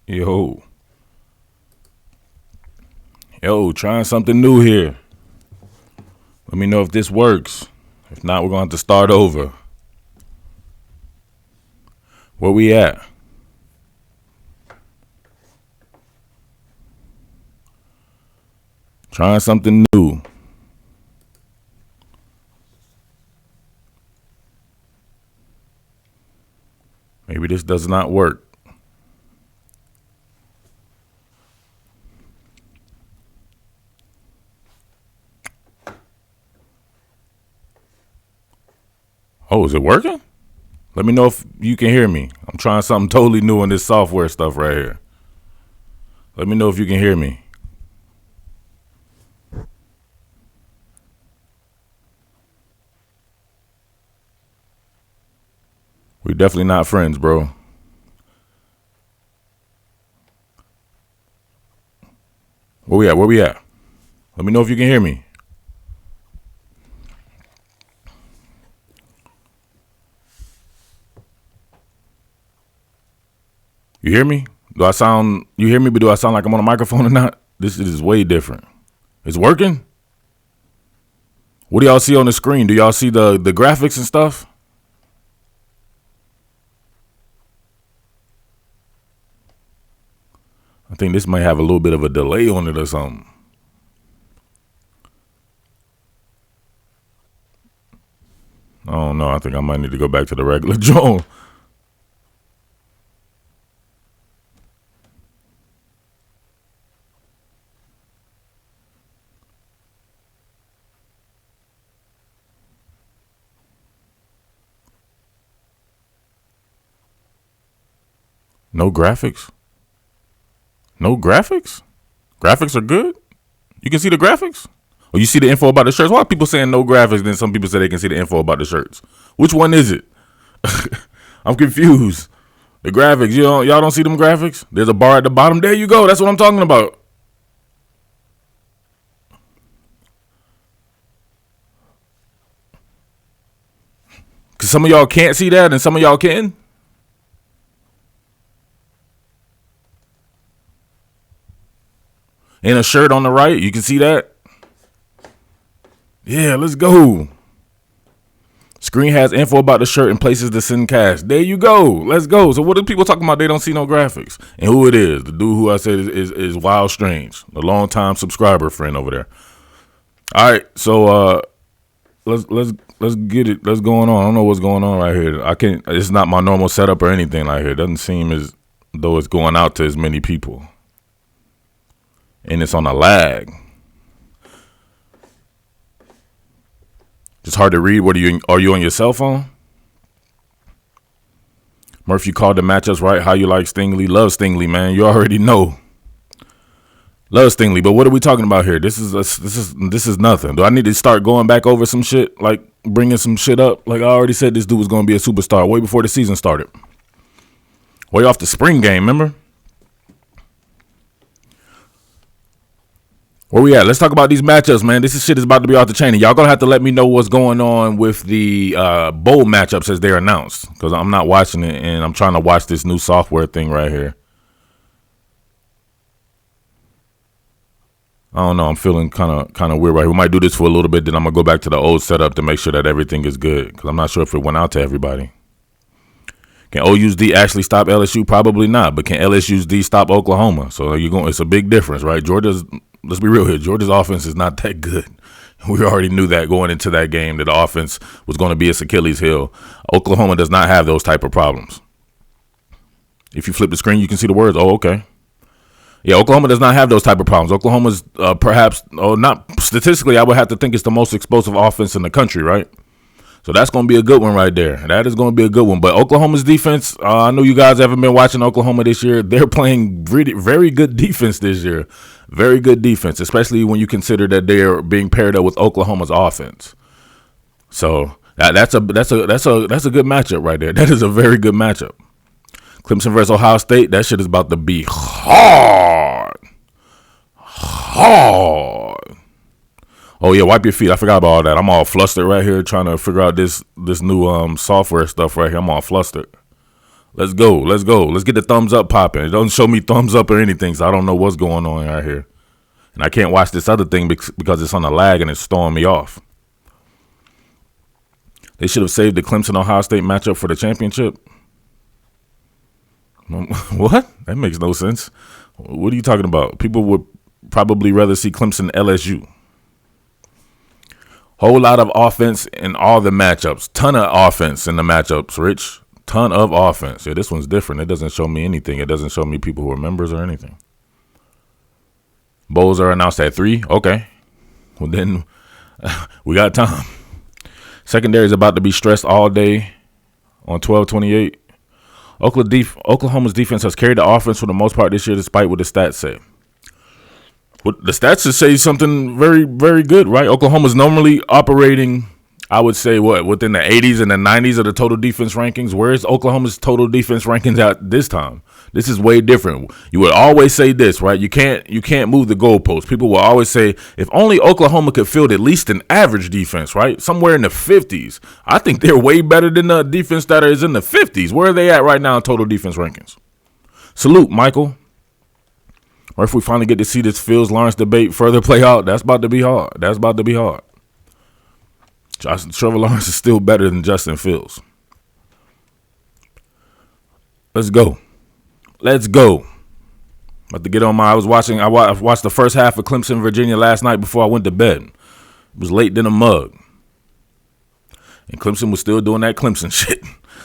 Yo, trying something new here. Let me know if this works. If not, we're going to have to start over. Where we at? Trying something new. Maybe this does not work. Oh, is it working? Let me know if you can hear me. I'm trying something totally new in this software stuff right here. Let me know if you can hear me. We're definitely not friends, bro. Where we at? Where we at? Let me know if you can hear me. You hear me? You hear me, but do I sound like I'm on a microphone or not? This is way different. It's working? What do y'all see on the screen? Do y'all see the graphics and stuff? I think this might have a little bit of a delay on it or something. I don't know. I think I might need to go back to the regular drone. No graphics? No graphics? Graphics are good? You can see the graphics? Or you see the info about the shirts? Why are people saying no graphics, then some people say they can see the info about the shirts? Which one is it? I'm confused. The graphics, y'all don't see them graphics? There's a bar at the bottom. There you go. That's what I'm talking about. Because some of y'all can't see that and some of y'all can. And a shirt on the right, you can see that. Yeah, let's go. Screen has info about the shirt and places to send cash. There you go. Let's go. So what are people talking about? They don't see no graphics. And who it is? The dude who I said is Wild Strange, the longtime subscriber friend over there. All right, so let's get it. Let's going on. I don't know what's going on right here. I can't. It's not my normal setup or anything like here. It doesn't seem as though it's going out to as many people. And it's on a lag. It's hard to read. Are you on your cell phone? Murf, you called the matchups right. How you like Stingley? Love Stingley, man. You already know. Love Stingley. But what are we talking about here? This is nothing. Do I need to start going back over some shit, like bringing some shit up? Like I already said, this dude was going to be a superstar way before the season started. Way off the spring game, remember? Where we at? Let's talk about these matchups, man. This shit is about to be off the chain. And y'all gonna have to let me know what's going on with the bowl matchups as they're announced, because I'm not watching it and I'm trying to watch this new software thing right here. I don't know. I'm feeling kind of weird right here. We might do this for a little bit, then I'm gonna go back to the old setup to make sure that everything is good, because I'm not sure if it went out to everybody. Can OU's D actually stop LSU? Probably not. But can LSU's D stop Oklahoma? So it's a big difference, right? Let's be real here. Georgia's offense is not that good. We already knew that going into that game, that the offense was going to be its Achilles heel. Oklahoma does not have those type of problems. If you flip the screen, you can see the words. Oh, okay. Yeah, Oklahoma does not have those type of problems. Oklahoma's not statistically, I would have to think it's the most explosive offense in the country, right? So that's going to be a good one right there. That is going to be a good one. But Oklahoma's defense, I know you guys haven't been watching Oklahoma this year. They're playing really, very good defense this year. Very good defense, especially when you consider that they're being paired up with Oklahoma's offense. So that's a good matchup right there. That is a very good matchup. Clemson versus Ohio State, that shit is about to be hard. Oh yeah, wipe your feet. I forgot about all that. I'm all flustered right here trying to figure out this new software stuff right here. I'm all flustered. Let's go. Let's go. Let's get the thumbs up popping. It doesn't show me thumbs up or anything, so I don't know what's going on right here. And I can't watch this other thing because it's on a lag and it's throwing me off. They should have saved the Clemson-Ohio State matchup for the championship. What? That makes no sense. What are you talking about? People would probably rather see Clemson LSU. Whole lot of offense in all the matchups. Ton of offense in the matchups, Rich. Ton of offense. Yeah, this one's different. It doesn't show me anything. It doesn't show me people who are members or anything. Bowls are announced at 3. Okay. Well, then we got time. Secondary is about to be stressed all day on 12/28. Oklahoma's defense has carried the offense for the most part this year, despite what the stats say. Well, the stats should say something very, very good, right? Oklahoma's normally operating, I would say, within the 80s and the 90s of the total defense rankings. Where's Oklahoma's total defense rankings at this time? This is way different. You would always say this, right? You can't move the goalposts. People will always say, if only Oklahoma could field at least an average defense, right? Somewhere in the 50s. I think they're way better than the defense that is in the 50s. Where are they at right now in total defense rankings? Salute, Michael. Or if we finally get to see this Fields-Lawrence debate further play out, that's about to be hard. That's about to be hard. Trevor Lawrence is still better than Justin Fields. Let's go. Let's go. About to get on I watched the first half of Clemson, Virginia last night before I went to bed. It was late than a mug. And Clemson was still doing that Clemson shit.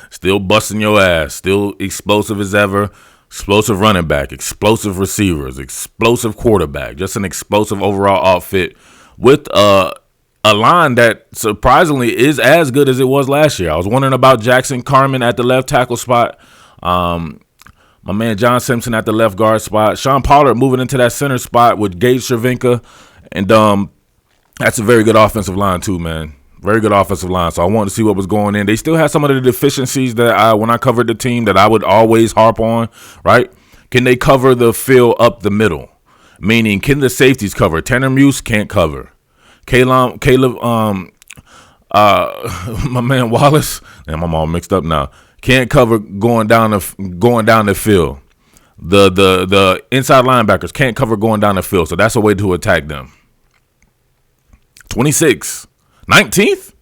Still busting your ass. Still explosive as ever. Explosive running back. Explosive receivers. Explosive quarterback. Just an explosive overall outfit with a line that surprisingly is as good as it was last year. I was wondering about Jackson Carman at the left tackle spot. My man John Simpson at the left guard spot. Sean Pollard moving into that center spot with Gage Cervenka. And that's a very good offensive line too, man. Very good offensive line. So I wanted to see what was going in. They still had some of the deficiencies that when I covered the team that I would always harp on, right? Can they cover the field up the middle? Meaning, can the safeties cover? Tanner Muse can't cover. Caleb, my man Wallace, and I'm all mixed up now. Can't cover going down the field. The inside linebackers can't cover going down the field, so that's a way to attack them. 26, 19th.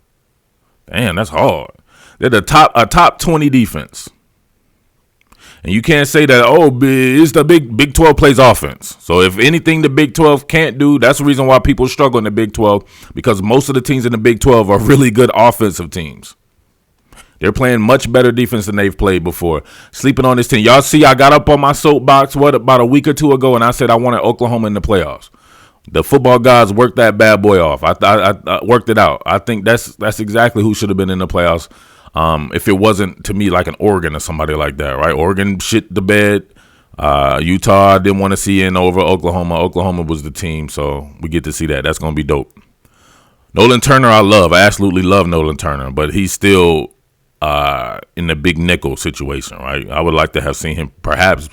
Damn, that's hard. They're a top 20 defense, and you can't say that. It's the Big 12 plays offense. So if anything the Big 12 can't do, that's the reason why people struggle in the Big 12 because most of the teams in the Big 12 are really good offensive teams. They're playing much better defense than they've played before. Sleeping on this team. Y'all see, I got up on my soapbox, about a week or two ago, and I said I wanted Oklahoma in the playoffs. The football gods worked that bad boy off. I worked it out. I think that's exactly who should have been in the playoffs if it wasn't, to me, like an Oregon or somebody like that, right? Oregon shit the bed. Utah didn't want to see in over Oklahoma. Oklahoma was the team, so we get to see that. That's going to be dope. Nolan Turner I love. I absolutely love Nolan Turner, but he's still in the big nickel situation, right? I would like to have seen him perhaps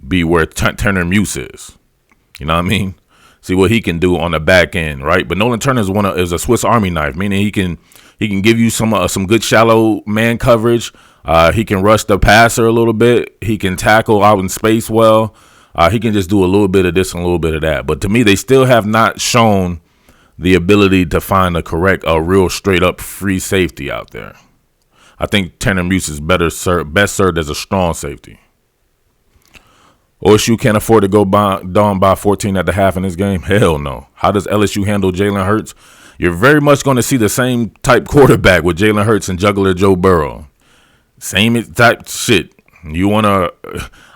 be where Turner Muse is. You know what I mean? See what he can do on the back end, right? But Nolan Turner is a Swiss Army knife, meaning he can give you some good shallow man coverage. He can rush the passer a little bit. He can tackle out in space well. He can just do a little bit of this and a little bit of that. But to me, they still have not shown the ability to find a real straight up free safety out there. I think Tanner Muse is best served as a strong safety. OSU can't afford to go down by 14 at the half in this game. Hell no. How does LSU handle Jalen Hurts? You're very much going to see the same type quarterback with Jalen Hurts and juggler Joe Burrow. Same type shit. You want to,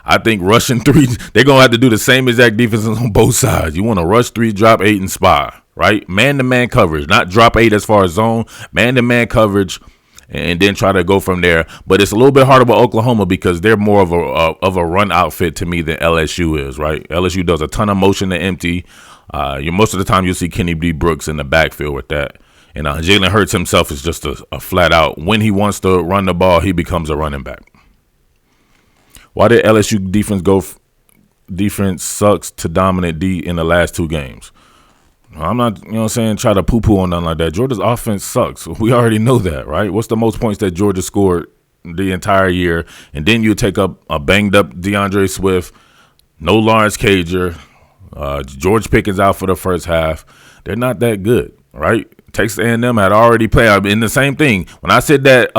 I think, rushing 3. They're going to have to do the same exact defenses on both sides. You want to rush 3, drop 8, and spy, right? Man-to-man coverage, not drop 8 as far as zone. Man-to-man coverage. And then try to go from there. But it's a little bit harder with Oklahoma because they're more of a run outfit to me than LSU is, right? LSU does a ton of motion to empty. Most of the time you'll see Kenny B. Brooks in the backfield with that. And Jalen Hurts himself is just a flat out. When he wants to run the ball, he becomes a running back. Why did LSU defense sucks to dominate D in the last 2 games? I'm not, try to poo-poo on nothing like that. Georgia's offense sucks. We already know that, right? What's the most points that Georgia scored the entire year, and then you take up a banged up DeAndre Swift, no Lawrence Cager, George Pickens out for the first half. They're not that good, right? Texas A&M had already played. I mean, the same thing. When I said that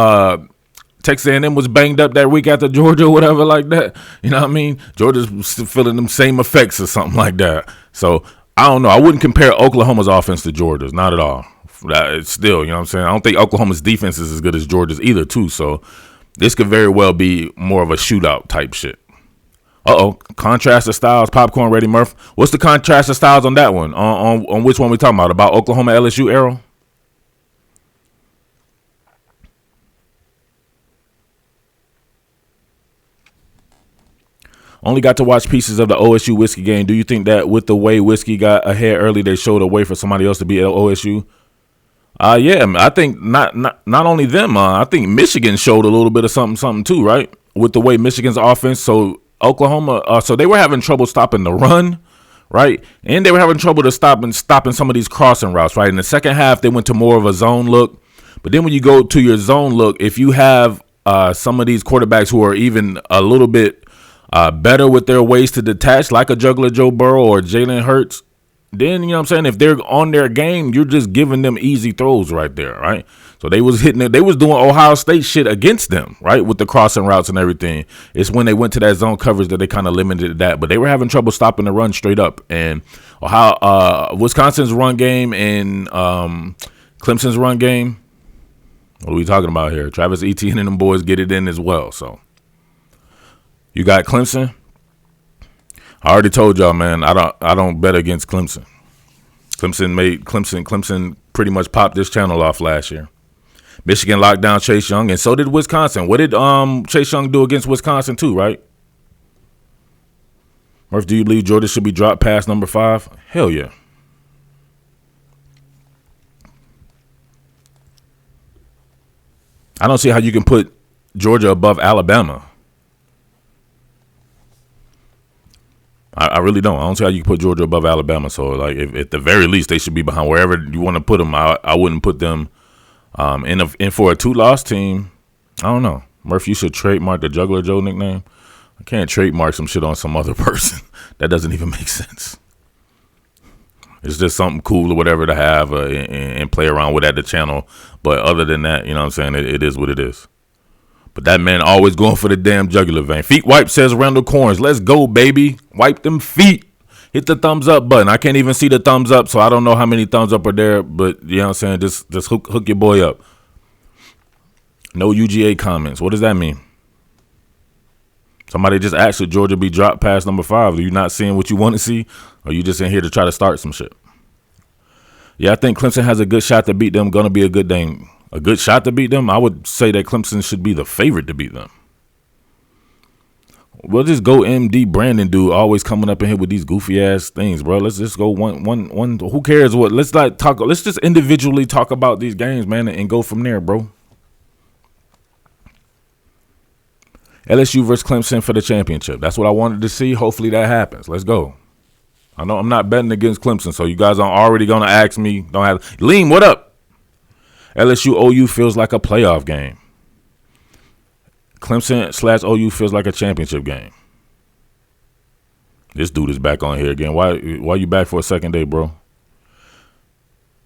Texas A&M was banged up that week after Georgia or whatever like that, you know what I mean? Georgia's still feeling them same effects or something like that. So, I don't know. I wouldn't compare Oklahoma's offense to Georgia's, not at all. It's still, you know what I'm saying? I don't think Oklahoma's defense is as good as Georgia's either, too. So, this could very well be more of a shootout type shit. Contrast of styles, popcorn ready, Murf. What's the contrast of styles on that one? On which one we talking about? About Oklahoma LSU arrow? Only got to watch pieces of the OSU Whiskey game. Do you think that with the way Whiskey got ahead early, they showed a way for somebody else to be at OSU? Yeah, I think not only them. I think Michigan showed a little bit of something too, right? With the way Michigan's offense. So Oklahoma, so they were having trouble stopping the run, right? And they were having trouble to stopping some of these crossing routes, right? In the second half, they went to more of a zone look. But then when you go to your zone look, if you have some of these quarterbacks who are even a little bit better with their ways to detach, like a juggler Joe Burrow or Jalen Hurts, then, you know what I'm saying, if they're on their game, you're just giving them easy throws right there, right? So they was hitting it. They was doing Ohio State shit against them, right, with the crossing routes and everything. It's when they went to that zone coverage that they kind of limited that. But they were having trouble stopping the run straight up. And Wisconsin's run game and Clemson's run game, what are we talking about here? Travis Etienne and them boys get it in as well. So you got Clemson. I already told y'all, man, I don't bet against Clemson. Clemson pretty much popped this channel off last year. Michigan locked down Chase Young, and so did Wisconsin. What did Chase Young do against Wisconsin too, right? Murph, do you believe Georgia should be dropped past number 5? Hell yeah. I don't see how you can put Georgia above Alabama. I really don't. I don't see how you can put Georgia above Alabama. So, like, if at the very least they should be behind wherever you want to put them. I wouldn't put them in for a 2-loss team. I don't know. Murph, you should trademark the Juggler Joe nickname. I can't trademark some shit on some other person. That doesn't even make sense. It's just something cool or whatever to have and play around with at the channel. But other than that, you know what I'm saying, it is what it is. But that man always going for the damn jugular vein. Feet wipe, says Randall Corns. Let's go, baby. Wipe them feet. Hit the thumbs up button. I can't even see the thumbs up, so I don't know how many thumbs up are there. But, you know what I'm saying, just hook your boy up. No UGA comments. What does that mean? Somebody just asked should Georgia be dropped past number 5. Are you not seeing what you want to see? Or are you just in here to try to start some shit? Yeah, I think Clemson has a good shot to beat them. Going to be a good game. A good shot to beat them? I would say that Clemson should be the favorite to beat them. We'll just go MD Brandon dude always coming up in here with these goofy ass things, bro. Let's just go one. Who cares what? Let's just individually talk about these games, man, and go from there, bro. LSU versus Clemson for the championship. That's what I wanted to see. Hopefully that happens. Let's go. I know I'm not betting against Clemson, so you guys are already gonna ask me. Don't have Lean, what up? LSU OU feels like a playoff game. Clemson/OU feels like a championship game. This dude is back on here again. Why you back for a second day, bro?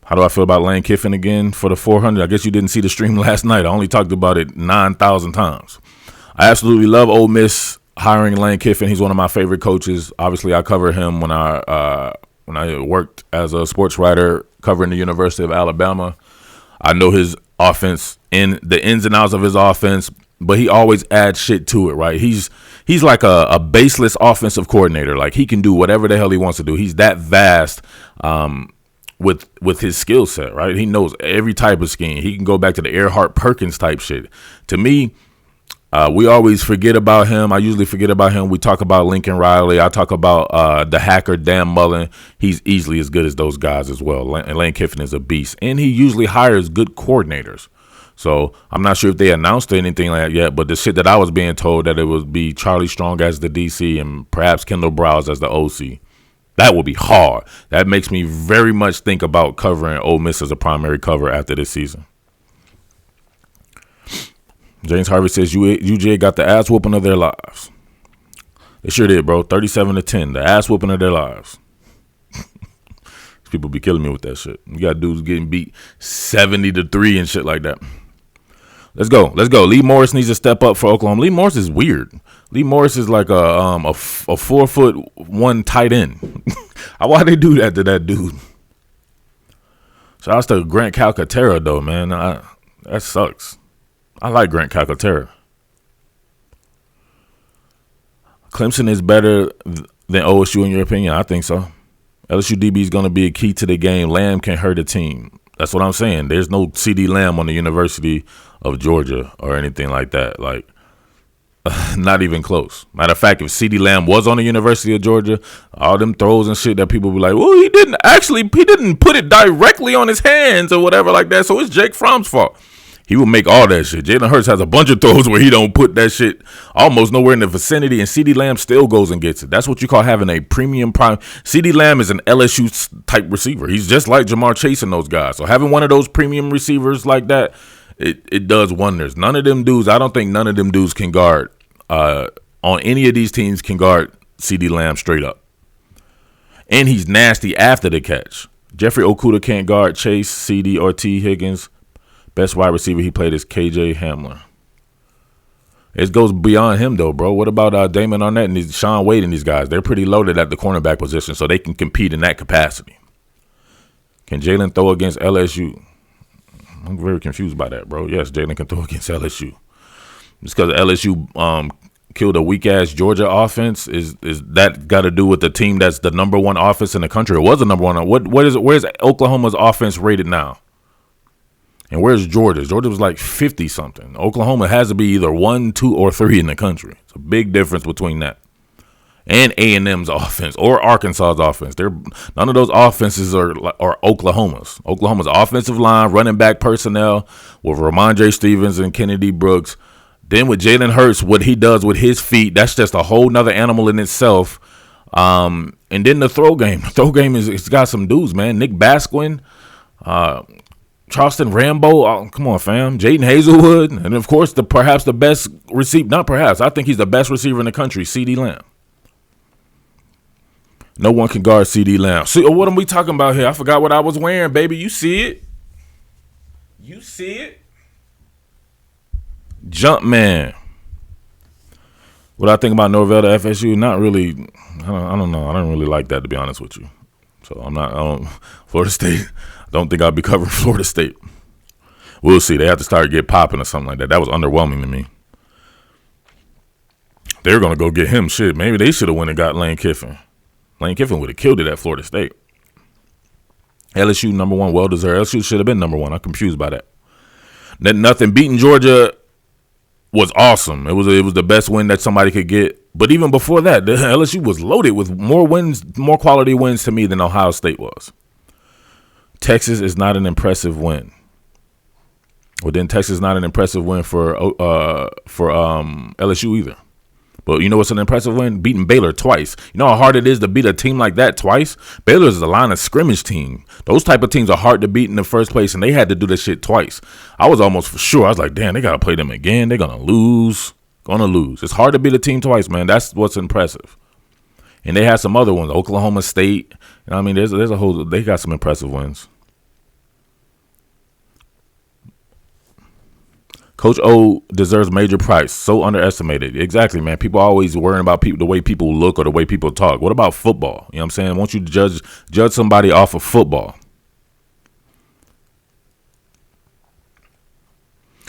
How do I feel about Lane Kiffin again for the 400? I guess you didn't see the stream last night. I only talked about it 9,000 times. I absolutely love Ole Miss hiring Lane Kiffin. He's one of my favorite coaches. Obviously, I covered him when I worked as a sports writer covering the University of Alabama. I know his offense and the ins and outs of his offense, but he always adds shit to it, right? He's like a baseless offensive coordinator. Like, he can do whatever the hell he wants to do. He's that vast with his skill set, right? He knows every type of scheme. He can go back to the Earhart Perkins type shit. To me, we always forget about him. I usually forget about him. We talk about Lincoln Riley. I talk about the hacker Dan Mullen. He's easily as good as those guys as well. Lane Kiffin is a beast, and he usually hires good coordinators. So I'm not sure if they announced anything like that yet, but the shit that I was being told that it would be Charlie Strong as the DC and perhaps Kendall Browse as the OC. That would be hard. That makes me very much think about covering Ole Miss as a primary cover after this season. James Harvey says UGA got the ass whooping of their lives. They sure did, bro. 37-10, the ass whooping of their lives. People be killing me with that shit. You got dudes getting beat 70-3 and shit like that. Let's go. Lee Morris needs to step up for Oklahoma. Lee Morris is weird. Lee Morris is like a 4'1" tight end. Why they do that to that dude? Shout out to Grant Calcaterra though, man. That sucks. I like Grant Calcaterra. Clemson is better than OSU in your opinion? I think so. LSU DB is going to be a key to the game. Lamb can hurt a team. That's what I'm saying. There's no CD Lamb on the University of Georgia or anything like that. Like, not even close. Matter of fact, if CD Lamb was on the University of Georgia, all them throws and shit that people be like, well, he didn't put it directly on his hands or whatever like that. So it's Jake Fromm's fault. He will make all that shit. Jalen Hurts has a bunch of throws where he don't put that shit almost nowhere in the vicinity, and CeeDee Lamb still goes and gets it. That's what you call having a premium prime. CeeDee Lamb is an LSU type receiver. He's just like Jamar Chase and those guys. So having one of those premium receivers like that, it does wonders. None of them dudes, I don't think none of them dudes can guard, on any of these teams can guard CeeDee Lamb straight up. And he's nasty after the catch. Jeffrey Okudah can't guard Chase, CD, or T. Higgins. Best wide receiver he played is KJ Hamler. It goes beyond him, though, bro. What about Damon Arnett and Sean Wade and these guys? They're pretty loaded at the cornerback position, so they can compete in that capacity. Can Jalen throw against LSU? I'm very confused by that, bro. Yes, Jalen can throw against LSU. Just because LSU killed a weak-ass Georgia offense, is that got to do with the team that's the number one offense in the country? It was the number one. What is it? Where's Oklahoma's offense rated now? And where's Georgia? Georgia was like 50-something. Oklahoma has to be either 1, 2, or 3 in the country. It's a big difference between that. And A&M's offense or Arkansas's offense. None of those offenses are Oklahoma's. Oklahoma's offensive line, running back personnel with Ramondre Stevens and Kennedy Brooks. Then with Jalen Hurts, what he does with his feet, that's just a whole nother animal in itself. And then the throw game. The throw game it's got some dudes, man. Nick Basquin, Charleston Rambo, come on, fam. Jaden Hazelwood, and of course, perhaps the best receiver. Not perhaps, I think he's the best receiver in the country, CeeDee Lamb. No one can guard CeeDee Lamb. See, what are we talking about here? I forgot what I was wearing, baby. You see it? You see it? Jumpman. What I think about Norvell to FSU? Not really. I don't know. I don't really like that, to be honest with you. So I'm not. Florida State. Don't think I'll be covering Florida State. We'll see. They have to start get popping or something like that. That was underwhelming to me. They're going to go get him. Shit, maybe they should have went and got Lane Kiffin. Lane Kiffin would have killed it at Florida State. LSU number one, well-deserved. LSU should have been number one. I'm confused by that. Nothing. Beating Georgia was awesome. It was the best win that somebody could get. But even before that, the LSU was loaded with more wins, more quality wins to me than Ohio State was. Texas is not an impressive win. Well, then Texas is not an impressive win for LSU either. But you know what's an impressive win? Beating Baylor twice. You know how hard it is to beat a team like that twice? Baylor is a line of scrimmage team. Those type of teams are hard to beat in the first place, and they had to do that shit twice. I was almost for sure. I was like, damn, they got to play them again. They're going to lose. It's hard to beat a team twice, man. That's what's impressive. And they had some other ones. Oklahoma State. You know what I mean, there's a whole. They got some impressive wins. Coach O deserves major price. So underestimated. Exactly, man. People are always worrying about the way people look or the way people talk. What about football? You know what I'm saying? Won't you judge somebody off of football?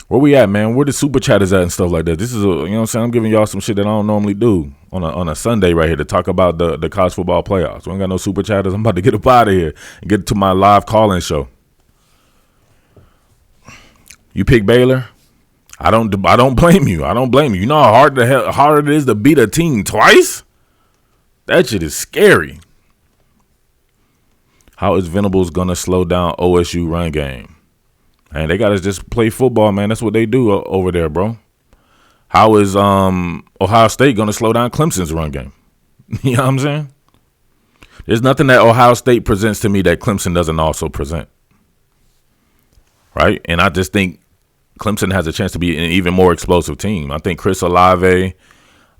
Where we at, man? Where the super chatters at and stuff like that? This is you know what I'm saying? I'm giving y'all some shit that I don't normally do on a Sunday right here to talk about the college football playoffs. We ain't got no super chatters. I'm about to get up out of here and get to my live call-in show. You pick Baylor? I don't blame you. I don't blame you. You know how hard it is to beat a team twice? That shit is scary. How is Venables gonna slow down OSU run game? And they gotta just play football, man. That's what they do over there, bro. How is Ohio State gonna slow down Clemson's run game? You know what I'm saying? There's nothing that Ohio State presents to me that Clemson doesn't also present. Right? And I just think Clemson has a chance to be an even more explosive team. I think Chris Olave,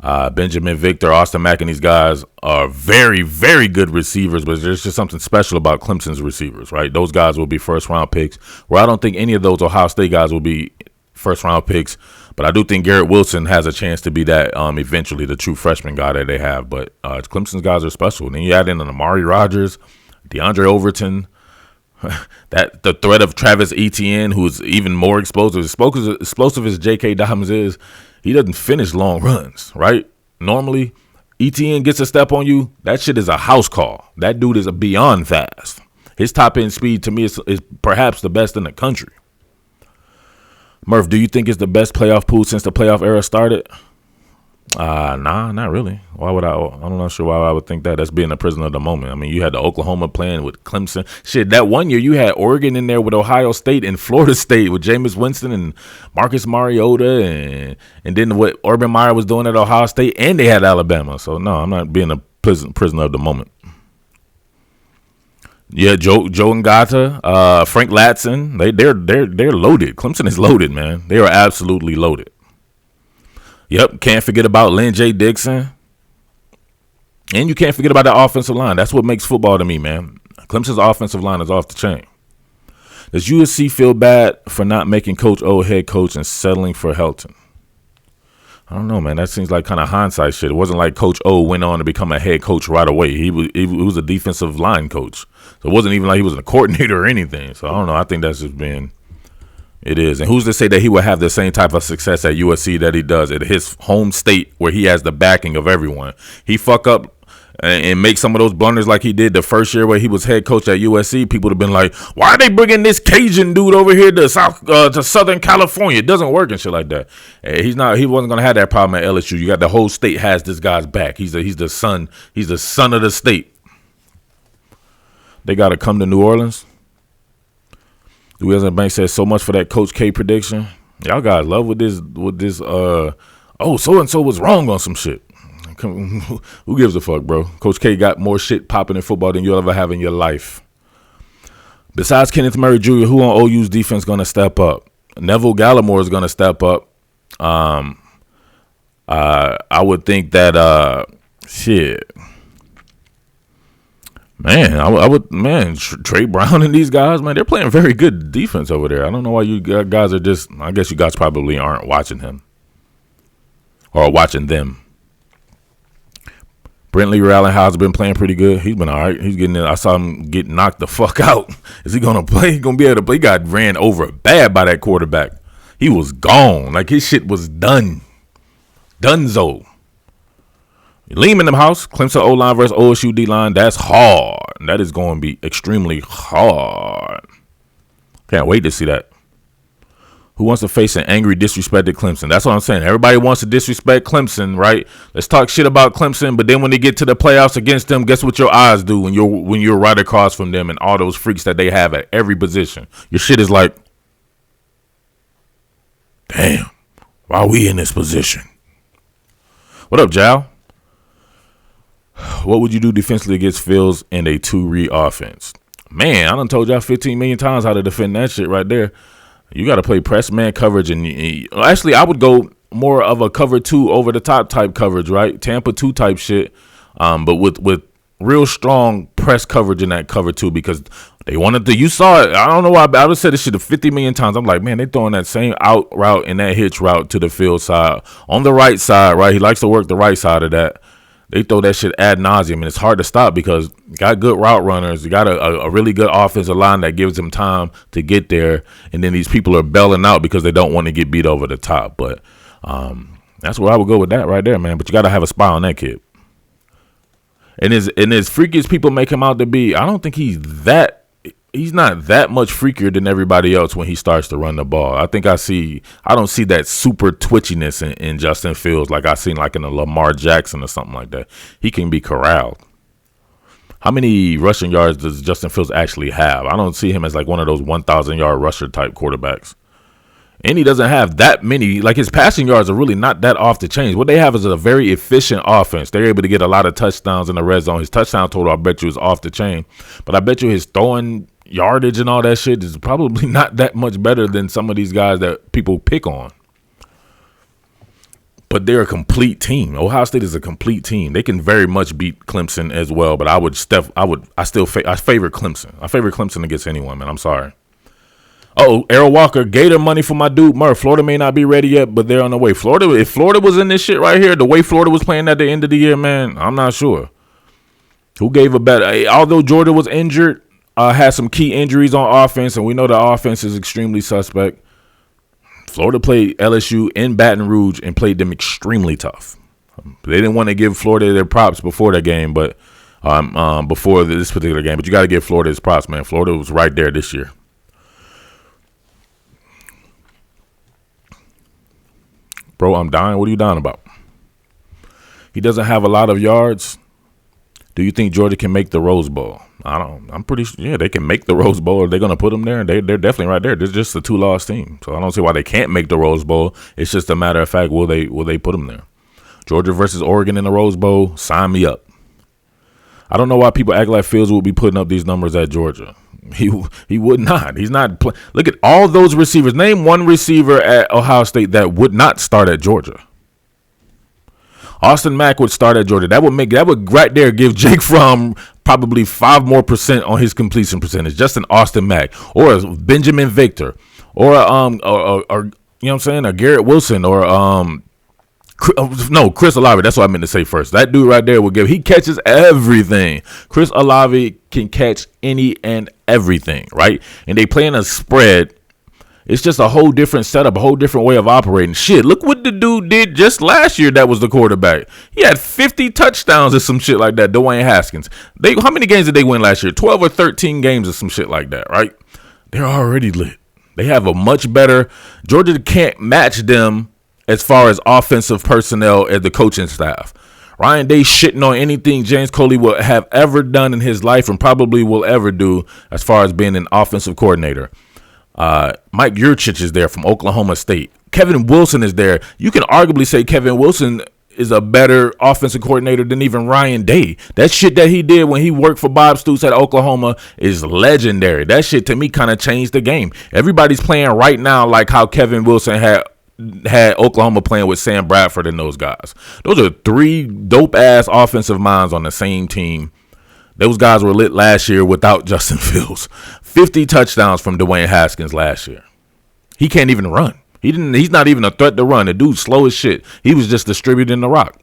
Benjamin Victor, Austin Mack, and these guys are very, very good receivers, but there's just something special about Clemson's receivers, right? Those guys will be first-round picks, where I don't think any of those Ohio State guys will be first-round picks, but I do think Garrett Wilson has a chance to be that eventually, the true freshman guy that they have. But Clemson's guys are special. And then you add in an Amari Rodgers, DeAndre Overton, that the threat of Travis Etienne, who's even more explosive as J.K. Dobbins is, he doesn't finish long runs, right? Normally, Etienne gets a step on you, that shit is a house call. That dude is a beyond fast. His top-end speed, to me, is perhaps the best in the country. Murf, do you think it's the best playoff pool since the playoff era started? Nah, not really. Why would I? I'm not sure why I would think that. That's being a prisoner of the moment. I mean, you had the Oklahoma playing with Clemson. Shit, that one year you had Oregon in there with Ohio State and Florida State with Jameis Winston and Marcus Mariota and then what Urban Meyer was doing at Ohio State, and they had Alabama. So no, I'm not being a prisoner of the moment. Yeah, Joe Ngata, Frank Latson, they're loaded. Clemson is loaded, man. They are absolutely loaded. Yep, can't forget about Lynn J. Dixon. And you can't forget about the offensive line. That's what makes football to me, man. Clemson's offensive line is off the chain. Does USC feel bad for not making Coach O head coach and settling for Helton? I don't know, man. That seems like kind of hindsight shit. It wasn't like Coach O went on to become a head coach right away. He was a defensive line coach. So it wasn't even like he was a coordinator or anything. So I don't know. I think that's just been... It is. And who's to say that he will have the same type of success at USC that he does at his home state where he has the backing of everyone? He fuck up and make some of those blunders like he did the first year where he was head coach at USC. People would have been like, why are they bringing this Cajun dude over here to Southern California? It doesn't work and shit like that. He wasn't going to have that problem at LSU. You got the whole state has this guy's back. He's the son of the state. They got to come to New Orleans. Louisiana Bank says so much for that Coach K prediction. Y'all guys love with this so and so was wrong on some shit. Who gives a fuck, bro? Coach K got more shit popping in football than you'll ever have in your life. Besides Kenneth Murray Jr., who on OU's defense gonna step up? Neville Gallimore is gonna step up. I would think that shit. Man, I would Trey Brown and these guys, man, they're playing very good defense over there. I don't know why you guys are just, I guess you guys probably aren't watching him or watching them. Brentley Rallenhouse been playing pretty good. He's been all right. He's getting in. I saw him get knocked the fuck out. Is he going to play? He's going to be able to play. He got ran over bad by that quarterback. He was gone. Like his shit was done. Dunzo. Leam in the house, Clemson O-line versus OSU D-line, that's hard. That is going to be extremely hard. Can't wait to see that. Who wants to face an angry, disrespected Clemson? That's what I'm saying. Everybody wants to disrespect Clemson, right? Let's talk shit about Clemson, but then when they get to the playoffs against them, guess what your eyes do when you're right across from them and all those freaks that they have at every position? Your shit is like, damn, why are we in this position? What up, Jal? What would you do defensively against Fields and a 2-read offense? Man, I done told y'all 15 million times how to defend that shit right there. You got to play press man coverage. And actually, I would go more of a cover 2 over the top type coverage, right? Tampa 2 type shit. But with real strong press coverage in that cover 2 because they wanted to. You saw it. I don't know why. I would said this shit 50 million times. I'm like, man, they throwing that same out route and that hitch route to the field side. On the right side, right? He likes to work the right side of that. They throw that shit ad nauseum, and it's hard to stop because you got good route runners. You got a really good offensive line that gives them time to get there, and then these people are bailing out because they don't want to get beat over the top. But that's where I would go with that right there, man. But you got to have a spy on that kid. And as freaky as people make him out to be, I don't think he's not that much freakier than everybody else when he starts to run the ball. I don't see that super twitchiness in Justin Fields like I seen like in a Lamar Jackson or something like that. He can be corralled. How many rushing yards does Justin Fields actually have? I don't see him as like one of those 1,000-yard rusher type quarterbacks. And he doesn't have that many. Like his passing yards are really not that off the chain. What they have is a very efficient offense. They're able to get a lot of touchdowns in the red zone. His touchdown total, I bet you, is off the chain. But I bet you his throwing yardage and all that shit is probably not that much better than some of these guys that people pick on. But they're a complete team. Ohio State is a complete team. They can very much beat Clemson as well. But I favor Clemson. I favor Clemson against anyone, man. I'm sorry. Errol Walker, Gator money for my dude Murf. Florida may not be ready yet, but they're on the way. If Florida was in this shit right here, the way Florida was playing at the end of the year, man, I'm not sure. Who gave a better? Although Georgia was injured, had some key injuries on offense, and we know the offense is extremely suspect. Florida played LSU in Baton Rouge and played them extremely tough. They didn't want to give Florida their props before that game, but before this particular game. But you got to give Florida its props, man. Florida was right there this year. Bro, I'm dying. What are you dying about? He doesn't have a lot of yards. Do you think Georgia can make the Rose Bowl? I'm pretty sure. Yeah, they can make the Rose Bowl. Are they going to put them there? They're definitely right there. They're just a 2-loss team. So I don't see why they can't make the Rose Bowl. It's just a matter of fact, will they put them there? Georgia versus Oregon in the Rose Bowl. Sign me up. I don't know why people act like Fields will be putting up these numbers at Georgia. He would not. He's not. Look at all those receivers. Name one receiver at Ohio State that would not start at Georgia. Austin Mack would start at Georgia. That would right there give Jake Fromm probably 5% more on his completion percentage. Just an Austin Mack or a Benjamin Victor or you know what I'm saying, a Garrett Wilson or Chris Olave. That's what I meant to say first. That dude right there will give. He catches everything. Chris Olave can catch any and everything, right? And they play in a spread. It's just a whole different setup, a whole different way of operating. Shit, look what the dude did just last year that was the quarterback. He had 50 touchdowns or some shit like that, Dwayne Haskins. How many games did they win last year? 12 or 13 games or some shit like that, right? They're already lit. They have a much better – Georgia can't match them as far as offensive personnel as the coaching staff. Ryan Day shitting on anything James Coley will have ever done in his life and probably will ever do as far as being an offensive coordinator. Mike Yurcich is there from Oklahoma State. Kevin Wilson is there. You can arguably say Kevin Wilson is a better offensive coordinator than even Ryan Day. That shit that he did when he worked for Bob Stoops at Oklahoma is legendary. That shit to me kind of changed the game. Everybody's playing right now like how Kevin Wilson had Oklahoma playing with Sam Bradford and those guys. Those are 3 dope-ass offensive minds on the same team. Those guys were lit last year without Justin Fields. 50 touchdowns from Dwayne Haskins last year. He can't even run. He's not even a threat to run. The dude's slow as shit. He was just distributing the rock.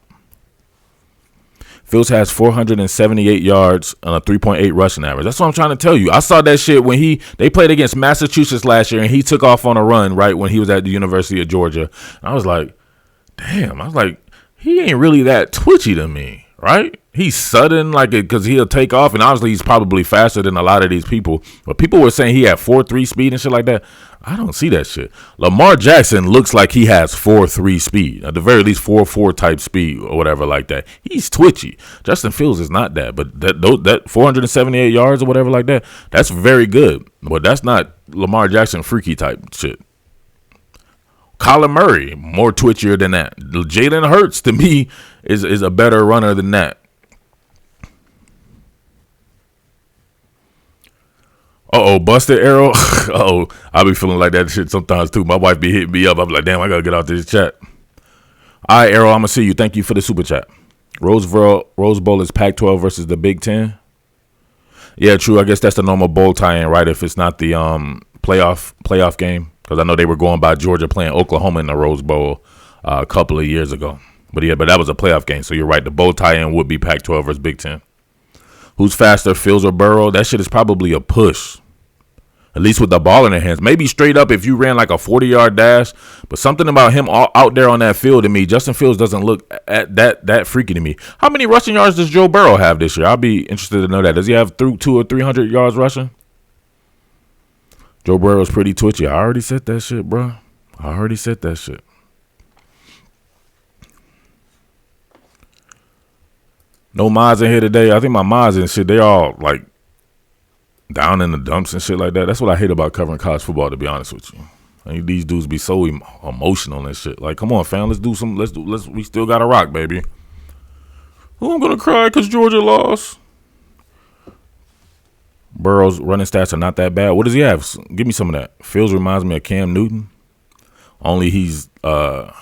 Fields has 478 yards on a 3.8 rushing average. That's what I'm trying to tell you. I saw that shit when they played against Massachusetts last year and he took off on a run right when he was at the University of Georgia. And I was like, damn. I was like, he ain't really that twitchy to me, right? He's sudden like it because he'll take off, and obviously he's probably faster than a lot of these people. But people were saying he had 4.3 speed and shit like that. I don't see that shit. Lamar Jackson looks like he has 4.3 speed, at the very least 4.4 type speed or whatever like that. He's twitchy. Justin Fields is not that, but that 478 yards or whatever like that, that's very good. But that's not Lamar Jackson freaky type shit. Kyler Murray, more twitchier than that. Jalen Hurts, to me, is a better runner than that. Busted arrow. I be feeling like that shit sometimes too. My wife be hitting me up. I'm like, damn, I gotta get out this chat. All right, Arrow, I'm gonna see you. Thank you for the super chat. Rose Bowl is Pac-12 versus the Big Ten. Yeah, true. I guess that's the normal bowl tie-in, right? If it's not the playoff game, because I know they were going by Georgia playing Oklahoma in the Rose Bowl a couple of years ago. But that was a playoff game. So you're right. The bowl tie-in would be Pac-12 versus Big Ten. Who's faster, Fields or Burrow? That shit is probably a push. At least with the ball in their hands. Maybe straight up if you ran like a 40-yard dash. But something about him out there on that field to me, Justin Fields doesn't look at that freaky to me. How many rushing yards does Joe Burrow have this year? I'll be interested to know that. Does he have 200 or 300 yards rushing? Joe Burrow's pretty twitchy. I already said that shit, bro. No mods in here today. I think my mods and shit, they all like down in the dumps and shit like that. That's what I hate about covering college football, to be honest with you. I think these dudes be so emotional and shit. Like, come on, fam, we still got to rock, baby. Oh, I'm going to cry because Georgia lost. Burrow's running stats are not that bad. What does he have? Give me some of that. Fields reminds me of Cam Newton. Only he's a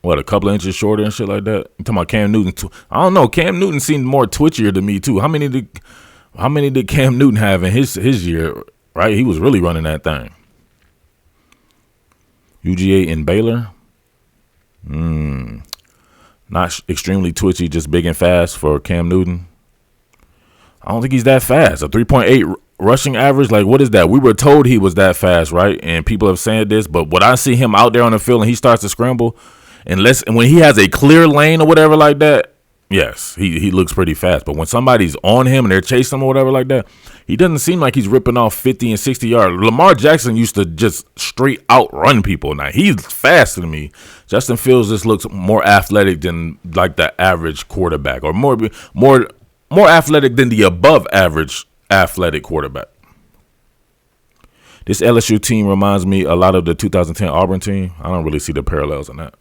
couple of inches shorter and shit like that. I'm talking about Cam Newton too. I don't know. Cam Newton seemed more twitchier to me too. How many did Cam Newton have in his year? Right, he was really running that thing. UGA in Baylor. Not extremely twitchy, just big and fast for Cam Newton. I don't think he's that fast. A 3.8 rushing average, like what is that? We were told he was that fast, right? And people have said this, but when I see him out there on the field and he starts to scramble, and when he has a clear lane or whatever like that, yes, he looks pretty fast. But when somebody's on him and they're chasing him or whatever like that, he doesn't seem like he's ripping off 50 and 60 yards. Lamar Jackson used to just straight out run people. Now he's faster than me. Justin Fields just looks more athletic than like the average quarterback, or more athletic than the above average athletic quarterback. This LSU team reminds me a lot of the 2010 Auburn team. I don't really see the parallels in that.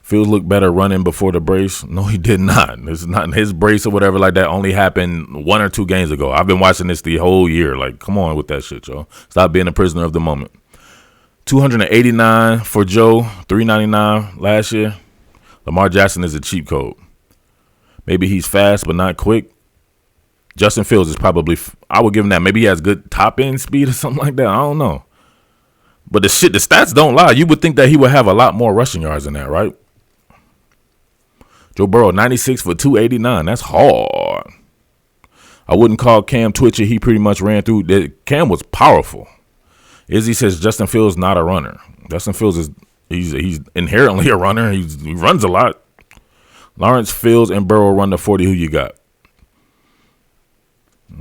Fields looked better running before the brace. No, he did not. It's not his brace or whatever like that only happened 1 or 2 games ago. I've been watching this the whole year. Like, come on with that shit, yo. Stop being a prisoner of the moment. 289 for Joe, 399 last year. Lamar Jackson is a cheat code. Maybe he's fast but not quick. Justin Fields is probably, I would give him that. Maybe he has good top end speed or something like that. I don't know. But the stats don't lie. You would think that he would have a lot more rushing yards than that, right? Joe Burrow, 96 for 289. That's hard. I wouldn't call Cam twitchy. He pretty much ran through. Cam was powerful. Izzy says Justin Fields not a runner. Justin Fields he's inherently a runner. He runs a lot. Lawrence, Fields, and Burrow run the 40. Who you got?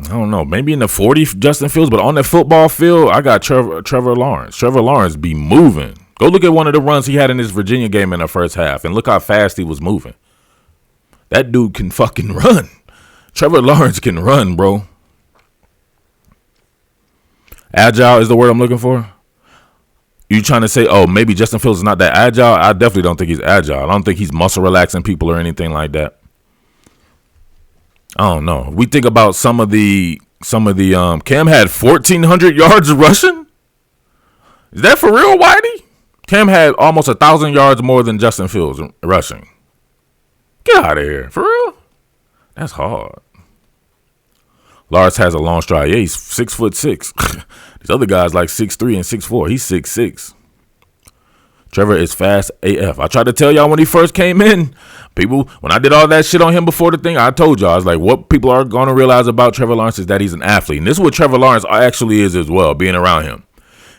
I don't know. Maybe in the 40, Justin Fields. But on the football field, I got Trevor Lawrence. Trevor Lawrence be moving. Go look at one of the runs he had in his Virginia game in the first half, and look how fast he was moving. That dude can fucking run. Trevor Lawrence can run, bro. Agile is the word I'm looking for. You trying to say, oh, maybe Justin Fields is not that agile? I definitely don't think he's agile. I don't think he's muscle relaxing people or anything like that. I don't know. We think about some of the Cam had 1,400 yards rushing. Is that for real, Whitey? Cam had almost 1,000 yards more than Justin Fields rushing. Get out of here. For real? That's hard. Lars has a long stride. Yeah, he's 6'6". These other guys like 6'3" and 6'4". He's 6'6". Trevor is fast AF. I tried to tell y'all when he first came in. People, when I did all that shit on him before the thing, I told y'all, I was like, what people are going to realize about Trevor Lawrence is that he's an athlete. And this is what Trevor Lawrence actually is as well, being around him.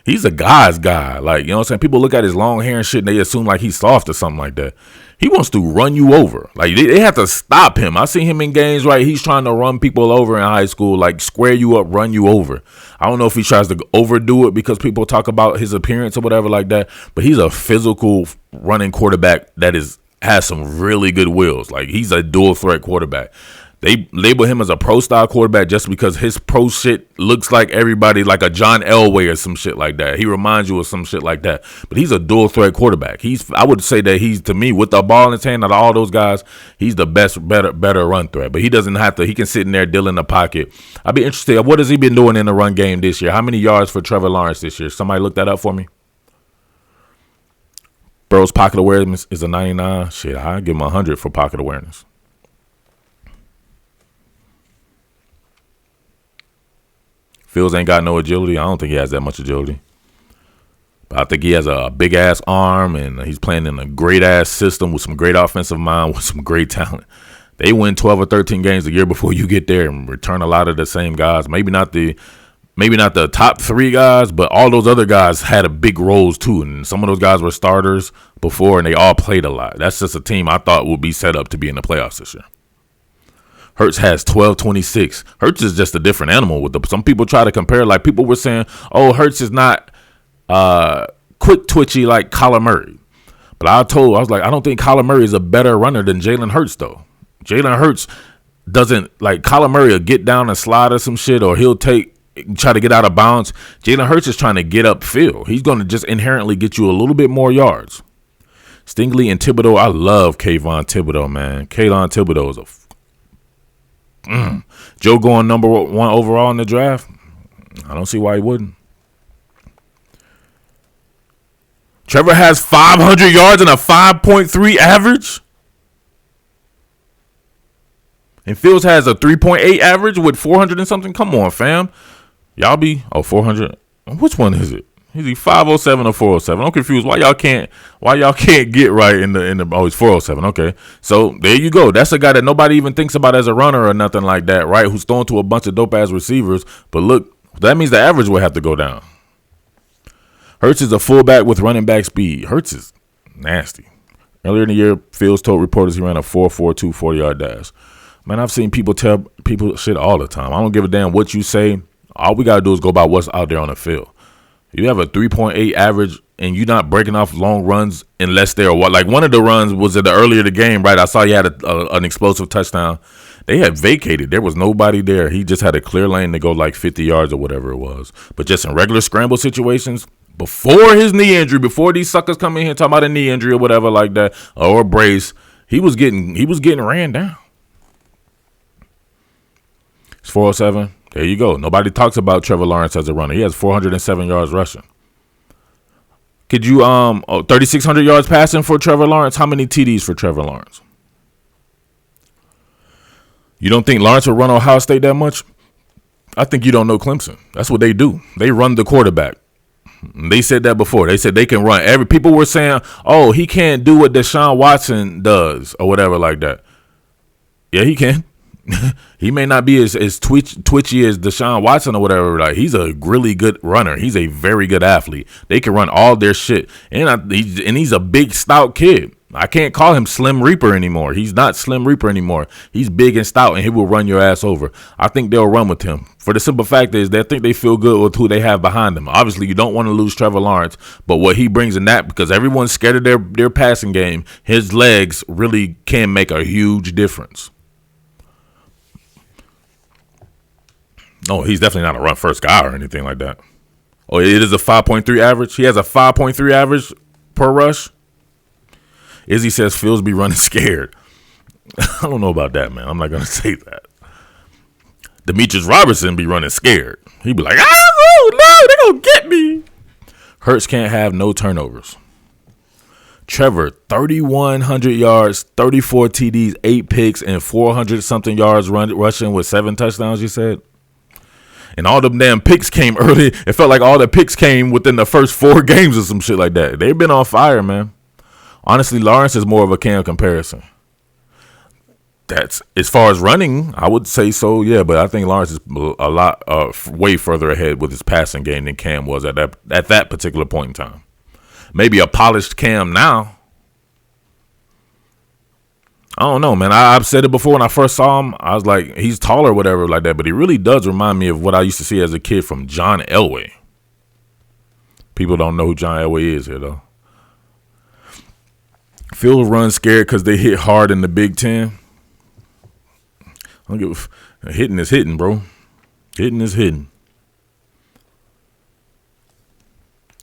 He's a guy's guy. Like, you know what I'm saying? People look at his long hair and shit and they assume like he's soft or something like that. He wants to run you over. Like, they have to stop him. I see him in games, right? He's trying to run people over in high school, like square you up, run you over. I don't know if he tries to overdo it because people talk about his appearance or whatever like that, but he's a physical running quarterback that has some really good wheels. Like, he's a dual threat quarterback. They label him as a pro style quarterback just because his pro shit looks like everybody, like a John Elway or some shit like that. He reminds you of some shit like that. But he's a dual threat quarterback. I would say that he's, to me, with the ball in his hand, out of all those guys, he's the best, better run threat. But he doesn't have to. He can sit in there, deal in the pocket. I'd be interested. What has he been doing in the run game this year? How many yards for Trevor Lawrence this year? Somebody look that up for me. Burrow's pocket awareness is a 99. Shit, I'd give him 100 for pocket awareness. Fields ain't got no agility. I don't think he has that much agility. But I think he has a big-ass arm, and he's playing in a great-ass system with some great offensive mind, with some great talent. They win 12 or 13 games a year before you get there and return a lot of the same guys. Maybe not the top 3 guys, but all those other guys had a big roles too. And some of those guys were starters before, and they all played a lot. That's just a team I thought would be set up to be in the playoffs this year. Hurts has 12-26. Hurts is just a different animal. Some people try to compare, like people were saying, oh, Hurts is not quick twitchy like Kyler Murray. But I was like, I don't think Kyler Murray is a better runner than Jalen Hurts, though. Jalen Hurts doesn't, like Kyler Murray will get down and slide or some shit, or he'll try to get out of bounds. Jalen Hurts is trying to get upfield. He's going to just inherently get you a little bit more yards. Stingley and Thibodeau, I love Kayvon Thibodeau, man. Kayvon Thibodeau is Joe going number 1 overall in the draft. I don't see why he wouldn't. Trevor has 500 yards and a 5.3 average. And Fields has a 3.8 average with 400 and something. Come on, fam. Y'all be 400. Which one is it? Is he 507 or 407? I'm confused. Why y'all can't get right in the oh, he's 407. Okay. So there you go. That's a guy that nobody even thinks about as a runner or nothing like that, right? Who's thrown to a bunch of dope ass receivers. But look, that means the average will have to go down. Hurts is a fullback with running back speed. Hurts is nasty. Earlier in the year, Fields told reporters he ran a 4.42 40-yard dash. Man, I've seen people tell people shit all the time. I don't give a damn what you say. All we got to do is go by what's out there on the field. You have a 3.8 average and you're not breaking off long runs unless they're what. Like one of the runs was at the earlier the game, right? I saw you had an explosive touchdown. They had vacated. There was nobody there. He just had a clear lane to go like 50 yards or whatever it was. But just in regular scramble situations, before his knee injury, before these suckers come in here talking about a knee injury or whatever like that, or a brace, he was getting ran down. It's 407. There you go. Nobody talks about Trevor Lawrence as a runner. He has 407 yards rushing. Could you 3,600 yards passing for Trevor Lawrence? How many TDs for Trevor Lawrence? You don't think Lawrence will run Ohio State that much? I think you don't know Clemson. That's what they do. They run the quarterback. They said that before. They said they can run. People were saying, oh, he can't do what Deshaun Watson does or whatever like that. Yeah, he can. He may not be as twitchy as Deshaun Watson or whatever. Like he's a really good runner. He's a very good athlete. They can run all their shit. And he's a big, stout kid. I can't call him Slim Reaper anymore. He's not Slim Reaper anymore. He's big and stout, and he will run your ass over. I think they'll run with him. For the simple fact is they think they feel good with who they have behind them. Obviously, you don't want to lose Trevor Lawrence, but what he brings in that, because everyone's scared of their passing game, his legs really can make a huge difference. No, he's definitely not a run first guy or anything like that. Oh, it is a 5.3 average? He has a 5.3 average per rush? Izzy says Fields be running scared. I don't know about that, man. I'm not going to say that. Demetrius Robertson be running scared. He be like, oh, no, they're going to get me. Hurts can't have no turnovers. Trevor, 3,100 yards, 34 TDs, 8 picks, and 400-something yards rushing with 7 touchdowns, you said? And all them damn picks came early. It felt like all the picks came within the first 4 games or some shit like that. They've been on fire, man. Honestly, Lawrence is more of a Cam comparison. That's as far as running, I would say so, yeah. But I think Lawrence is a lot, way further ahead with his passing game than Cam was at that particular point in time. Maybe a polished Cam now. I don't know, man. I've said it before when I first saw him. I was like, he's taller or whatever like that. But he really does remind me of what I used to see as a kid from John Elway. People don't know who John Elway is here, though. Fields run scared because they hit hard in the Big Ten. Hitting is hitting, bro. Hitting is hitting.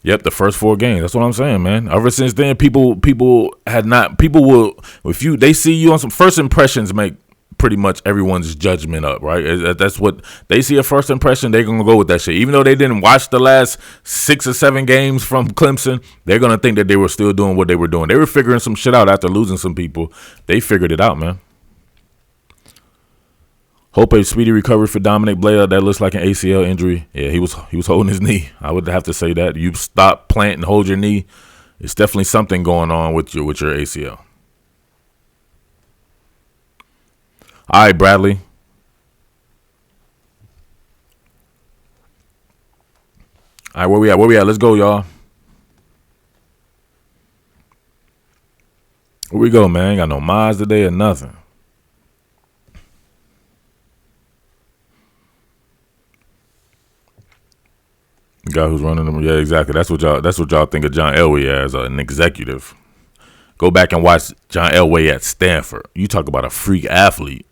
Yep, the first 4 games. That's what I'm saying, man. Ever since then, people will, if they see you on some first impressions, make pretty much everyone's judgment up, right? That's what they see a first impression. They're gonna go with that shit, even though they didn't watch the last 6 or 7 games from Clemson. They're gonna think that they were still doing what they were doing. They were figuring some shit out after losing some people. They figured it out, man. Hope a speedy recovery for Dominic Blair. That looks like an ACL injury. Yeah, he was holding his knee. I would have to say that. You stop, plant, and hold your knee. It's definitely something going on with your ACL. All right, Bradley. All right, where we at? Let's go, y'all. Where we go, man? Ain't got no miles today or nothing. Guy who's running them, yeah, exactly. That's what y'all think of John Elway as an executive. Go back and watch John Elway at Stanford. You talk about a freak athlete.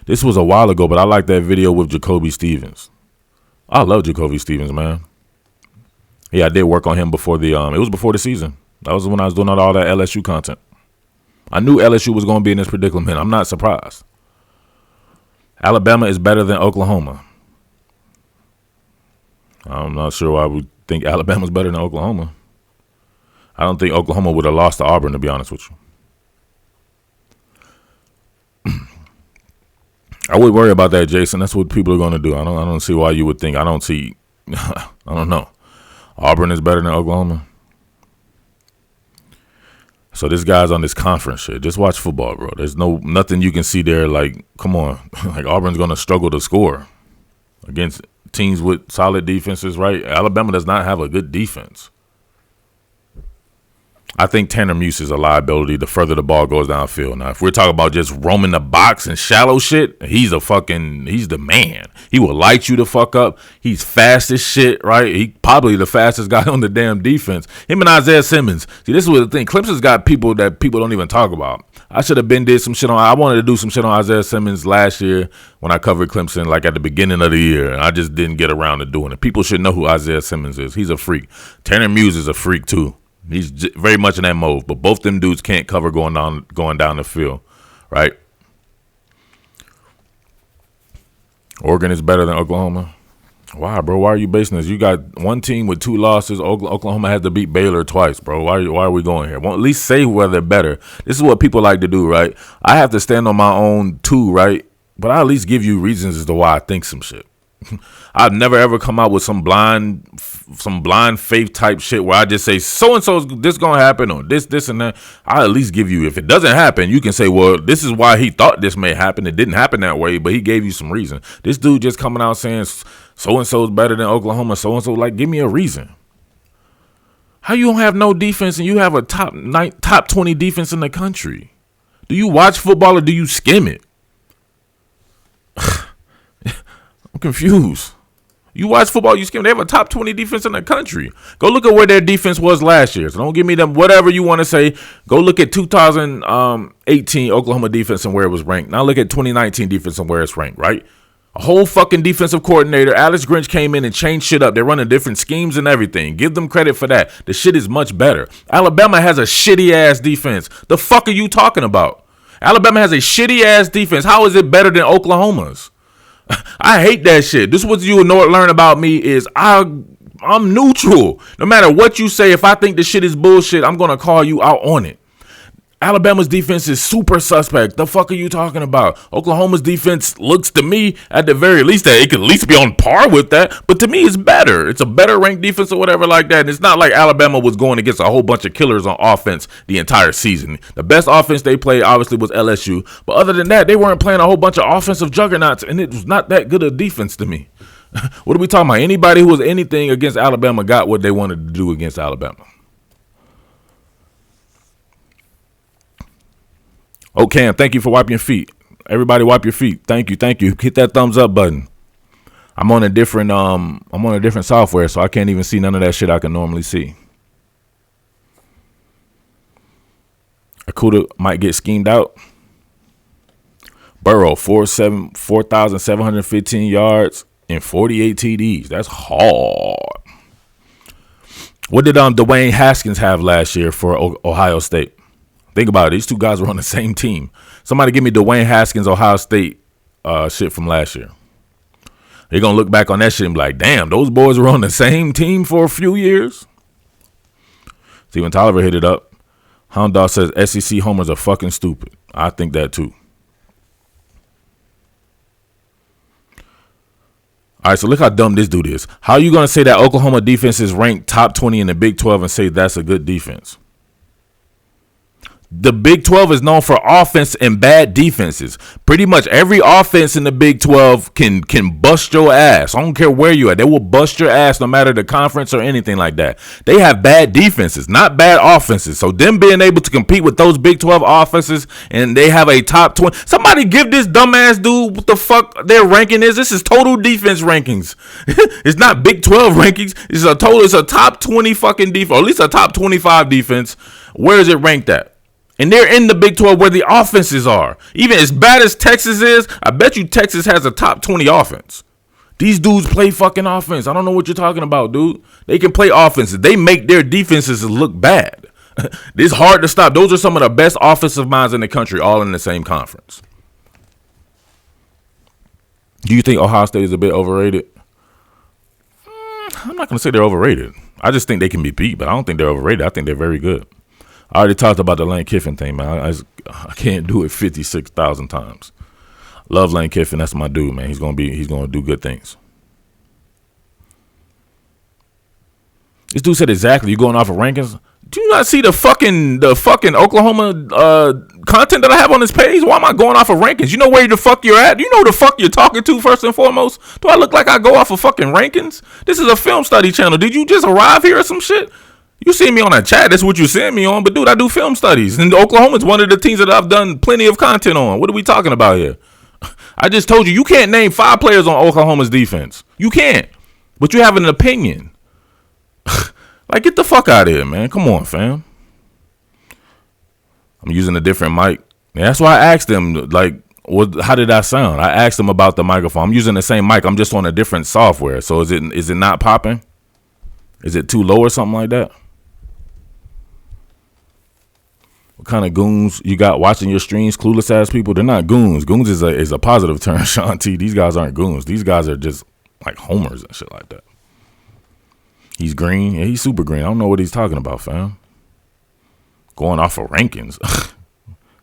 This was a while ago, but I like that video with Jacoby Stevens. I love Jacoby Stevens, man. Yeah, I did work on him before it was before the season. That was when I was doing all that LSU content. I knew LSU was going to be in this predicament. I'm not surprised. Alabama is better than Oklahoma. I'm not sure why we think Alabama's better than Oklahoma. I don't think Oklahoma would have lost to Auburn, to be honest with you. I would worry about that, Jason. That's what people are going to do. I don't see why you would think. I don't know. Auburn is better than Oklahoma. So this guy's on this conference shit. Just watch football, bro. There's nothing you can see there. Like, come on. Like, Auburn's going to struggle to score against teams with solid defenses, right? Alabama does not have a good defense. I think Tanner Muse is a liability the further the ball goes downfield. Now, if we're talking about just roaming the box and shallow shit, he's the man. He will light you the fuck up. He's fast as shit, right? He probably the fastest guy on the damn defense. Him and Isaiah Simmons. See, this is what the thing. Clemson's got people that people don't even talk about. I should have did some shit on. I wanted to do some shit on Isaiah Simmons last year when I covered Clemson, like at the beginning of the year, and I just didn't get around to doing it. People should know who Isaiah Simmons is. He's a freak. Tanner Muse is a freak too. He's very much in that mode, but both them dudes can't cover going down the field, right? Oregon is better than Oklahoma. Why, bro? Why are you basing this? You got one team with 2 losses. Oklahoma had to beat Baylor twice, bro. Why are we going here? Well, at least say whether they're better. This is what people like to do, right? I have to stand on my own too, right? But I at least give you reasons as to why I think some shit. I've never ever come out with some blind faith type shit where I just say so and so this gonna happen or this and that. I at least give you, if it doesn't happen, you can say, well, this is why he thought this may happen. It didn't happen that way, but he gave you some reason. This dude just coming out saying so and so is better than Oklahoma. So and so, like, give me a reason. How you don't have no defense and you have a top 20 defense in the country? Do you watch football or do you skim it? I'm confused. You watch football, you skim. They have a top 20 defense in the country. Go look at where their defense was last year. So don't give me them whatever you want to say. Go look at 2018 Oklahoma defense and where it was ranked. Now look at 2019 defense and where it's ranked, right? A whole fucking defensive coordinator, Alex Grinch, came in and changed shit up. They're running different schemes and everything. Give them credit for that. The shit is much better. Alabama has a shitty-ass defense. The fuck are you talking about? Alabama has a shitty-ass defense. How is it better than Oklahoma's? I hate that shit. This is what you learn about me is I'm neutral. No matter what you say, if I think the shit is bullshit, I'm going to call you out on it. Alabama's defense is super suspect. The fuck are you talking about? Oklahoma's defense looks to me, at the very least, that it could at least be on par with that. But to me, it's better. It's a better ranked defense or whatever like that. And it's not like Alabama was going against a whole bunch of killers on offense the entire season. The best offense they played, obviously, was LSU. But other than that, they weren't playing a whole bunch of offensive juggernauts. And it was not that good a defense to me. What are we talking about? Anybody who was anything against Alabama got what they wanted to do against Alabama. Oh, Cam, thank you for wiping your feet. Everybody wipe your feet. Thank you. Hit that thumbs up button. I'm on a different software, so I can't even see none of that shit I can normally see. Akuda might get schemed out. Burrow, 4,715 yards and 48 TDs. That's hard. What did Dwayne Haskins have last year for Ohio State? Think about it. These two guys were on the same team. Somebody give me Dwayne Haskins, Ohio State shit from last year. They're going to look back on that shit and be like, damn, those boys were on the same team for a few years. Steven Tolliver hit it up. Hound Dog says SEC homers are fucking stupid. I think that too. All right, so look how dumb this dude is. How are you going to say that Oklahoma defense is ranked top 20 in the Big 12 and say that's a good defense? The Big 12 is known for offense and bad defenses. Pretty much every offense in the Big 12 can bust your ass. I don't care where you are. They will bust your ass no matter the conference or anything like that. They have bad defenses, not bad offenses. So them being able to compete with those Big 12 offenses and they have a top 20. Somebody give this dumbass dude what the fuck their ranking is. This is total defense rankings. It's not Big 12 rankings. It's a top 20 fucking defense, or at least a top 25 defense. Where is it ranked at? And they're in the Big 12 where the offenses are. Even as bad as Texas is, I bet you Texas has a top 20 offense. These dudes play fucking offense. I don't know what you're talking about, dude. They can play offenses. They make their defenses look bad. It's hard to stop. Those are some of the best offensive minds in the country, all in the same conference. Do you think Ohio State is a bit overrated? I'm not going to say they're overrated. I just think they can be beat, but I don't think they're overrated. I think they're very good. I already talked about the Lane Kiffin thing, man. I can't do it 56,000 times. Love Lane Kiffin. That's my dude, man. He's going to do good things. This dude said exactly. You going off of rankings? Do you not see the fucking Oklahoma content that I have on this page? Why am I going off of rankings? You know where the fuck you're at? You know who the fuck you're talking to first and foremost? Do I look like I go off of fucking rankings? This is a film study channel. Did you just arrive here or some shit? You see me on that chat. That's what you send me on. But dude, I do film studies. And Oklahoma's one of the teams that I've done plenty of content on. What are we talking about here? I just told you, you can't name 5 players on Oklahoma's defense. You can't. But you have an opinion. Like, get the fuck out of here, man. Come on, fam. I'm using a different mic. And that's why I asked them, like, how did that sound? I asked them about the microphone. I'm using the same mic. I'm just on a different software. So is it not popping? Is it too low or something like that? What kind of goons you got watching your streams? Clueless ass people. They're not goons. Goons is a positive term, Sean T. These guys aren't goons. These guys are just like homers and shit like that. He's green. Yeah, he's super green. I don't know what he's talking about, fam. Going off of rankings.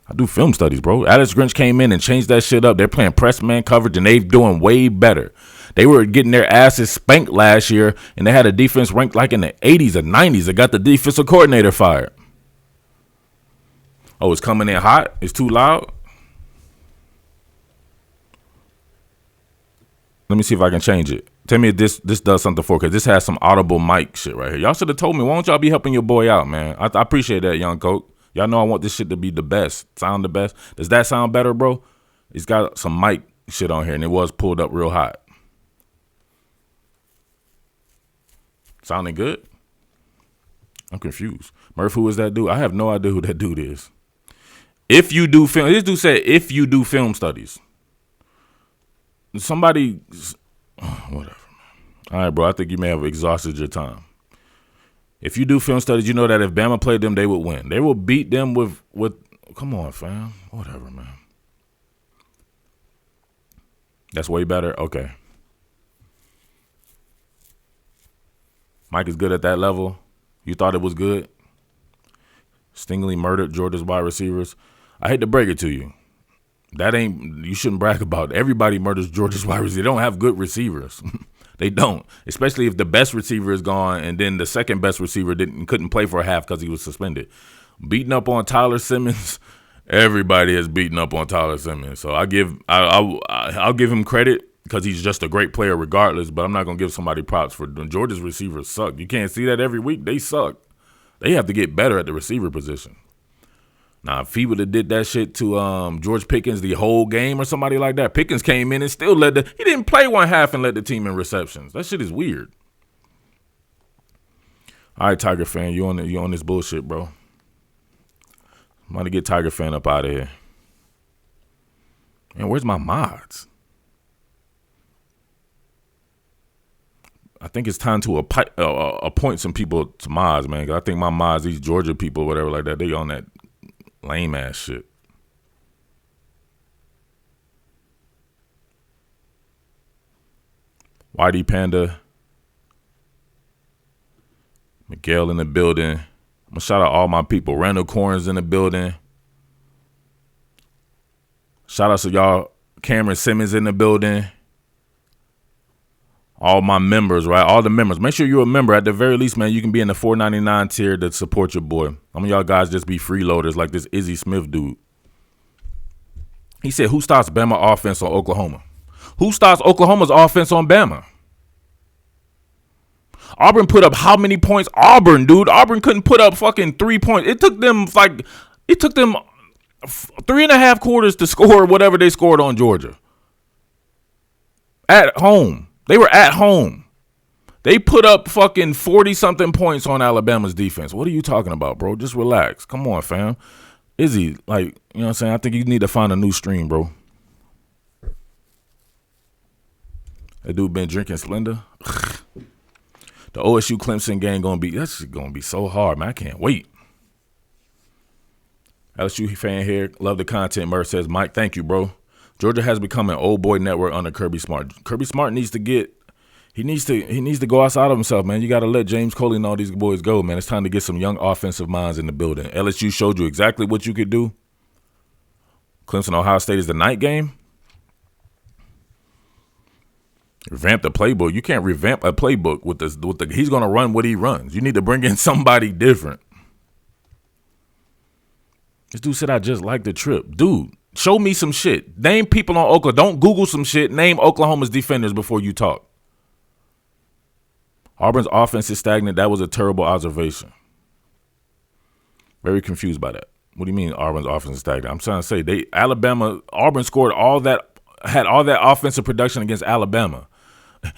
I do film studies, bro. Alex Grinch came in and changed that shit up. They're playing press man coverage, and they're doing way better. They were getting their asses spanked last year, and they had a defense ranked like in the 80s or 90s. They got the defensive coordinator fired. Oh, it's coming in hot? It's too loud? Let me see if I can change it. Tell me if this does something for, because this has some audible mic shit right here. Y'all should have told me. Why don't y'all be helping your boy out, man? I appreciate that, young coach. Y'all know I want this shit to be the best. Sound the best. Does that sound better, bro? It's got some mic shit on here, and it was pulled up real hot. Sounding good? I'm confused. Murf, who is that dude? I have no idea who that dude is. If you do film, this dude said, if you do film studies. Somebody, whatever, man. All right, bro, I think you may have exhausted your time. If you do film studies, you know that if Bama played them, they would win. They will beat them with come on, fam. Whatever, man. That's way better? Okay. Mike is good at that level. You thought it was good? Stingly murdered Georgia's wide receivers. I hate to break it to you. You shouldn't brag about it. Everybody murders Georgia's wide receivers. They don't have good receivers. They don't. Especially if the best receiver is gone and then the second best receiver couldn't play for a half because he was suspended. Beating up on Tyler Simmons, everybody has beaten up on Tyler Simmons. So I'll give him credit because he's just a great player regardless, but I'm not going to give somebody props for Georgia's receivers suck. You can't see that every week. They suck. They have to get better at the receiver position. Now, if he would have did that shit to George Pickens the whole game or somebody like that, Pickens came in and still he didn't play one half and led the team in receptions. That shit is weird. All right, Tiger fan, you on this bullshit, bro. I'm going to get Tiger fan up out of here. Man, where's my mods? I think it's time to appoint some people to mods, man. 'Cause I think my mods, these Georgia people, whatever like that, they on that lame ass shit. Whitey Panda. Miguel in the building. I'm going to shout out all my people. Randall Corns in the building. Shout out to y'all. Cameron Simmons in the building. All my members, right? All the members. Make sure you're a member. At the very least, man, you can be in the $4.99 tier to support your boy. Some of y'all guys just be freeloaders like this Izzy Smith dude. He said, who stops Bama offense on Oklahoma? Who stops Oklahoma's offense on Bama? Auburn put up how many points? Auburn, dude. Auburn couldn't put up fucking 3 points. It took them 3.5 quarters to score whatever they scored on Georgia. At home. They were at home. They put up fucking 40-something points on Alabama's defense. What are you talking about, bro? Just relax. Come on, fam. Izzy, like, you know what I'm saying? I think you need to find a new stream, bro. That dude been drinking Splenda. The OSU Clemson game that's gonna be so hard, man. I can't wait. LSU fan here. Love the content. Murph says, Mike, thank you, bro. Georgia has become an old boy network under Kirby Smart. Kirby Smart needs to go outside of himself, man. You got to let James Coley and all these boys go, man. It's time to get some young offensive minds in the building. LSU showed you exactly what you could do. Clemson, Ohio State is the night game. Revamp the playbook. You can't revamp a playbook with the. He's going to run what he runs. You need to bring in somebody different. This dude said I just like the trip. Dude, show me some shit. Name people on Oklahoma. Don't Google some shit. Name Oklahoma's defenders before you talk. Auburn's offense is stagnant. That was a terrible observation. Very confused by that. What do you mean Auburn's offense is stagnant? I'm trying to say Auburn scored had all that offensive production against Alabama.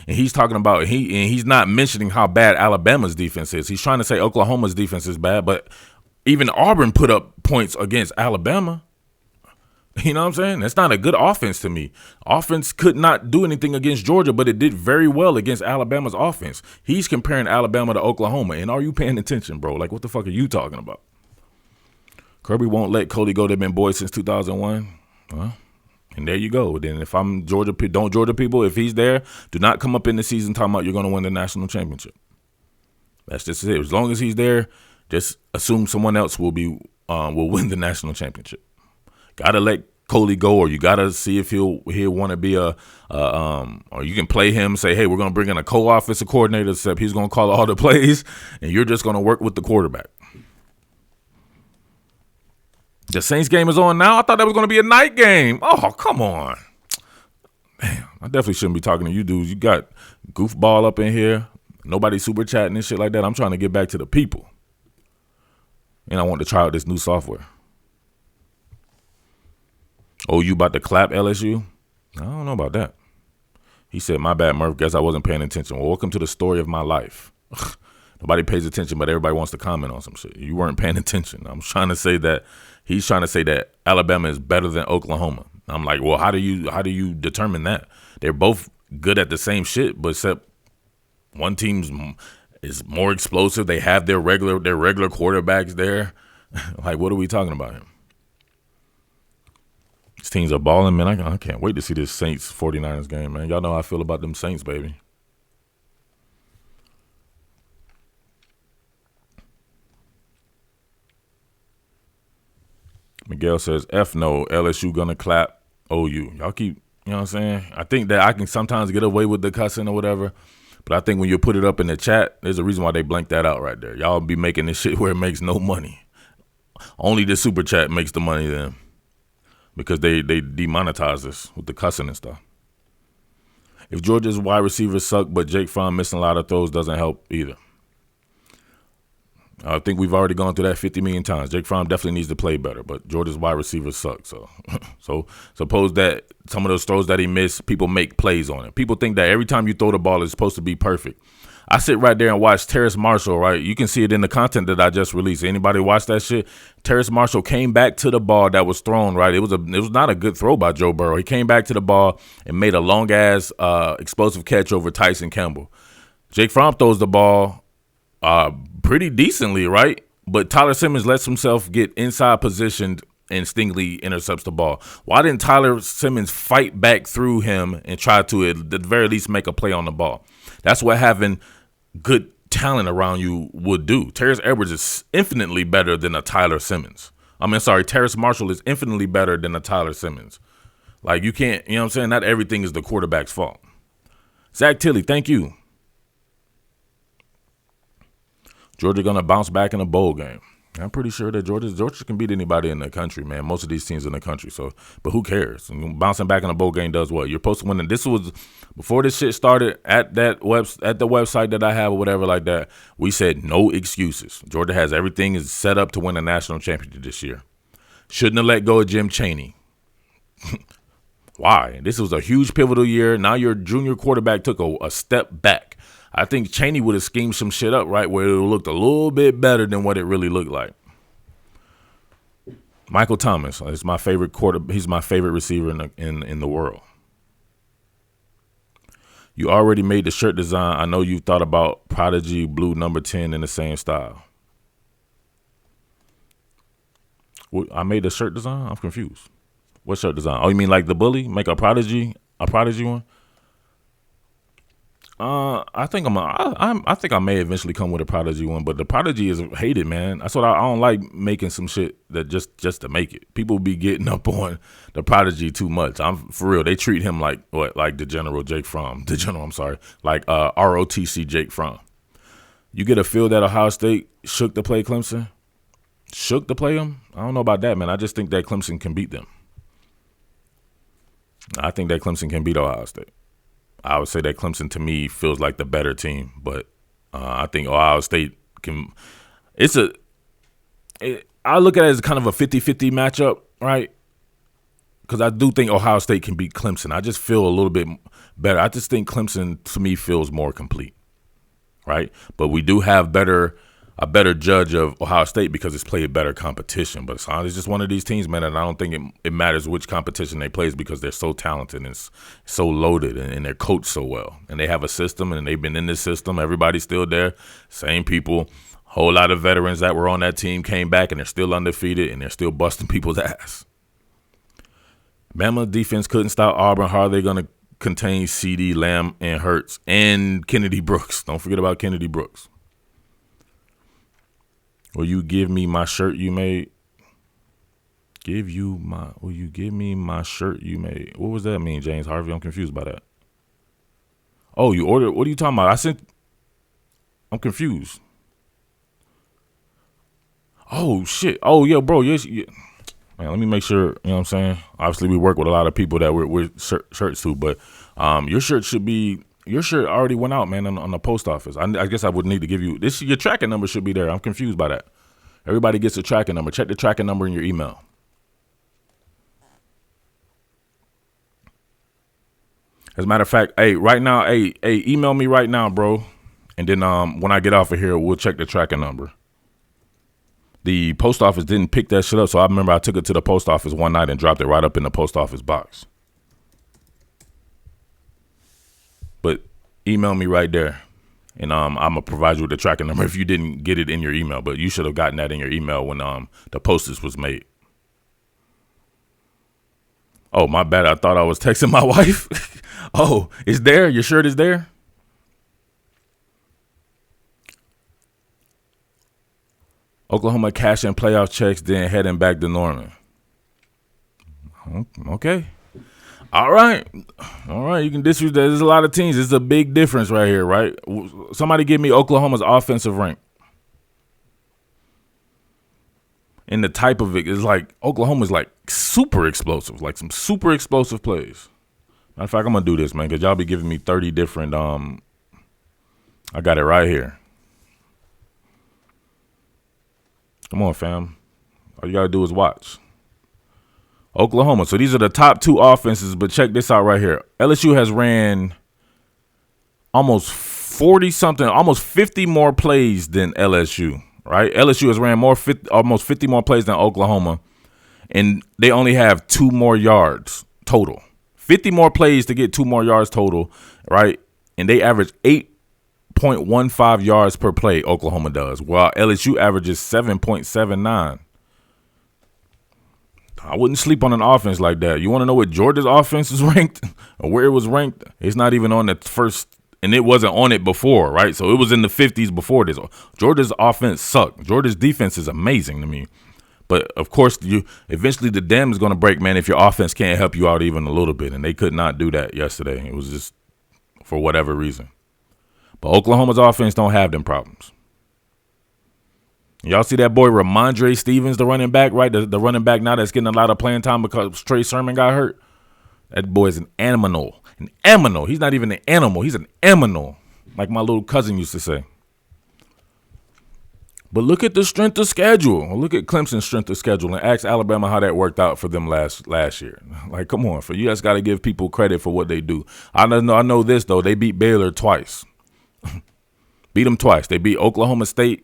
And he's talking about he's not mentioning how bad Alabama's defense is. He's trying to say Oklahoma's defense is bad, but even Auburn put up points against Alabama. You know what I'm saying? That's not a good offense to me. Offense could not do anything against Georgia, but it did very well against Alabama's offense. He's comparing Alabama to Oklahoma. And are you paying attention, bro? Like, what the fuck are you talking about? Kirby won't let Cody go. They've been boys since 2001. Well, and there you go. Then if I'm Georgia people, if he's there, do not come up in the season talking about you're going to win the national championship. That's just it. As long as he's there, just assume someone else will win the national championship. Gotta let Coley go, or you gotta see if he'll want to be or you can play him. Say, hey, we're gonna bring in a co-offensive coordinator, except he's gonna call all the plays, and you're just gonna work with the quarterback. The Saints game is on now. I thought that was gonna be a night game. Oh, come on. Damn, I definitely shouldn't be talking to you dudes. You got goofball up in here. Nobody super chatting and shit like that. I'm trying to get back to the people. And I want to try out this new software. Oh, you about to clap LSU? I don't know about that. He said, my bad, Murf. Guess I wasn't paying attention. Well, welcome to the story of my life. Nobody pays attention, but everybody wants to comment on some shit. You weren't paying attention. I'm trying to say that he's trying to say that Alabama is better than Oklahoma. I'm like, well, how do you determine that? They're both good at the same shit, but except one team is more explosive. They have their regular quarterbacks there. Like, what are we talking about here? These teams are balling, man. I can't wait to see this Saints 49ers game, man. Y'all know how I feel about them Saints, baby. Miguel says, F no, LSU gonna clap OU. Y'all keep, you know what I'm saying? I think that I can sometimes get away with the cussing or whatever, but I think when you put it up in the chat, there's a reason why they blanked that out right there. Y'all be making this shit where it makes no money. Only the super chat makes the money then, because they demonetize this with the cussing and stuff. If Georgia's wide receivers suck, but Jake Fromm missing a lot of throws doesn't help either. I think we've already gone through that 50 million times. Jake Fromm definitely needs to play better, but Georgia's wide receivers suck. So suppose that some of those throws that he missed, people make plays on it. People think that every time you throw the ball, it's supposed to be perfect. I sit right there and watch Terrace Marshall, right? You can see it in the content that I just released. Anybody watch that shit? Terrace Marshall came back to the ball that was thrown, right? It was not a good throw by Joe Burrow. He came back to the ball and made a long-ass explosive catch over Tyson Campbell. Jake Fromm throws the ball pretty decently, right? But Tyler Simmons lets himself get inside positioned and Stingley intercepts the ball. Why didn't Tyler Simmons fight back through him and try to, at the very least, make a play on the ball? That's what having good talent around you would do. Terrence Edwards is infinitely better than a Tyler Simmons. Terrace Marshall is infinitely better than a Tyler Simmons. Like, you can't, you know what I'm saying? Not everything is the quarterback's fault. Zach Tilley, thank you. Georgia going to bounce back in a bowl game. I'm pretty sure that Georgia can beat anybody in the country, man. Most of these teams in the country. So, but who cares? And bouncing back in a bowl game does what? You're supposed to win. And this was before this shit started at the website that I have or whatever like that. We said no excuses. Georgia has everything is set up to win a national championship this year. Shouldn't have let go of Jim Chaney. Why? This was a huge pivotal year. Now your junior quarterback took a step back. I think Chaney would have schemed some shit up, right, where it looked a little bit better than what it really looked like. Michael Thomas is my favorite He's my favorite receiver in the world. You already made the shirt design. I know you thought about Prodigy Blue number 10 in the same style. I made the shirt design? I'm confused. What shirt design? Oh, you mean like the bully? Make a prodigy one? I think I think I may eventually come with a prodigy one, but the prodigy is hated, man. That's what I don't like, making some shit that just to make it. People be getting up on the prodigy too much. I'm for real. They treat him like what? Like the general Jake Fromm. The general, I'm sorry. Like ROTC Jake Fromm. You get a feel that Ohio State shook to play Clemson? Shook to play them? I don't know about that, man. I just think that Clemson can beat them. I think that Clemson can beat Ohio State. I would say that Clemson, to me, feels like the better team, but I think Ohio State can. I look at it as kind of a 50-50 matchup, right? Because I do think Ohio State can beat Clemson. I just feel a little bit better. I just think Clemson, to me, feels more complete, right? But we do have a better judge of Ohio State because it's played better competition. But it's just one of these teams, man, and I don't think it matters which competition they play because they're so talented and it's so loaded and they're coached so well. And they have a system and they've been in this system. Everybody's still there. Same people. Whole lot of veterans that were on that team came back and they're still undefeated and they're still busting people's ass. Bama defense couldn't stop Auburn. How are they going to contain CD, Lamb, and Hurts and Kennedy Brooks? Don't forget about Kennedy Brooks. Will you give me my shirt you made? Will you give me my shirt you made? What does that mean, James Harvey? I'm confused by that. Oh, you ordered? What are you talking about? I'm confused. Oh, shit. Oh, yeah, bro. Yes. Yeah. Man, let me make sure, you know what I'm saying? Obviously, we work with a lot of people that we're shirts to, but your shirt already went out, man, on the post office. I guess I would need to give you this. Your tracking number should be there. I'm confused by that. Everybody gets a tracking number. Check the tracking number in your email. As a matter of fact, right now, email me right now, bro. And then when I get off of here, we'll check the tracking number. The post office didn't pick that shit up, so I remember I took it to the post office one night and dropped it right up in the post office box. But email me right there, and I'm gonna provide you with the tracking number if you didn't get it in your email. But you should have gotten that in your email when the postage was made. Oh, my bad. I thought I was texting my wife. Oh, it's there. Your shirt is there. Oklahoma cashing playoff checks, then heading back to Norman. Okay. All right. You can disregard. There's a lot of teams. It's a big difference right here, right? Somebody give me Oklahoma's offensive rank. And the type of it is like Oklahoma's like super explosive, like some super explosive plays. Matter of fact, I'm going to do this, man, because y'all be giving me 30 different. I got it right here. Come on, fam. All you got to do is watch. Oklahoma. So these are the top two offenses, but check this out right here. LSU has ran almost 40-something, almost 50 more plays than LSU, right? LSU has ran almost 50 more plays than Oklahoma, and they only have 2 more yards total. 50 more plays to get 2 more yards total, right? And they average 8.15 yards per play, Oklahoma does, while LSU averages 7.79. I wouldn't sleep on an offense like that. You want to know what Georgia's offense is ranked or where it was ranked? It's not even on the first, and it wasn't on it before, right? So it was in the 50s before this. Georgia's offense sucked. Georgia's defense is amazing to me. But, of course, eventually the dam is going to break, man, if your offense can't help you out even a little bit. And they could not do that yesterday. It was just for whatever reason. But Oklahoma's offense don't have them problems. Y'all see that boy Ramondre Stevens, the running back, right? The running back now that's getting a lot of playing time because Trey Sermon got hurt. That boy is an animal. An animal. He's not even an animal. He's an animal, like my little cousin used to say. But look at the strength of schedule. Look at Clemson's strength of schedule and ask Alabama how that worked out for them last year. Like, come on. You guys got to give people credit for what they do. I know this, though. They beat Baylor twice. Beat them twice. They beat Oklahoma State.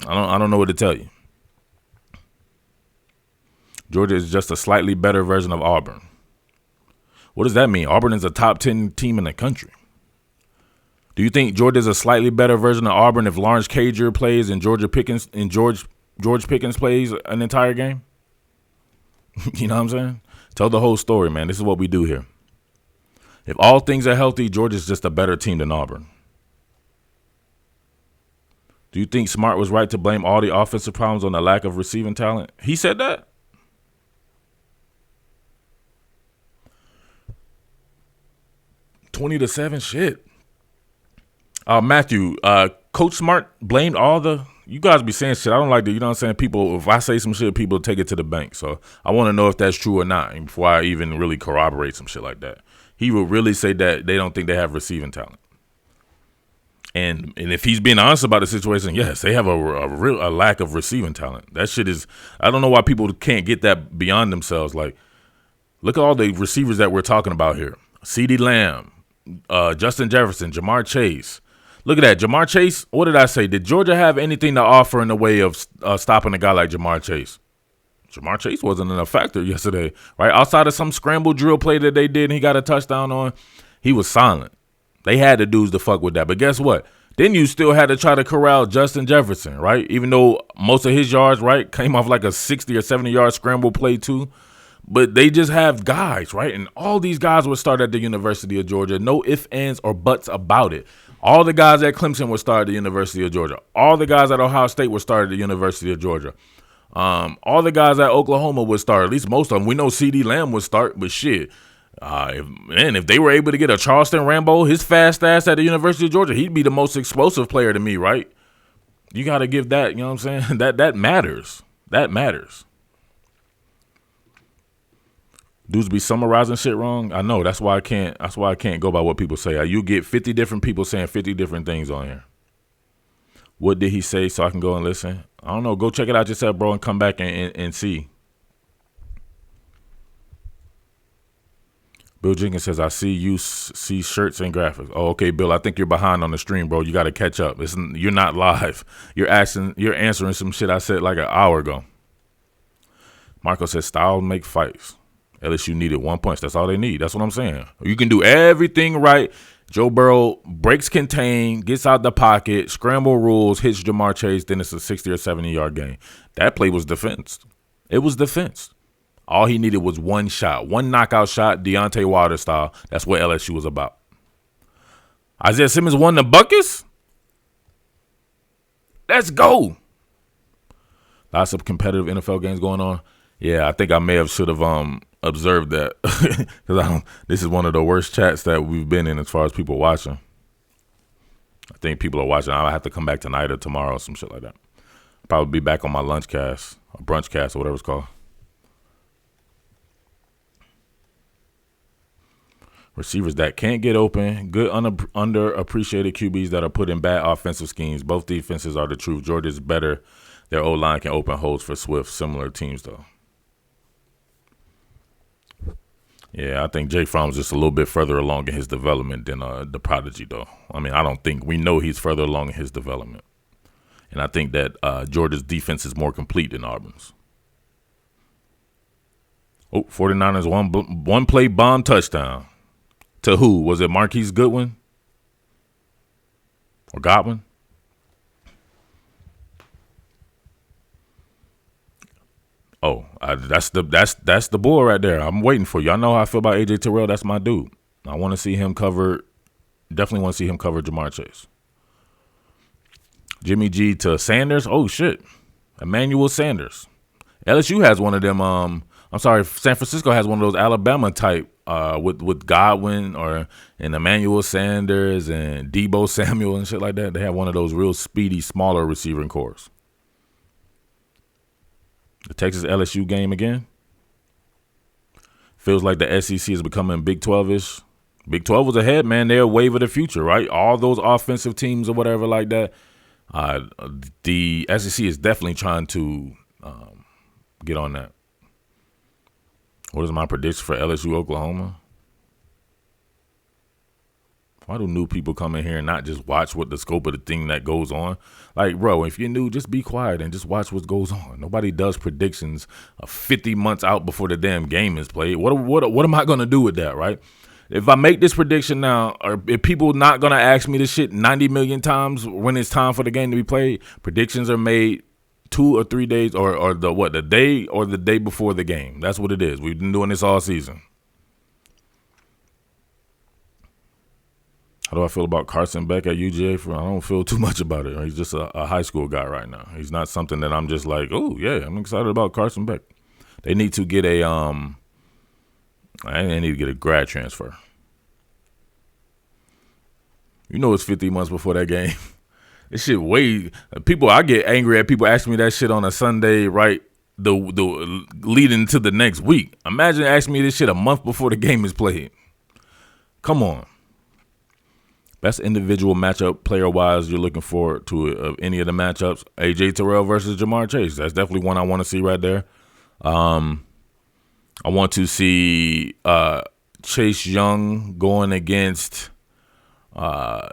I don't know what to tell you. Georgia is just a slightly better version of Auburn. What does that mean? Auburn is a top 10 team in the country. Do you think Georgia is a slightly better version of Auburn if Lawrence Cager plays and George Pickens plays an entire game? You know what I'm saying? Tell the whole story, man. This is what we do here. If all things are healthy, Georgia's just a better team than Auburn. Do you think Smart was right to blame all the offensive problems on the lack of receiving talent? He said that? 20-7, shit. Matthew, Coach Smart blamed all the. You guys be saying shit. I don't like that. You know what I'm saying? People, if I say some shit, people take it to the bank. So I want to know if that's true or not before I even really corroborate some shit like that. He will really say that they don't think they have receiving talent. And if he's being honest about the situation, yes, they have a lack of receiving talent. That shit is. I don't know why people can't get that beyond themselves. Like, look at all the receivers that we're talking about here: CeeDee Lamb, Justin Jefferson, Jamar Chase. Look at that. Jamar Chase, what did I say? Did Georgia have anything to offer in the way of stopping a guy like Jamar Chase? Jamar Chase wasn't a factor yesterday, right? Outside of some scramble drill play that they did and he got a touchdown on, he was silent. They had the dudes to fuck with that. But guess what? Then you still had to try to corral Justin Jefferson, right? Even though most of his yards, right, came off like a 60 or 70-yard scramble play too. But they just have guys, right? And all these guys would start at the University of Georgia. No ifs, ands, or buts about it. All the guys at Clemson would start at the University of Georgia. All the guys at Ohio State would start at the University of Georgia. All the guys at Oklahoma would start, at least most of them. We know CeeDee Lamb would start, but shit. If they were able to get a Charleston Rambo, his fast ass at the University of Georgia, he'd be the most explosive player to me, right? You got to give that, you know what I'm saying? That matters. That matters. Dudes be summarizing shit wrong. I know. That's why I can't go by what people say. You get 50 different people saying 50 different things on here. What did he say so I can go and listen? I don't know. Go check it out yourself, bro, and come back and see. Bill Jenkins says, I see you see shirts and graphics. Oh, okay, Bill. I think you're behind on the stream, bro. You got to catch up. You're not live. You're answering some shit I said like an hour ago. Marco says, styles make fights. LSU needed 1 punch. That's all they need. That's what I'm saying. You can do everything right. Joe Burrow breaks contain, gets out the pocket, scramble rules, hits Jamar Chase, then it's a 60 or 70-yard game. That play was defense. It was defense. All he needed was one shot, one knockout shot, Deontay Wilder style. That's what LSU was about. Isaiah Simmons won the buckets? Let's go. Lots of competitive NFL games going on. Yeah, I think I may have should have observed that because this is one of the worst chats that we've been in as far as people watching. I think people are watching. I'll have to come back tonight or tomorrow or some shit like that. Probably be back on my lunch cast or brunch cast or whatever it's called. Receivers that can't get open, good underappreciated QBs that are put in bad offensive schemes. Both defenses are the truth. Georgia's better. Their O-line can open holes for Swift. Similar teams, though. Yeah, I think Jake Fromm's just a little bit further along in his development than the prodigy, though. I mean, I don't think we know he's further along in his development. And I think that Georgia's defense is more complete than Auburn's. Oh, 49ers one play bomb touchdown. To who? Was it Marquise Goodwin? Or Godwin? Oh, that's the bull right there. I'm waiting for you. I know how I feel about AJ Terrell. That's my dude. I want to see him cover. Definitely want to see him cover Jamar Chase. Jimmy G to Sanders. Oh shit, Emmanuel Sanders. LSU has one of them. San Francisco has one of those Alabama type with Godwin and Emmanuel Sanders and Debo Samuel and shit like that. They have one of those real speedy, smaller receiving cores. The Texas LSU game again. Feels like the SEC is becoming Big 12-ish. Big 12 was ahead, man. They're a wave of the future, right? All those offensive teams or whatever like that. The SEC is definitely trying to get on that. What is my prediction for LSU Oklahoma? Why do new people come in here and not just watch what the scope of the thing that goes on? Like, bro, if you're new, just be quiet and just watch what goes on. Nobody does predictions 50 months out before the damn game is played. What am I going to do with that, right? If I make this prediction now, or if people not going to ask me this shit 90 million times when it's time for the game to be played, predictions are made 2 or 3 days or the day or the day before the game. That's what it is. We've been doing this all season. How do I feel about Carson Beck at UGA? I don't feel too much about it. He's just a high school guy right now. He's not something that I'm just like, oh yeah, I'm excited about Carson Beck. They need to get a they need to get a grad transfer. You know it's 50 months before that game. This shit I get angry at people asking me that shit on a Sunday, right? The leading to the next week. Imagine asking me this shit a month before the game is played. Come on. Best individual matchup player-wise you're looking forward to of any of the matchups. A.J. Terrell versus Jamar Chase. That's definitely one I want to see right there. I want to see Chase Young going against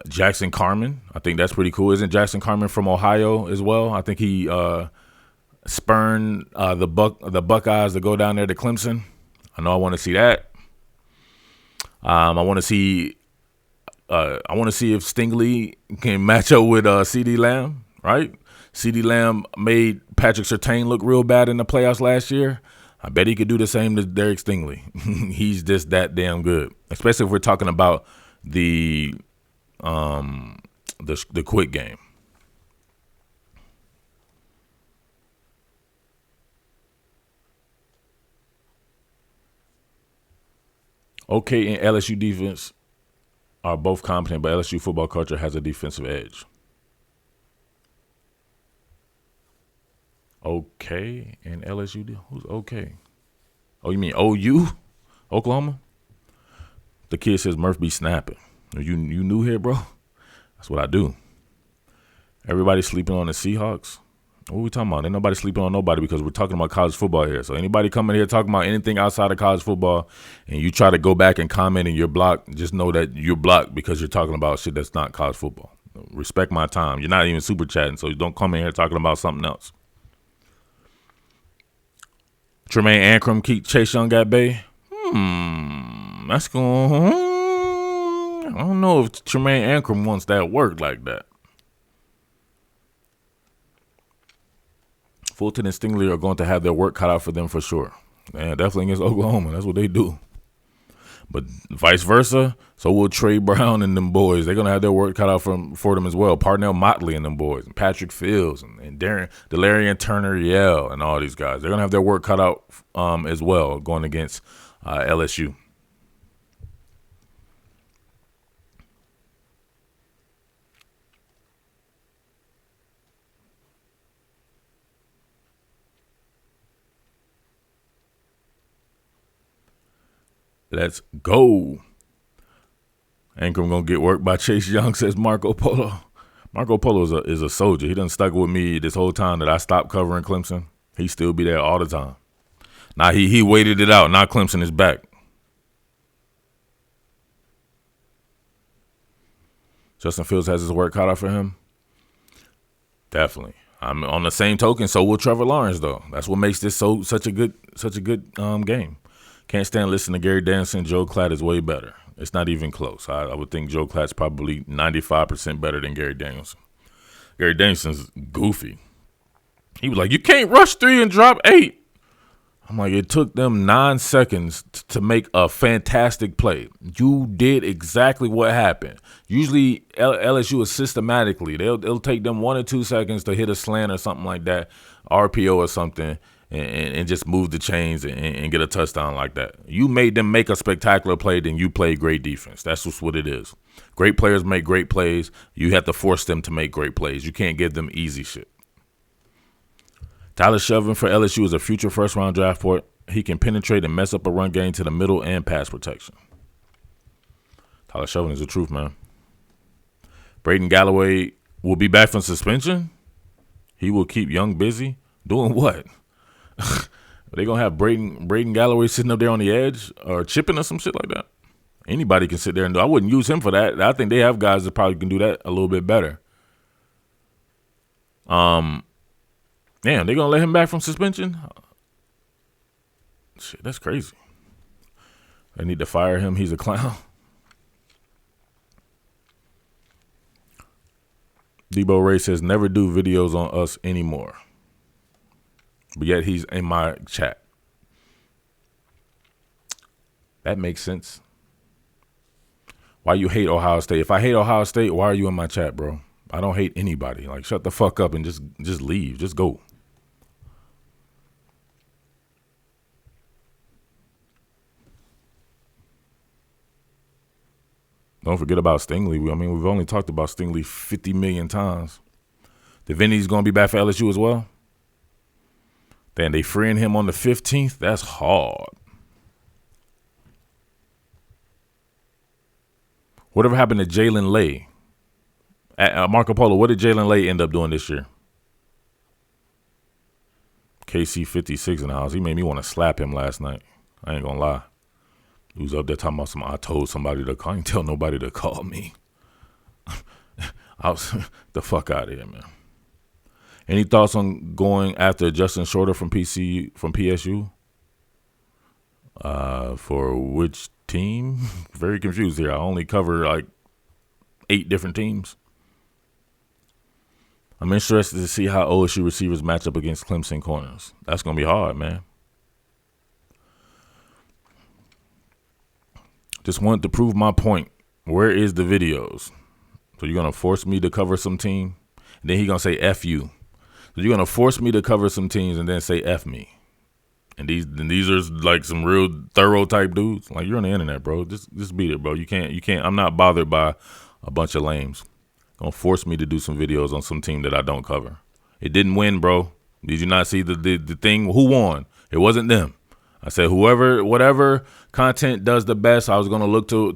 Jackson Carman. I think that's pretty cool. Isn't Jackson Carman from Ohio as well? I think he spurned the Buckeyes to go down there to Clemson. I know I want to see that. I want to see if Stingley can match up with CeeDee Lamb, right? CeeDee Lamb made Patrick Surtain look real bad in the playoffs last year. I bet he could do the same to Derek Stingley. He's just that damn good, especially if we're talking about the quick game. OK and LSU defense are both competent, but LSU football culture has a defensive edge. OK and LSU? Who's OK? Oh, you mean OU? Oklahoma? The kid says Murf be snapping. You new here, bro? That's what I do. Everybody sleeping on the Seahawks? What are we talking about? Ain't nobody sleeping on nobody because we're talking about college football here. So anybody coming here talking about anything outside of college football and you try to go back and comment and you're blocked, just know that you're blocked because you're talking about shit that's not college football. Respect my time. You're not even super chatting, so don't come in here talking about something else. Tremaine Ancrum keep Chase Young at bay? That's going. I don't know if Tremaine Ancrum wants that work like that. Fulton and Stingley are going to have their work cut out for them for sure. Man, definitely against Oklahoma. That's what they do. But vice versa, so will Trey Brown and them boys. They're going to have their work cut out for them as well. Parnell Motley and them boys, and Patrick Fields, and Delarian Turner Yell, and all these guys. They're going to have their work cut out as well going against LSU. Let's go. Ancrum gonna get worked by Chase Young, says Marco Polo. Marco Polo is a soldier. He done stuck with me this whole time that I stopped covering Clemson. He still be there all the time. Now he waited it out. Now Clemson is back. Justin Fields has his work cut out for him. Definitely. I'm on the same token. So will Trevor Lawrence though. That's what makes this such a good game. Can't stand listening to Gary Danielson. Joe Klatt is way better. It's not even close. I would think Joe Klatt's probably 95% better than Gary Danielson. Gary Danielson's goofy. He was like, you can't rush 3 and drop 8. I'm like, it took them 9 seconds to make a fantastic play. You did exactly what happened. Usually LSU is systematically. It'll take them 1 or 2 seconds to hit a slant or something like that, RPO or something, and just move the chains and get a touchdown like that. You made them make a spectacular play, then you played great defense. That's just what it is. Great players make great plays. You have to force them to make great plays. You can't give them easy shit. Tyler Shelvin for LSU is a future first-round draft pick. He can penetrate and mess up a run game to the middle and pass protection. Tyler Shelvin is the truth, man. Braden Galloway will be back from suspension. He will keep Young busy. Doing what? Are they going to have Braden Galloway sitting up there on the edge or chipping or some shit like that? Anybody can sit there and do. I wouldn't use him for that. I think they have guys that probably can do that a little bit better. Damn, they going to let him back from suspension? Shit, that's crazy. They need to fire him. He's a clown. Debo Ray says, never do videos on us anymore. but yet he's in my chat. That makes sense. Why you hate Ohio State? If I hate Ohio State, why are you in my chat, bro? I don't hate anybody. Like, shut the fuck up and just leave. Just go. Don't forget about Stingley. We've only talked about Stingley 50 million times. The Vinny's going to be back for LSU as well. Then they freeing him on the 15th. That's hard. Whatever happened to Jalen Lay? Marco Polo, what did Jalen Lay end up doing this year? KC 56 in the house. He made me want to slap him last night. I ain't going to lie. He was up there talking about I told somebody to call. I didn't tell nobody to call me. I was the fuck out of here, man. Any thoughts on going after Justin Shorter from PSU? For which team? Very confused here. I only cover like 8 different teams. I'm interested to see how OSU receivers match up against Clemson corners. That's going to be hard, man. Just wanted to prove my point. Where is the videos? So you're going to force me to cover some team? And then he's going to say F you. So you're going to force me to cover some teams and then say F me. And these are like some real thorough type dudes. Like, you're on the internet, bro. Just beat it, bro. You can't. I'm not bothered by a bunch of lames. Gonna force me to do some videos on some team that I don't cover. It didn't win, bro. Did you not see the thing? Who won? It wasn't them. I said whatever content does the best, I was gonna look to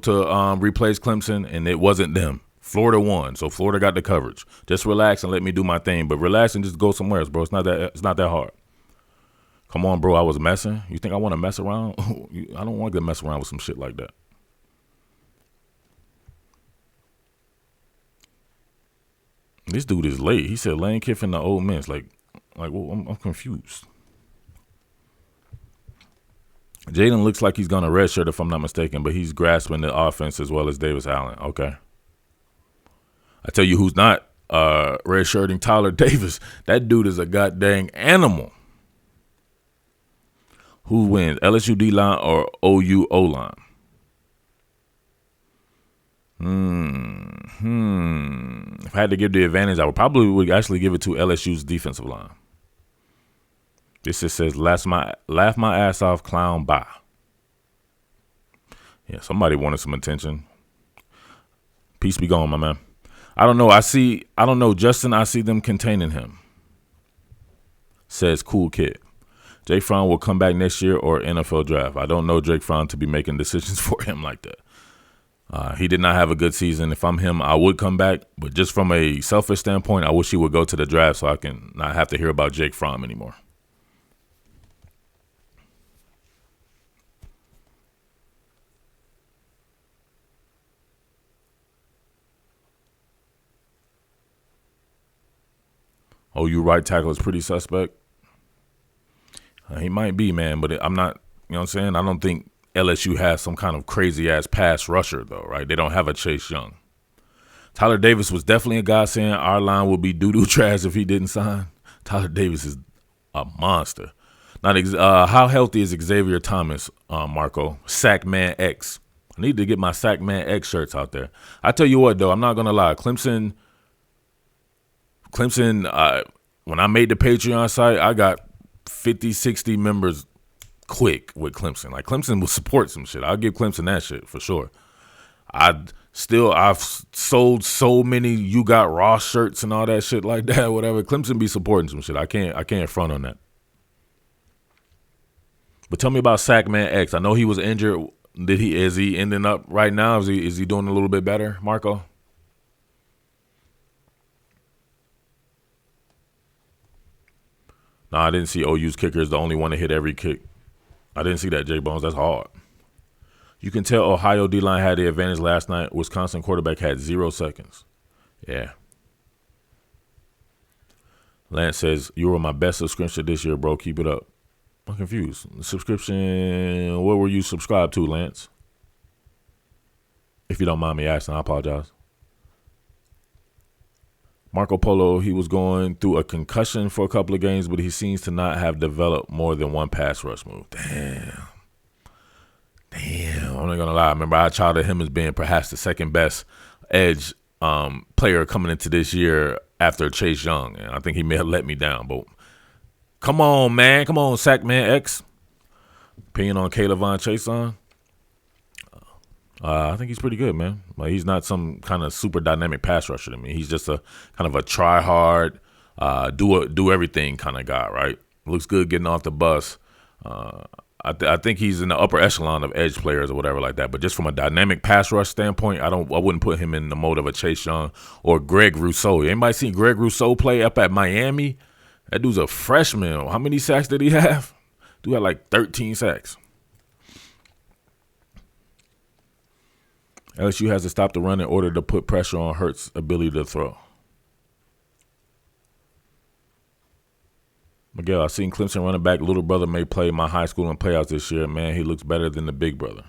replace Clemson, and it wasn't them. Florida won, so Florida got the coverage. Just relax and let me do my thing. But relax and just go somewhere else, bro. It's not that hard. Come on, bro. I was messing. You think I want to mess around? I don't want to mess around with some shit like that. This dude is late. He said Lane Kiffin the old Miss. Like, well, I'm confused. Jaden looks like he's going to redshirt if I'm not mistaken, but he's grasping the offense as well as Davis Allen. Okay. I tell you who's not redshirting, Tyler Davis. That dude is a goddamn animal. Who wins, LSU D-line or OU O-line? If I had to give the advantage, I would actually give it to LSU's defensive line. This just says, laugh my ass off, clown, bye. Yeah, somebody wanted some attention. Peace be gone, my man. I don't know, Justin, I see them containing him. Says cool kid. Jake Fromm will come back next year or NFL draft. I don't know Jake Fromm to be making decisions for him like that. He did not have a good season. If I'm him, I would come back. But just from a selfish standpoint, I wish he would go to the draft so I can not have to hear about Jake Fromm anymore. OU right tackle is pretty suspect. He might be, man, but I'm not, you know what I'm saying? I don't think LSU has some kind of crazy-ass pass rusher, though, right? They don't have a Chase Young. Tyler Davis was definitely a guy saying our line would be doo-doo trash if he didn't sign. Tyler Davis is a monster. How healthy is Xavier Thomas, Marco? Sackman X. I need to get my Sackman X shirts out there. I tell you what, though, I'm not going to lie. Clemson, when I made the Patreon site, I got 50, 60 members quick with Clemson. Like, Clemson will support some shit. I'll give Clemson that shit for sure. I've sold so many You Got Ross shirts and all that shit like that, whatever. Clemson be supporting some shit. I can't front on that. But tell me about Sackman X. I know he was injured. Is he ending up right now? Is he doing a little bit better, Marco? No, I didn't see OU's kicker is the only one to hit every kick. I didn't see that, J Bones. That's hard. You can tell Ohio D-line had the advantage last night. Wisconsin quarterback had 0 seconds. Yeah. Lance says, you were my best subscription this year, bro. Keep it up. I'm confused. The subscription, what were you subscribed to, Lance? If you don't mind me asking, I apologize. Marco Polo, he was going through a concussion for a couple of games, but he seems to not have developed more than one pass rush move. Damn. I'm not going to lie. Remember, I touted him as being perhaps the second best edge player coming into this year after Chase Young, and I think he may have let me down. But come on, man. Come on, Sackman X. Opinion on Kayvon Chason? I think he's pretty good, man. Like, he's not some kind of super dynamic pass rusher to me. He's just a kind of a try hard, do everything kind of guy, right? Looks good getting off the bus. I think he's in the upper echelon of edge players or whatever like that. But just from a dynamic pass rush standpoint, I wouldn't put him in the mode of a Chase Young or Greg Rousseau. Anybody seen Greg Rousseau play up at Miami? That dude's a freshman. How many sacks did he have? Dude had like 13 sacks. LSU has to stop the run in order to put pressure on Hurts' ability to throw. Miguel, I've seen Clemson running back. Little brother may play my high school in playoffs this year. Man, he looks better than the big brother.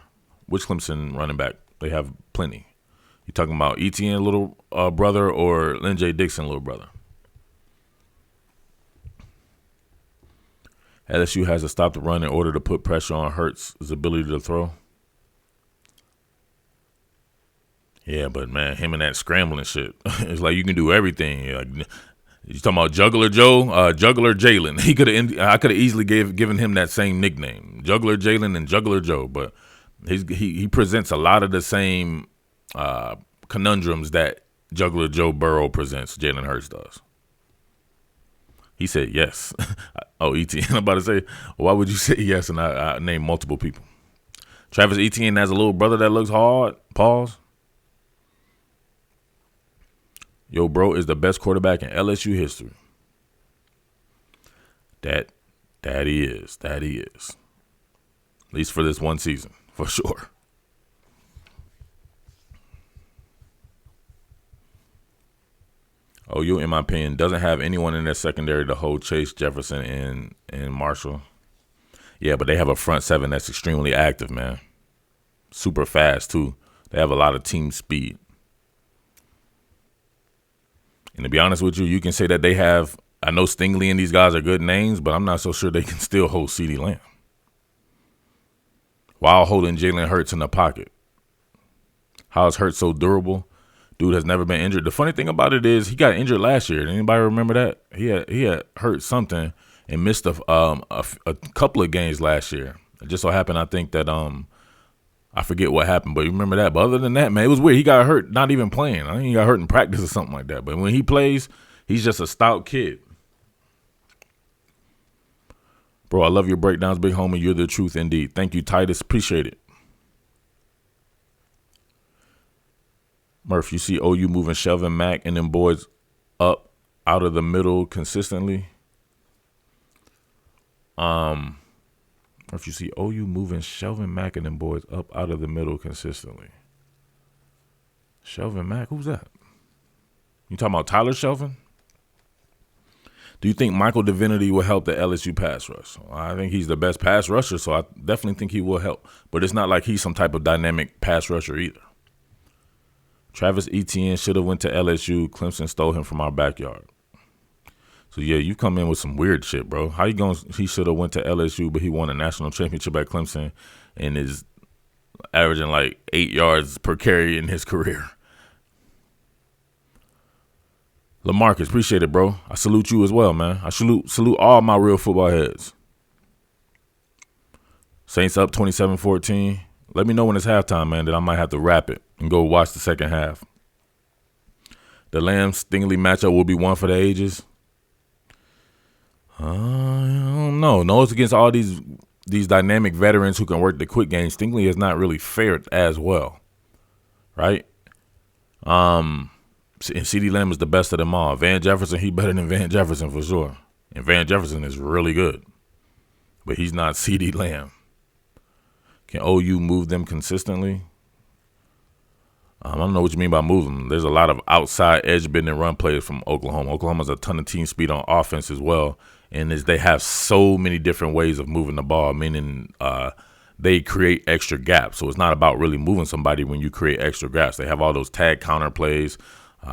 Which Clemson running back? They have plenty. You talking about Etienne little brother or Lynn J. Dixon little brother? LSU has to stop the run in order to put pressure on Hurts' ability to throw. Yeah, but man, him and that scrambling shit, it's like you can do everything. Like, you talking about Juggler Joe, Juggler Jalen? I could have easily given him that same nickname, Juggler Jalen and Juggler Joe. But he presents a lot of the same conundrums that Juggler Joe Burrow presents. Jalen Hurts does. He said yes. Oh, Etienne. I'm about to say, why would you say yes? And I named multiple people. Travis Etienne has a little brother that looks hard. Pause. Yo, bro is the best quarterback in LSU history. That he is. That he is. At least for this one season, for sure. OU, in my opinion, doesn't have anyone in their secondary to hold Chase, Jefferson, and Marshall. Yeah, but they have a front seven that's extremely active, man. Super fast, too. They have a lot of team speed. And to be honest with you, you can say that they have, I know Stingley and these guys are good names, but I'm not so sure they can still hold CeeDee Lamb while holding Jalen Hurts in the pocket. How is Hurts so durable? Dude has never been injured. The funny thing about it is he got injured last year. Anybody remember that? He had hurt something and missed a couple of games last year. It just so happened, I think, that I forget what happened, but you remember that. But other than that, man, it was weird. He got hurt not even playing. I think he got hurt in practice or something like that. But when he plays, he's just a stout kid. Bro, I love your breakdowns, big homie. You're the truth indeed. Thank you, Titus. Appreciate it. Murf, you see OU moving Shelvin Mack and them boys up out of the middle consistently? Or if you see OU moving Shelvin Mack and them boys up out of the middle consistently. Shelvin Mack, who's that? You talking about Tyler Shelvin? Do you think Michael Divinity will help the LSU pass rush? I think he's the best pass rusher, so I definitely think he will help. But it's not like he's some type of dynamic pass rusher either. Travis Etienne should have went to LSU. Clemson stole him from our backyard. So, yeah, you come in with some weird shit, bro. How you going? He should have went to LSU, but he won a national championship at Clemson and is averaging like 8 yards per carry in his career. LaMarcus, appreciate it, bro. I salute you as well, man. I salute all my real football heads. Saints up 27-14. Let me know when it's halftime, man, that I might have to wrap it and go watch the second half. The Lamb-Stingley matchup will be one for the ages. I don't know. No, it's against all these dynamic veterans who can work the quick game. Stingley has not really fared as well, right? And CeeDee Lamb is the best of them all. Van Jefferson, he better than Van Jefferson for sure. And Van Jefferson is really good. But he's not CeeDee Lamb. Can OU move them consistently? I don't know what you mean by move them. There's a lot of outside edge bending run plays from Oklahoma. Oklahoma has a ton of team speed on offense as well. And they have so many different ways of moving the ball, meaning they create extra gaps. So it's not about really moving somebody when you create extra gaps. They have all those tag counter plays.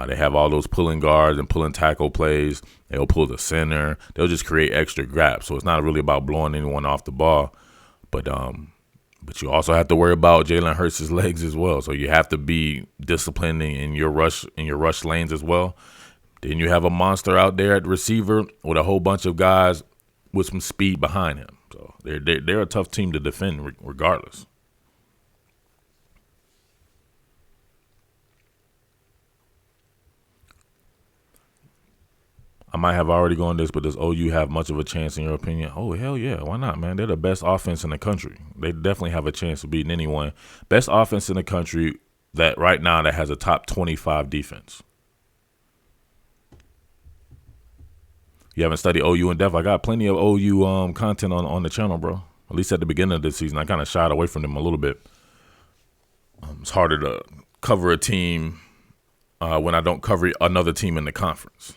They have all those pulling guards and pulling tackle plays. They'll pull the center. They'll just create extra gaps. So it's not really about blowing anyone off the ball, but you also have to worry about Jalen Hurts' legs as well. So you have to be disciplined in your rush lanes as well. Then you have a monster out there at receiver with a whole bunch of guys with some speed behind him. So they're a tough team to defend regardless. I might have already gone this, but does OU have much of a chance in your opinion? Oh, hell yeah. Why not, man? They're the best offense in the country. They definitely have a chance of beating anyone. Best offense in the country that right now that has a top 25 defense. You haven't studied OU in depth. I got plenty of OU content on the channel, bro. At least at the beginning of the season. I kind of shied away from them a little bit. It's harder to cover a team when I don't cover another team in the conference.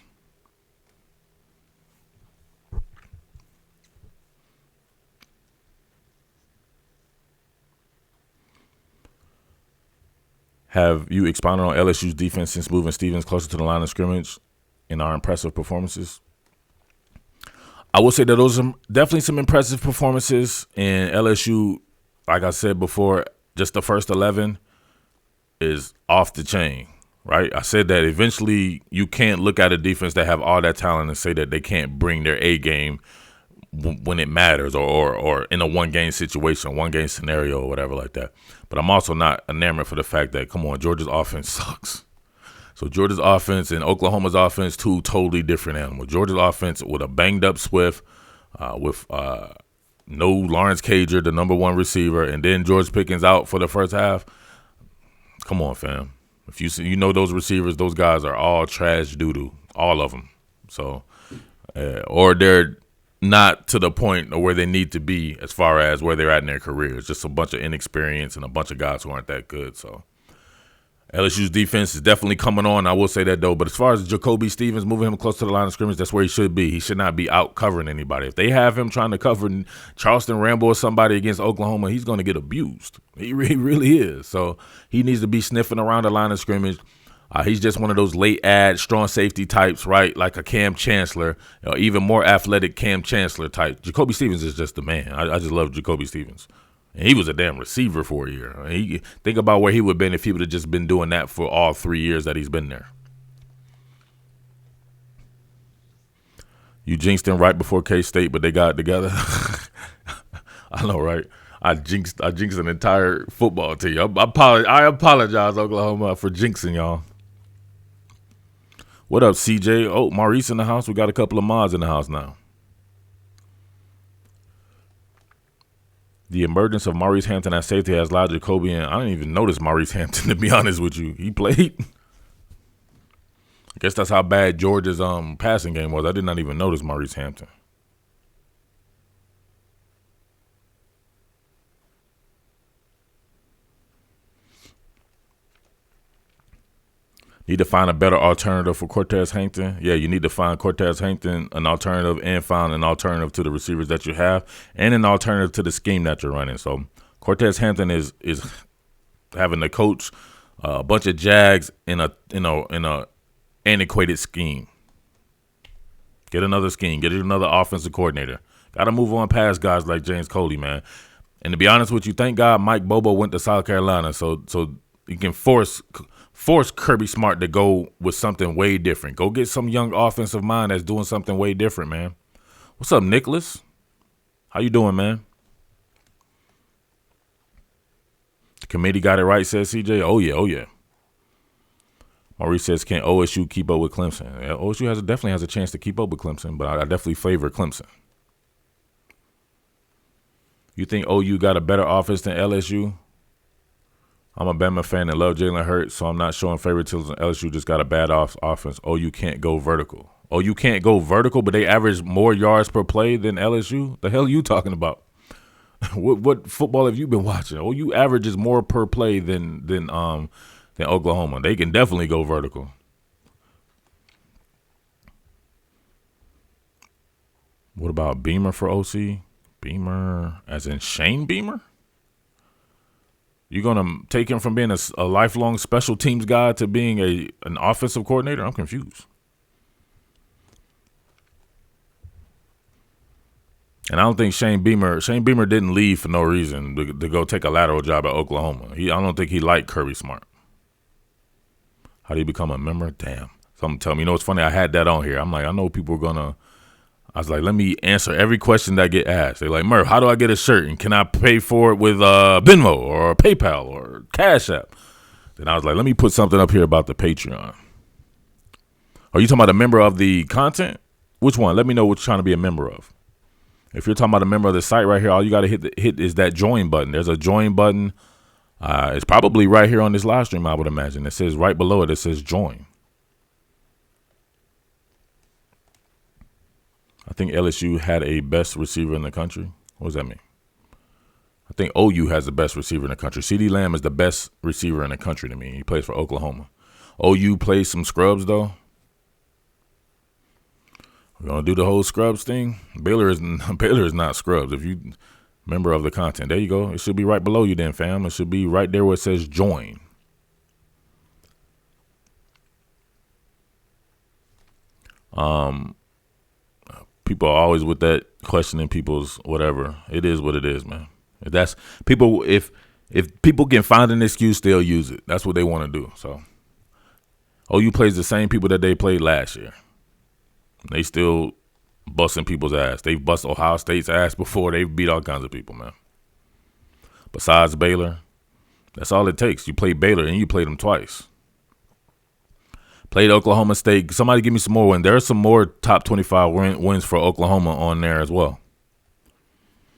Have you expounded on LSU's defense since moving Stevens closer to the line of scrimmage in our impressive performances? I will say that those are definitely some impressive performances in LSU. Like I said before, just the first 11 is off the chain, right? I said that eventually you can't look at a defense that have all that talent and say that they can't bring their A game when it matters or in a one-game situation, one-game scenario or whatever like that. But I'm also not enamored for the fact that, come on, Georgia's offense sucks. So Georgia's offense and Oklahoma's offense, two totally different animals. Georgia's offense with a banged-up Swift, with no Lawrence Cager, the number one receiver, and then George Pickens out for the first half. Come on, fam. If you know those receivers, those guys are all trash doo-doo, all of them. So, or they're not to the point of where they need to be as far as where they're at in their career. It's just a bunch of inexperience and a bunch of guys who aren't that good. So LSU's defense is definitely coming on. I will say that, though. But as far as Jacoby Stevens, moving him close to the line of scrimmage, that's where he should be. He should not be out covering anybody. If they have him trying to cover Charleston Rambo or somebody against Oklahoma, he's going to get abused. He really is. So he needs to be sniffing around the line of scrimmage. He's just one of those late ad, strong safety types, right? Like a Cam Chancellor, even more athletic Cam Chancellor type. Jacoby Stevens is just the man. I just love Jacoby Stevens. And he was a damn receiver for a year. Think about where he would have been if he would have just been doing that for all 3 years that he's been there. You jinxed him right before K-State, but they got it together. I know, right? I jinxed an entire football team. I apologize, Oklahoma, for jinxing y'all. What up, CJ? Oh, Maurice in the house. We got a couple of mods in the house now. The emergence of Maurice Hampton at safety has allowed Jacoby in. I didn't even notice Maurice Hampton, to be honest with you. He played. I guess that's how bad Georgia's passing game was. I did not even notice Maurice Hampton. Need to find a better alternative for Cortez Hankton. Yeah, you need to find Cortez Hankton an alternative and find an alternative to the receivers that you have and an alternative to the scheme that you're running. So Cortez Hankton is having to coach a bunch of Jags in a antiquated scheme. Get another scheme. Get another offensive coordinator. Got to move on past guys like James Coley, man. And to be honest with you, thank God Mike Bobo went to South Carolina so you can force Kirby Smart to go with something way different. Go get some young offensive mind that's doing something way different, man. What's up, Nicholas? How you doing, man? The committee got it right, says CJ. Oh, yeah. Maurice says, can OSU keep up with Clemson? Yeah, OSU definitely has a chance to keep up with Clemson, but I definitely favor Clemson. You think OU got a better offense than LSU? I'm a Bama fan and love Jalen Hurts, so I'm not showing favoritism. LSU just got a bad offense. OU can't go vertical. OU can't go vertical, but they average more yards per play than LSU? The hell are you talking about? What football have you been watching? OU averages more per play than Oklahoma. They can definitely go vertical. What about Beamer for OC? Beamer as in Shane Beamer? You're gonna take him from being a lifelong special teams guy to being an offensive coordinator? I'm confused. And I don't think Shane Beamer didn't leave for no reason to go take a lateral job at Oklahoma. I don't think he liked Kirby Smart. How do you become a member? Damn. Something tell me. You know what's funny? I had that on here. I'm like, I know people are gonna. I was like, let me answer every question that get asked. They're like, Murf, how do I get a shirt? And can I pay for it with Venmo or PayPal or Cash App? Then I was like, let me put something up here about the Patreon. Are you talking about a member of the content? Which one? Let me know what you're trying to be a member of. If you're talking about a member of the site right here, all you got to hit is that join button. There's a join button. It's probably right here on this live stream, I would imagine. It says right below it says join. I think LSU had a best receiver in the country. What does that mean? I think OU has the best receiver in the country. CeeDee Lamb is the best receiver in the country to me. He plays for Oklahoma. OU plays some scrubs, though. We're going to do the whole scrubs thing. Baylor is not scrubs. If you member of the content, there you go. It should be right below you then, fam. It should be right there where it says join. People are always with that questioning people's whatever. It is what it is, man. If people can find an excuse, they'll use it. That's what they want to do. So OU plays the same people that they played last year. They still busting people's ass. They've bust Ohio State's ass before. They've beat all kinds of people, man. Besides Baylor, that's all it takes. You play Baylor and you played them twice. Played Oklahoma State. Somebody give me some more wins. There are some more top 25 wins for Oklahoma on there as well.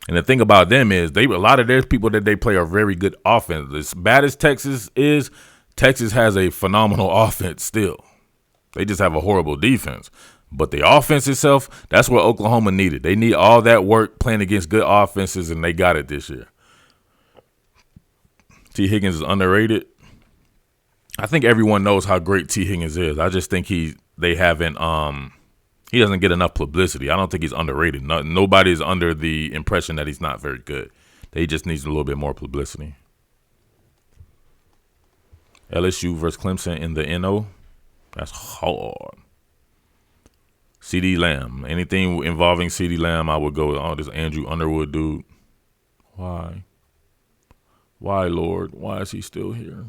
And the thing about them is a lot of their people that they play are very good offense. As bad as Texas is, Texas has a phenomenal offense still. They just have a horrible defense. But the offense itself, that's what Oklahoma needed. They need all that work playing against good offenses, and they got it this year. T. Higgins is underrated. I think everyone knows how great T. Higgins is. I just think he doesn't get enough publicity. I don't think he's underrated. Nobody's under the impression that he's not very good. He just needs a little bit more publicity. LSU versus Clemson in the NO. That's hard. CeeDee Lamb. Anything involving CeeDee Lamb, I would go, this Andrew Underwood dude. Why? Why, Lord? Why is he still here?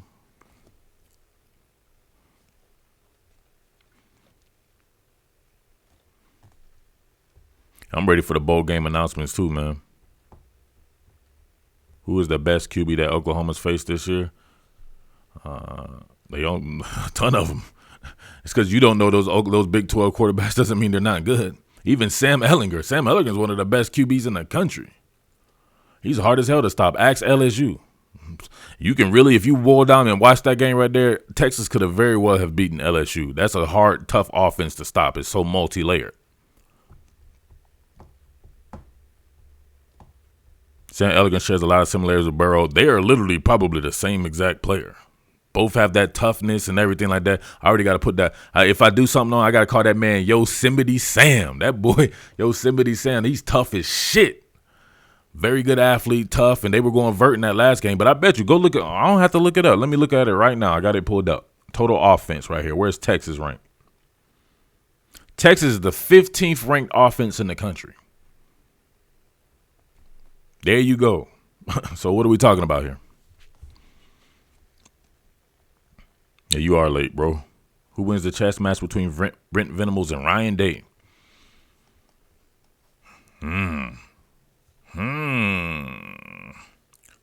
I'm ready for the bowl game announcements too, man. Who is the best QB that Oklahoma's faced this year? They own a ton of them. It's because you don't know those Big 12 quarterbacks doesn't mean they're not good. Even Sam Ehlinger. Sam Ehlinger is one of the best QBs in the country. He's hard as hell to stop. Ask LSU. You can really, if you boil down and watch that game right there, Texas could have very well have beaten LSU. That's a hard, tough offense to stop. It's so multi-layered. Sam Ehlinger shares a lot of similarities with Burrow. They are literally probably the same exact player. Both have that toughness and everything like that. I already got to put that. If I do something on, I got to call that man Yosemite Sam. That boy, Yosemite Sam, he's tough as shit. Very good athlete, tough, and they were going vert in that last game. But I bet you, go look at it. I don't have to look it up. Let me look at it right now. I got it pulled up. Total offense right here. Where's Texas ranked? Texas is the 15th ranked offense in the country. There you go. So what are we talking about here? Yeah, you are late, bro. Who wins the chess match between Brent Venables and Ryan Day?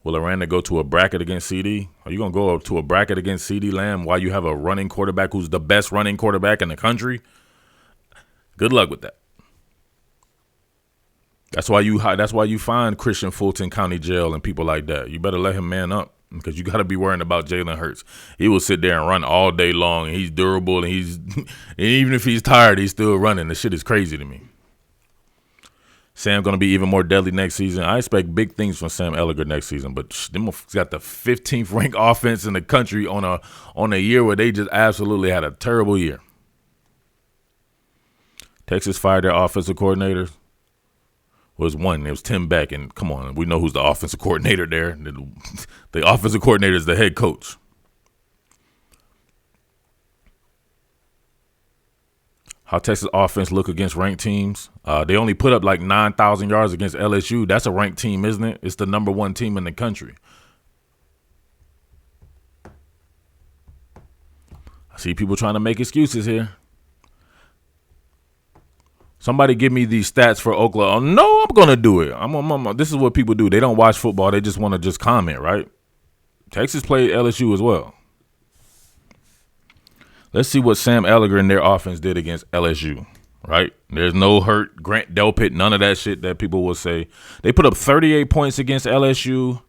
Will Aranda go to a bracket against CD? Are you going to go up to a bracket against CD Lamb while you have a running quarterback who's the best running quarterback in the country? Good luck with that. That's why you find Christian Fulton County Jail and people like that. You better let him man up because you got to be worrying about Jalen Hurts. He will sit there and run all day long, and he's durable, and and even if he's tired, he's still running. The shit is crazy to me. Sam going to be even more deadly next season. I expect big things from Sam Ehlinger next season, but them got the 15th ranked offense in the country on a year where they just absolutely had a terrible year. Texas fired their offensive coordinators. was one. It was Tim Beck, and come on, we know who's the offensive coordinator there. The offensive coordinator is the head coach. How Texas offense look against ranked teams? They only put up like 9,000 yards against LSU. That's a ranked team, isn't it? It's the number 1 team in the country. I see people trying to make excuses here. Somebody give me these stats for Oklahoma. No, I'm going to do it. This is what people do. They don't watch football. They just want to just comment, right? Texas played LSU as well. Let's see what Sam Ehlinger and their offense did against LSU, right? There's no hurt, Grant Delpit, none of that shit that people will say. They put up 38 points against LSU.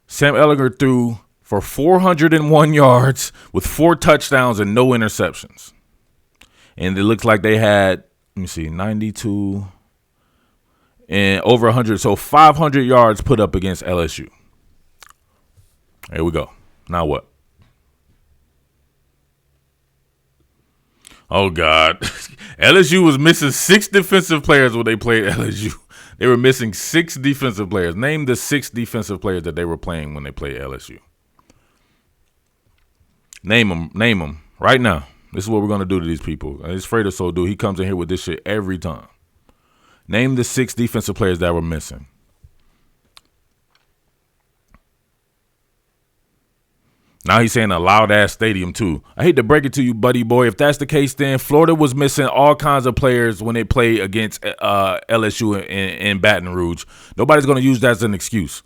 Sam Ehlinger threw for 401 yards with 4 touchdowns and no interceptions. And it looks like they had, 92 and over 100. So 500 yards put up against LSU. Here we go. Now what? Oh, God. LSU was missing 6 defensive players when they played LSU. They were missing 6 defensive players. Name the 6 defensive players that they were playing when they played LSU. Name them right now. This is what we're going to do to these people. It's Frater So dude. He comes in here with this shit every time. Name the 6 defensive players that were missing. Now he's saying a loud-ass stadium, too. I hate to break it to you, buddy boy. If that's the case, then Florida was missing all kinds of players when they played against LSU in Baton Rouge. Nobody's going to use that as an excuse.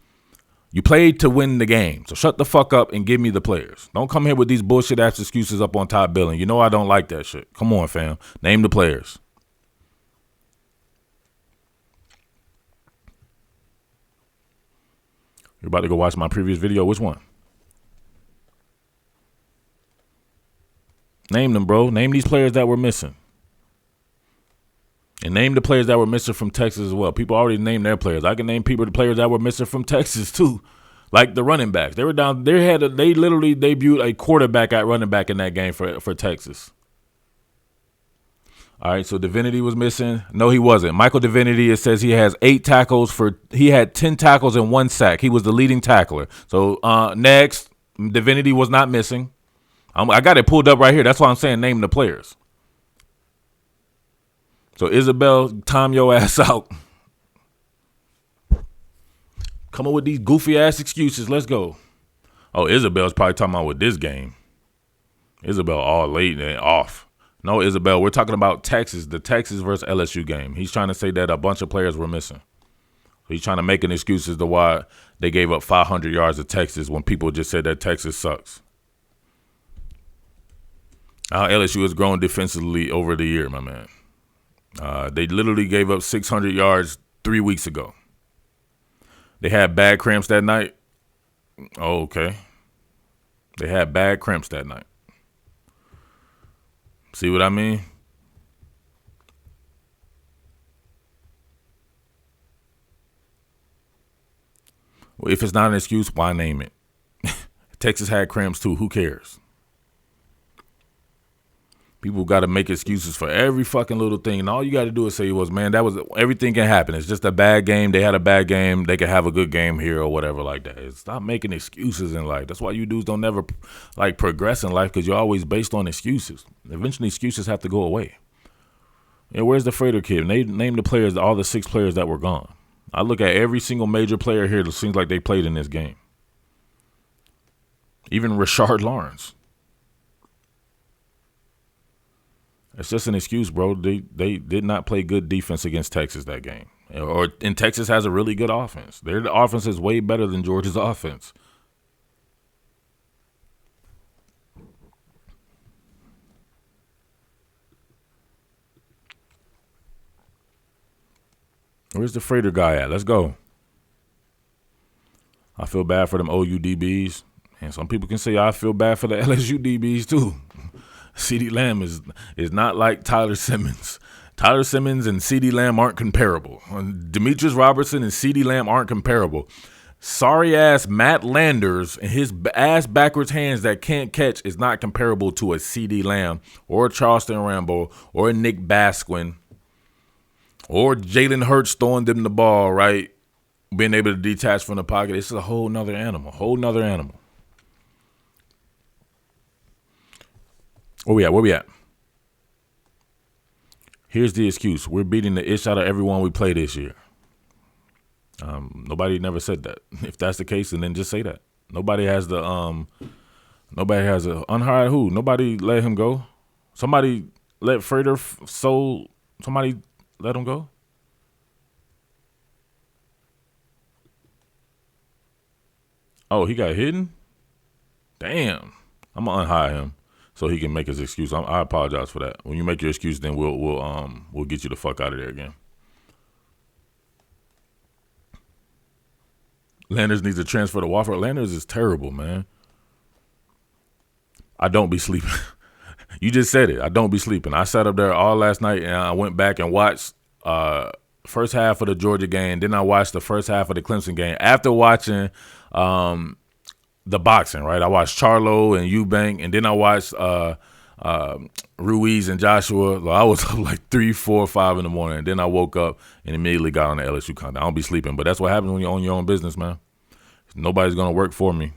You played to win the game, so shut the fuck up and give me the players. Don't come here with these bullshit-ass excuses up on top billing. You know I don't like that shit. Come on, fam. Name the players. You're about to go watch my previous video. Which one? Name them, bro. Name these players that were missing. And name the players that were missing from Texas as well. People already named their players. I can name the players that were missing from Texas too. Like the running backs. They were down. They literally debuted a quarterback at running back in that game for Texas. All right, so Divinity was missing. No, he wasn't. Michael Divinity, it says he has 8 tackles he had 10 tackles and 1 sack. He was the leading tackler. So next, Divinity was not missing. I got it pulled up right here. That's why I'm saying name the players. So Isabel, time your ass out. Come on with these goofy ass excuses. Let's go. Oh, Isabel's probably talking about with this game. Isabel all late and off. No, Isabel, we're talking about Texas, the Texas versus LSU game. He's trying to say that a bunch of players were missing. He's trying to make an excuse as to why they gave up 500 yards to Texas when people just said that Texas sucks. How LSU has grown defensively over the year, my man. They literally gave up 600 yards 3 weeks ago. They had bad cramps that night. Oh, okay. They had bad cramps that night. See what I mean? Well, if it's not an excuse, why name it? Texas had cramps too. Who cares? People got to make excuses for every fucking little thing. And all you got to do is say everything can happen. It's just a bad game. They had a bad game. They could have a good game here or whatever like that. Stop making excuses in life. That's why you dudes don't never progress in life, because you're always based on excuses. Eventually excuses have to go away. And where's the Frater kid? Name the players, all the 6 players that were gone. I look at every single major player here. It seems like they played in this game. Even Rashard Lawrence. It's just an excuse, bro. They did not play good defense against Texas that game. And Texas has a really good offense. Their offense is way better than Georgia's offense. Where's the Frater guy at? Let's go. I feel bad for them OU DBs. And some people can say I feel bad for the LSU DBs too. CeeDee Lamb is not like Tyler Simmons. Tyler Simmons and CeeDee Lamb aren't comparable. Demetrius Robertson and CeeDee Lamb aren't comparable. Sorry-ass Matt Landers and his ass backwards hands that can't catch is not comparable to a CeeDee Lamb or a Charleston Rambo or a Nick Basquin Or Jalen Hurts throwing them the ball, right? Being able to detach from the pocket. It's a whole nother animal. Whole nother animal. Where we at? Where we at? Here's the excuse. We're beating the ish out of everyone we play this year. Nobody never said that. If that's the case, then just say that. Nobody has the unhired who? Nobody let him go. Somebody let Frater sold. Somebody let him go. Oh, he got hidden? Damn. I'm gonna unhire him so he can make his excuse. I apologize for that. When you make your excuse, then we'll get you the fuck out of there again. Landers needs to transfer to Wofford. Landers is terrible, man. I don't be sleeping. You just said it. I don't be sleeping. I sat up there all last night and I went back and watched first half of the Georgia game. Then I watched the first half of the Clemson game. After watching the boxing, right? I watched Charlo and Eubank, and then I watched Ruiz and Joshua. I was up like 3, 4, 5 in the morning. And then I woke up and immediately got on the LSU content. I don't be sleeping, but that's what happens when you own your own business, man. Nobody's going to work for me.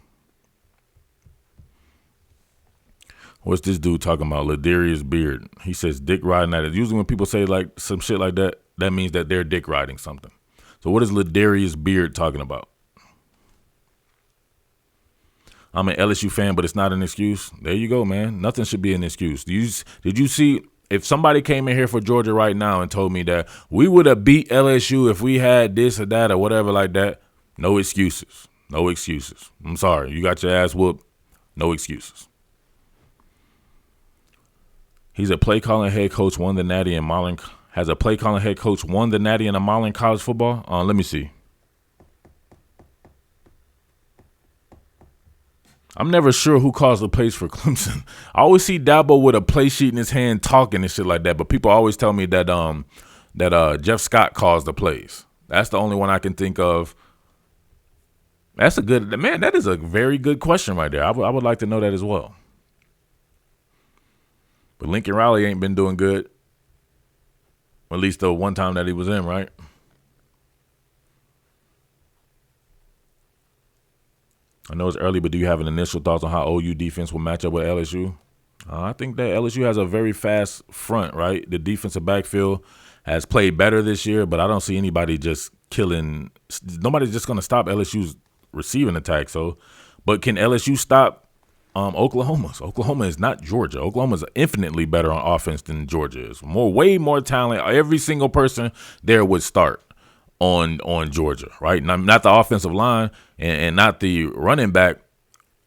What's this dude talking about? Ladarius Beard. He says dick riding at it. Usually when people say like some shit like that, that means that they're dick riding something. So what is Ladarius Beard talking about? I'm an LSU fan, but it's not an excuse. There you go, man. Nothing should be an excuse. Did you see if somebody came in here for Georgia right now and told me that we would have beat LSU if we had this or that or whatever like that? No excuses. No excuses. I'm sorry. You got your ass whooped. No excuses. He's a play calling head coach, won the Natty in Marlin. Has a play calling head coach won the Natty in a Marlin college football? Let me see. I'm never sure who calls the plays for Clemson. I always see Dabo with a play sheet in his hand talking and shit like that, but people always tell me that Jeff Scott calls the plays. That's the only one I can think of. That's a good man. That is a very good question right there. I would like to know that as well. But Lincoln Riley ain't been doing good. At least the one time that he was in, right? I know it's early, but do you have an initial thoughts on how OU defense will match up with LSU? I think that LSU has a very fast front, right? The defensive backfield has played better this year, but I don't see anybody just killing. Nobody's just going to stop LSU's receiving attack. So, but can LSU stop Oklahoma? Oklahoma is not Georgia. Oklahoma is infinitely better on offense than Georgia is. Way more talent. Every single person there would start on Georgia, right? Not the offensive line and not the running back.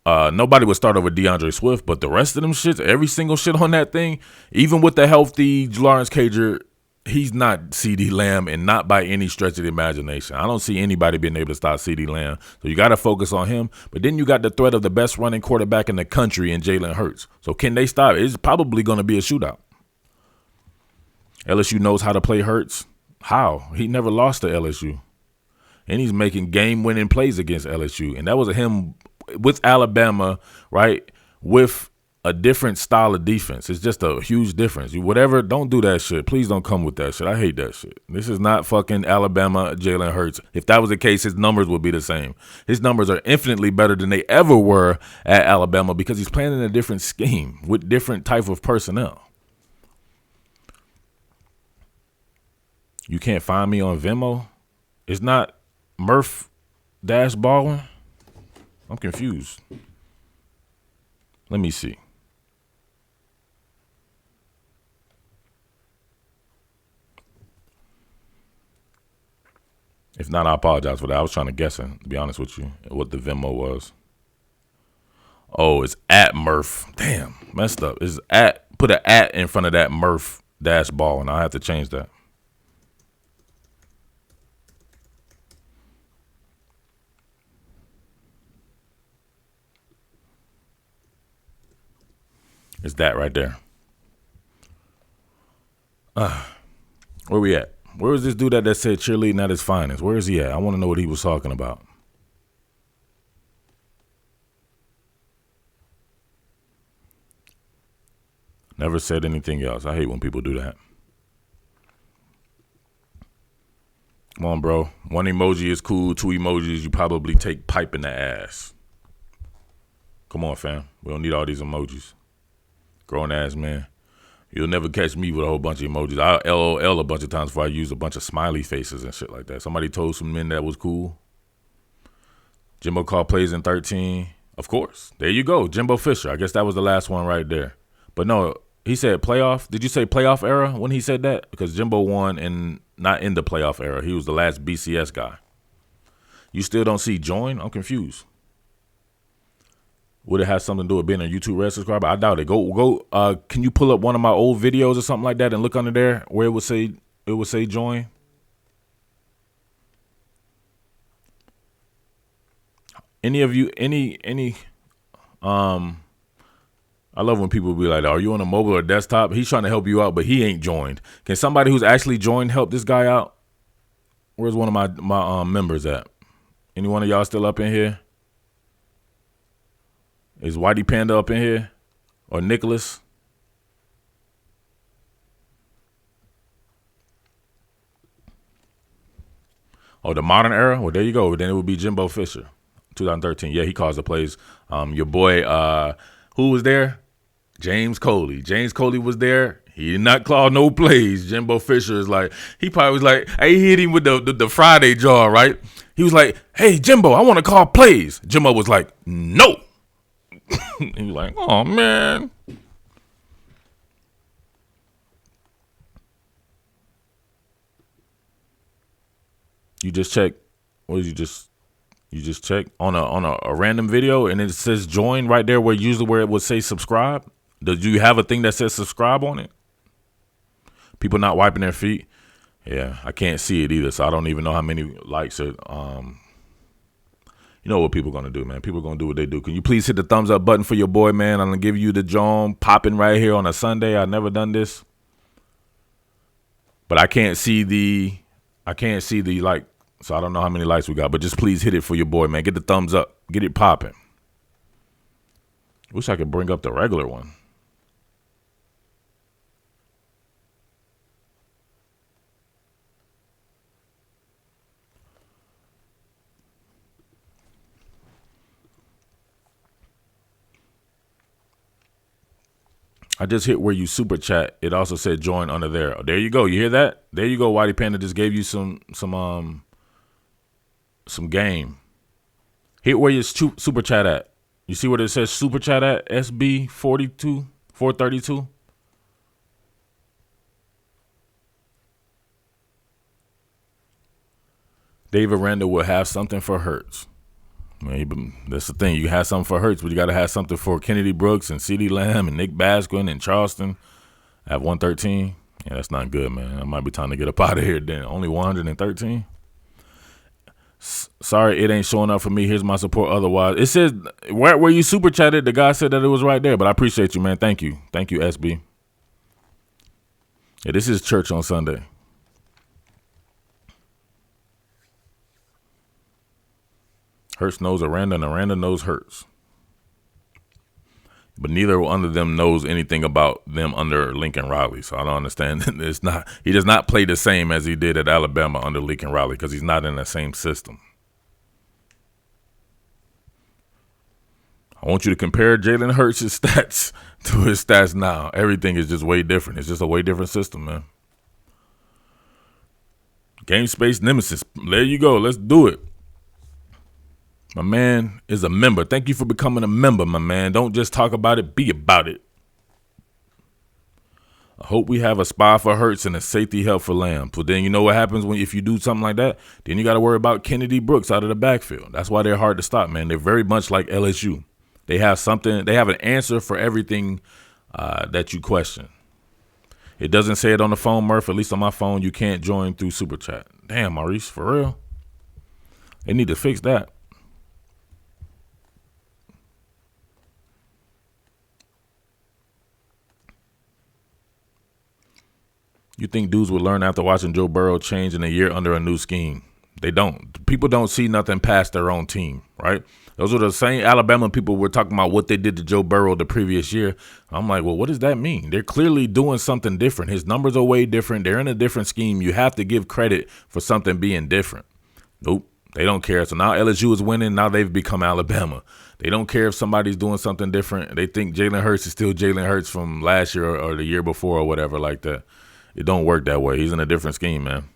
Nobody would start over DeAndre Swift, but the rest of them shits, every single shit on that thing, even with the healthy Lawrence Cager, he's not CeeDee Lamb and not by any stretch of the imagination. I don't see anybody being able to stop CeeDee Lamb. So you got to focus on him. But then you got the threat of the best running quarterback in the country in Jalen Hurts. So can they stop? It's probably going to be a shootout. LSU knows how to play Hurts. How? He never lost to LSU. And he's making game-winning plays against LSU. And that was him with Alabama, right, with a different style of defense. It's just a huge difference. Don't do that shit. Please don't come with that shit. I hate that shit. This is not fucking Alabama Jalen Hurts. If that was the case, his numbers would be the same. His numbers are infinitely better than they ever were at Alabama because he's playing in a different scheme with different type of personnel. You can't find me on Venmo? It's not Murf Baldwin? I'm confused. Let me see. If not, I apologize for that. I was trying to guess, to be honest with you, what the Venmo was. Oh, it's at Murf. Damn, messed up. It's at, put an at in front of that Murf Baldwin. I have to change that. It's that right there. Where we at? Where was this dude that said cheerleading at his finest? Where is he at? I want to know what he was talking about. Never said anything else. I hate when people do that. Come on, bro. One emoji is cool. Two emojis, you probably take pipe in the ass. Come on, fam. We don't need all these emojis. Grown ass man. You'll never catch me with a whole bunch of emojis. I LOL a bunch of times before I use a bunch of smiley faces and shit like that. Somebody told some men that was cool. Jimbo called plays in 13. Of course. There you go. Jimbo Fisher. I guess that was the last one right there. But no, he said playoff. Did you say playoff era when he said that? Because Jimbo won and not in the playoff era. He was the last BCS guy. You still don't see join? I'm confused. Would it have something to do with being a YouTube Red subscriber? I doubt it. Go. Can you pull up one of my old videos or something like that and look under there where it would say join? Any of you, I love when people be like, "Are you on a mobile or desktop?" He's trying to help you out, but he ain't joined. Can somebody who's actually joined help this guy out? Where's one of my members at? Any one of y'all still up in here? Is Whitey Panda up in here? Or Nicholas? Oh, the modern era? Well, there you go. Then it would be Jimbo Fisher, 2013. Yeah, he calls the plays. Your boy, who was there? James Coley. James Coley was there. He did not call no plays. Jimbo Fisher is like, he probably was like, hey, he hit him with the Friday jaw, right? He was like, hey, Jimbo, I want to call plays. Jimbo was like, no. He was like, oh, man. You just check. What did you just check on a random video and it says join right there where it would say subscribe? Do you have a thing that says subscribe on it? People not wiping their feet. Yeah, I can't see it either, so I don't even know how many likes are. You know what people gonna do, man. People gonna do what they do. Can you please hit the thumbs up button for your boy, man? I'm gonna give you the John popping right here on a Sunday. I've never done this, but I can't see the like. So I don't know how many likes we got, but just please hit it for your boy, man. Get the thumbs up. Get it popping. Wish I could bring up the regular one. I just hit where you super chat. It also said join under there. Oh, there you go. You hear that? There you go. Whitey Panda just gave you some game. Hit where your super chat at. You see where it says super chat at? SB 432. David Randall will have something for Hurts. That's the thing. You have something for Hurts, but you got to have something for Kennedy Brooks and CeeDee Lamb and Nick Basquin and Charleston at 113. Yeah, that's not good, man. I might be time to get up out of here then. Only 113? Sorry, it ain't showing up for me. Here's my support otherwise. It says, where you super chatted, the guy said that it was right there, but I appreciate you, man. Thank you. Thank you, SB. Yeah, this is church on Sunday. Hurts knows Aranda, and Aranda knows Hurts. But neither one of them knows anything about them under Lincoln Riley. So I don't understand. He does not play the same as he did at Alabama under Lincoln Riley because he's not in the same system. I want you to compare Jalen Hurts' stats to his stats now. Everything is just way different. It's just a way different system, man. Game Space Nemesis. There you go. Let's do it. My man is a member. Thank you for becoming a member, my man. Don't just talk about it, be about it. I hope we have a spot for Hurts and a safety help for Lamb. So then you know what happens if you do something like that? Then you got to worry about Kennedy Brooks out of the backfield. That's why they're hard to stop, man. They're very much like LSU. They have something. They have an answer for everything that you question. It doesn't say it on the phone, Murf. At least on my phone, you can't join through Super Chat. Damn, Maurice, for real? They need to fix that. You think dudes would learn after watching Joe Burrow change in a year under a new scheme? They don't. People don't see nothing past their own team, right? Those are the same Alabama people were talking about what they did to Joe Burrow the previous year. I'm like, well, what does that mean? They're clearly doing something different. His numbers are way different. They're in a different scheme. You have to give credit for something being different. Nope. They don't care. So now LSU is winning. Now they've become Alabama. They don't care if somebody's doing something different. They think Jalen Hurts is still Jalen Hurts from last year or the year before or whatever like that. It don't work that way. He's in a different scheme, man.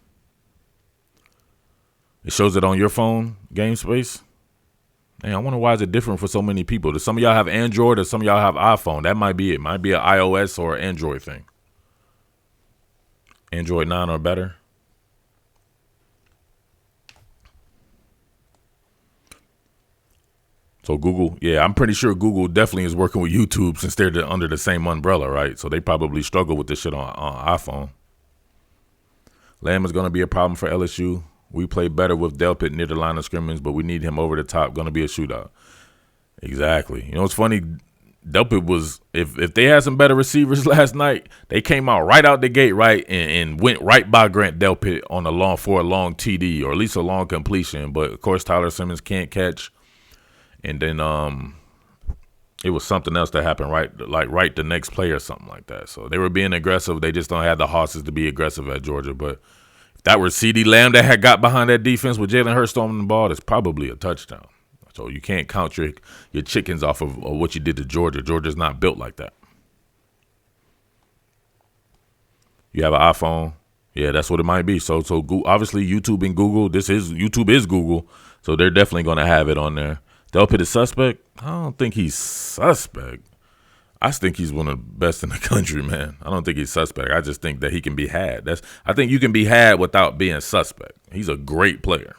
It shows it on your phone, game space. Man, I wonder why is it different for so many people. Do some of y'all have Android or some of y'all have iPhone? That might be it. Might be an iOS or Android thing. Android 9 or better. So Google, yeah, I'm pretty sure Google definitely is working with YouTube since they're under the same umbrella, right? So they probably struggle with this shit on iPhone. Lamb is going to be a problem for LSU. We play better with Delpit near the line of scrimmage, but we need him over the top. Going to be a shootout. Exactly. You know what's funny? Delpit was, if they had some better receivers last night, they came out right out the gate, right, and went right by Grant Delpit on for a long TD or at least a long completion. But of course, Tyler Simmons can't catch. And then it was something else that happened right the next play or something like that. So they were being aggressive. They just don't have the horses to be aggressive at Georgia. But if that were CeeDee Lamb that had got behind that defense with Jalen Hurts throwing the ball, that's probably a touchdown. So you can't count your chickens off of what you did to Georgia. Georgia's not built like that. You have an iPhone. Yeah, that's what it might be. So Google, obviously YouTube and Google, YouTube is Google. So they're definitely going to have it on there. Delpit is suspect? I don't think he's suspect. I think he's one of the best in the country, man. I don't think he's suspect. I just think that he can be had. I think you can be had without being suspect. He's a great player.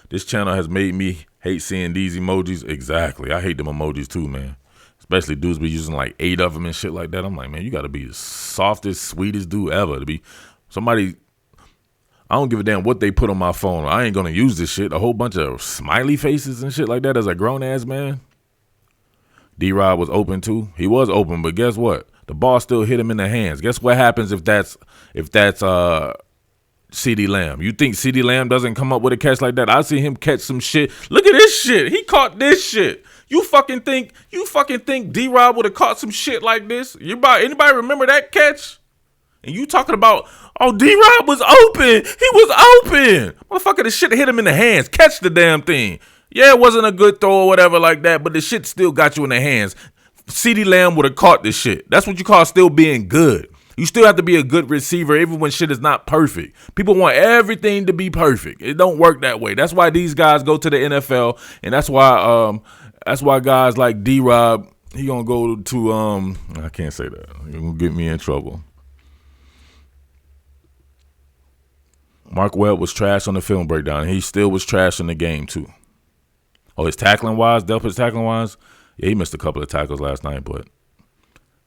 This channel has made me hate seeing these emojis. Exactly. I hate them emojis too, man. Especially dudes be using like 8 of them and shit like that. I'm like, man, you got to be the softest, sweetest dude ever to be somebody. I don't give a damn what they put on my phone. I ain't going to use this shit. A whole bunch of smiley faces and shit like that as a grown-ass man. D-Rod was open too. He was open, but guess what? The ball still hit him in the hands. Guess what happens if that's CeeDee Lamb? You think CeeDee Lamb doesn't come up with a catch like that? I see him catch some shit. Look at this shit. He caught this shit. You fucking think D-Rod would have caught some shit like this? Anybody remember that catch? And you talking about, oh, D-Rod was open. He was open. Motherfucker, the shit hit him in the hands. Catch the damn thing. Yeah, it wasn't a good throw or whatever like that, but the shit still got you in the hands. CeeDee Lamb would have caught this shit. That's what you call still being good. You still have to be a good receiver even when shit is not perfect. People want everything to be perfect. It don't work that way. That's why these guys go to the NFL, and that's why guys like D-Rob, he gonna go to I can't say that. You're gonna get me in trouble. Mark Webb was trash on the film breakdown. He still was trash in the game, too. Oh, his tackling wise, Delpit's tackling wise? Yeah, he missed a couple of tackles last night, but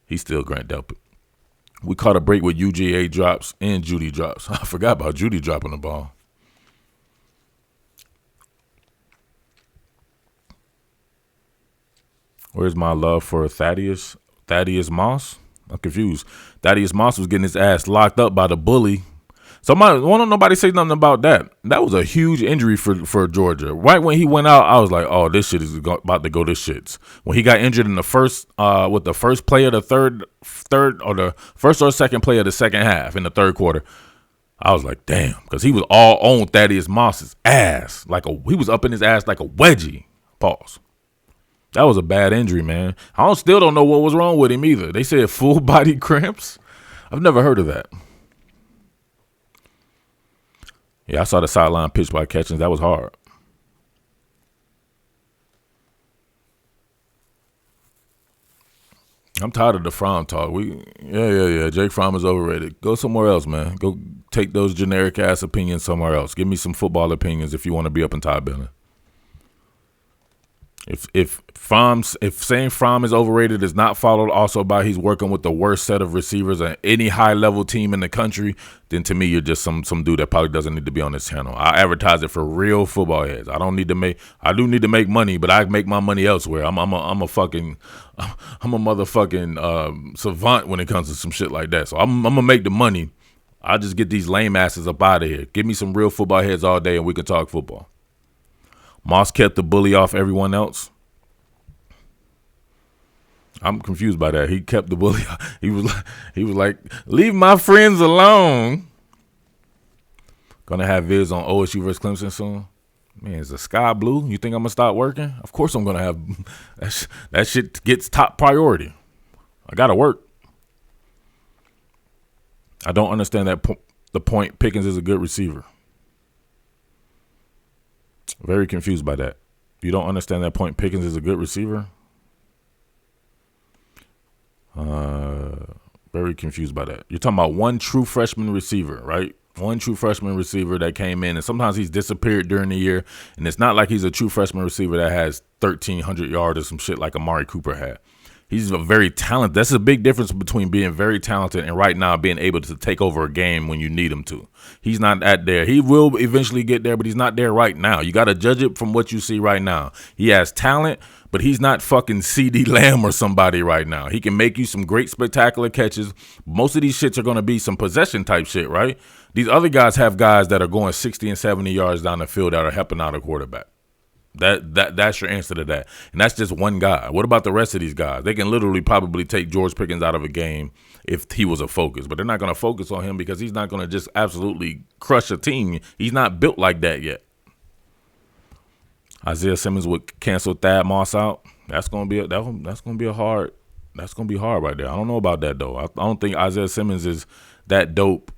he's still Grant Delpit. We caught a break with UGA drops and Judy drops. I forgot about Judy dropping the ball. Where's my love for Thaddeus Moss? I'm confused. Thaddeus Moss was getting his ass locked up by the bully. Nobody say nothing about that. That was a huge injury for Georgia. Right when he went out, I was like, oh, this shit is about to go to shits. When he got injured in the first play of the third or the first or second play of the second half in the third quarter, I was like, damn, because he was all on Thaddeus Moss's ass. He was up in his ass like a wedgie. Pause. That was a bad injury, man. I still don't know what was wrong with him either. They said full body cramps. I've never heard of that. Yeah, I saw the sideline pitch by Catchings. That was hard. I'm tired of the Fromm talk. Jake Fromm is overrated. Go somewhere else, man. Go take those generic ass opinions somewhere else. Give me some football opinions if you want to be up in top billing. If saying Fromm is overrated is not followed also by he's working with the worst set of receivers on any high level team in the country, then to me you're just some dude that probably doesn't need to be on this channel. I advertise it for real football heads. I do need to make money, but I make my money elsewhere. I'm a motherfucking savant when it comes to some shit like that. So I'm gonna make the money I'll just get these lame asses up out of here. Give me some real football heads all day and we can talk football. Moss kept the bully off everyone else. I'm confused by that. He kept the bully. He was like, leave my friends alone. Gonna have vids on OSU versus Clemson soon. Man, is the sky blue? You think I'm gonna stop working? Of course I'm gonna have that shit gets top priority. I gotta work. I don't understand the point Pickens is a good receiver. Very confused by that. You don't understand that point Pickens is a good receiver? Very confused by that. You're talking about one true freshman receiver, right? One true freshman receiver that came in, and sometimes he's disappeared during the year, and it's not like he's a true freshman receiver that has 1,300 yards or some shit like Amari Cooper had. He's a very talented. That's a big difference between being very talented and right now being able to take over a game when you need him to. He's not at there. He will eventually get there, but he's not there right now. You got to judge it from what you see right now. He has talent, but he's not fucking CeeDee Lamb or somebody right now. He can make you some great spectacular catches. Most of these shits are going to be some possession type shit, right? These other guys have guys that are going 60 and 70 yards down the field that are helping out a quarterback. That's your answer to that. And that's just one guy. What about the rest of these guys? They can literally probably take George Pickens out of a game if he was a focus, but they're not going to focus on him because he's not going to just absolutely crush a team. He's not built like that yet. Isaiah Simmons would cancel Thad Moss out. That's going to be hard right there. I don't know about that though. I don't think Isaiah Simmons is that dope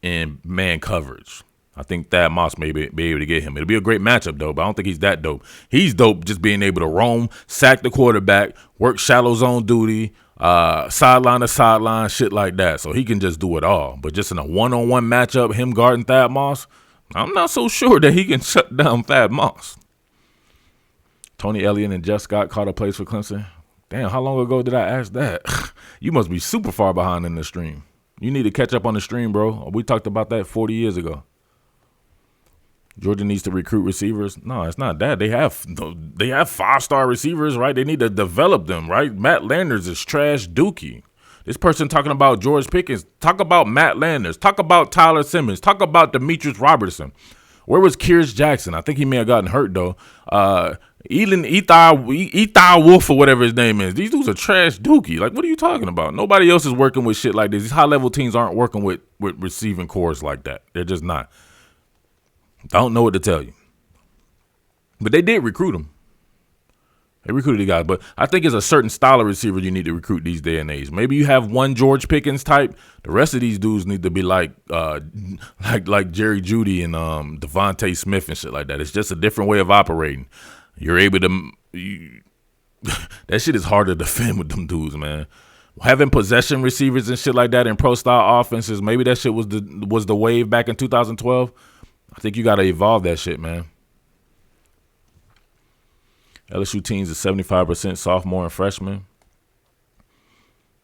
in man coverage. I think Thad Moss may be able to get him. It'll be a great matchup, though, but I don't think he's that dope. He's dope just being able to roam, sack the quarterback, work shallow zone duty, sideline to sideline, shit like that. So he can just do it all. But just in a one-on-one matchup, him guarding Thad Moss, I'm not so sure that he can shut down Thad Moss. Tony Elliott and Jeff Scott caught a place for Clemson. Damn, how long ago did I ask that? You must be super far behind in the stream. You need to catch up on the stream, bro. We talked about that 40 years ago. Georgia needs to recruit receivers. No, it's not that. They have 5-star receivers, right? They need to develop them, right? Matt Landers is trash dookie. This person talking about George Pickens. Talk about Matt Landers. Talk about Tyler Simmons. Talk about Demetrius Robertson. Where was Kyrus Jackson? I think he may have gotten hurt, though. Ethai Wolf or whatever his name is. These dudes are trash dookie. Like, what are you talking about? Nobody else is working with shit like this. These high-level teams aren't working with receiving cores like that. They're just not. I don't know what to tell you. But they did recruit him. They recruited the guys. But I think it's a certain style of receiver you need to recruit these day and age. Maybe you have one George Pickens type. The rest of these dudes need to be like Jerry Jeudy and Devontae Smith and shit like that. It's just a different way of operating. You're able to that shit is hard to defend with them dudes, man. Having possession receivers and shit like that in pro style offenses, maybe that shit was the wave back in 2012. I think you got to evolve that shit, man. LSU teams is 75% sophomore and freshman.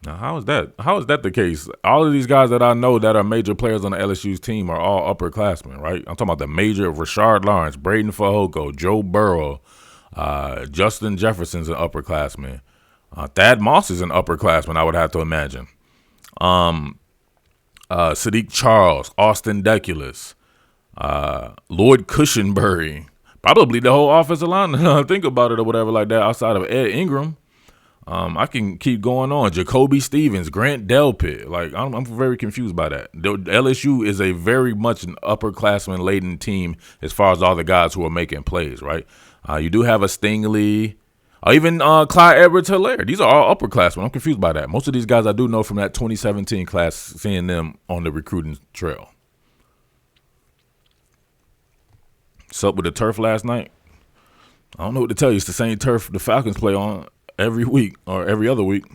Now, how is that? How is that the case? All of these guys that I know that are major players on the LSU's team are all upperclassmen, right? I'm talking about the major of Rashard Lawrence, Braden Fajoko, Joe Burrow, Justin Jefferson's an upperclassman. Thad Moss is an upperclassman, I would have to imagine. Sadiq Charles, Austin Deculus, Lloyd Cushenberry, probably the whole offensive line. Think about it or whatever like that. Outside of Ed Ingram, I can keep going on. Jacoby Stevens, Grant Delpit. Like I'm very confused by that. The LSU is a very much an upperclassman laden team as far as all the guys who are making plays. Right. You do have a Stingley. Even Clyde Edwards-Helaire. These are all upperclassmen. I'm confused by that. Most of these guys I do know from that 2017 class, seeing them on the recruiting trail. What's up with the turf last night? I don't know what to tell you. It's the same turf the Falcons play on every week or every other week.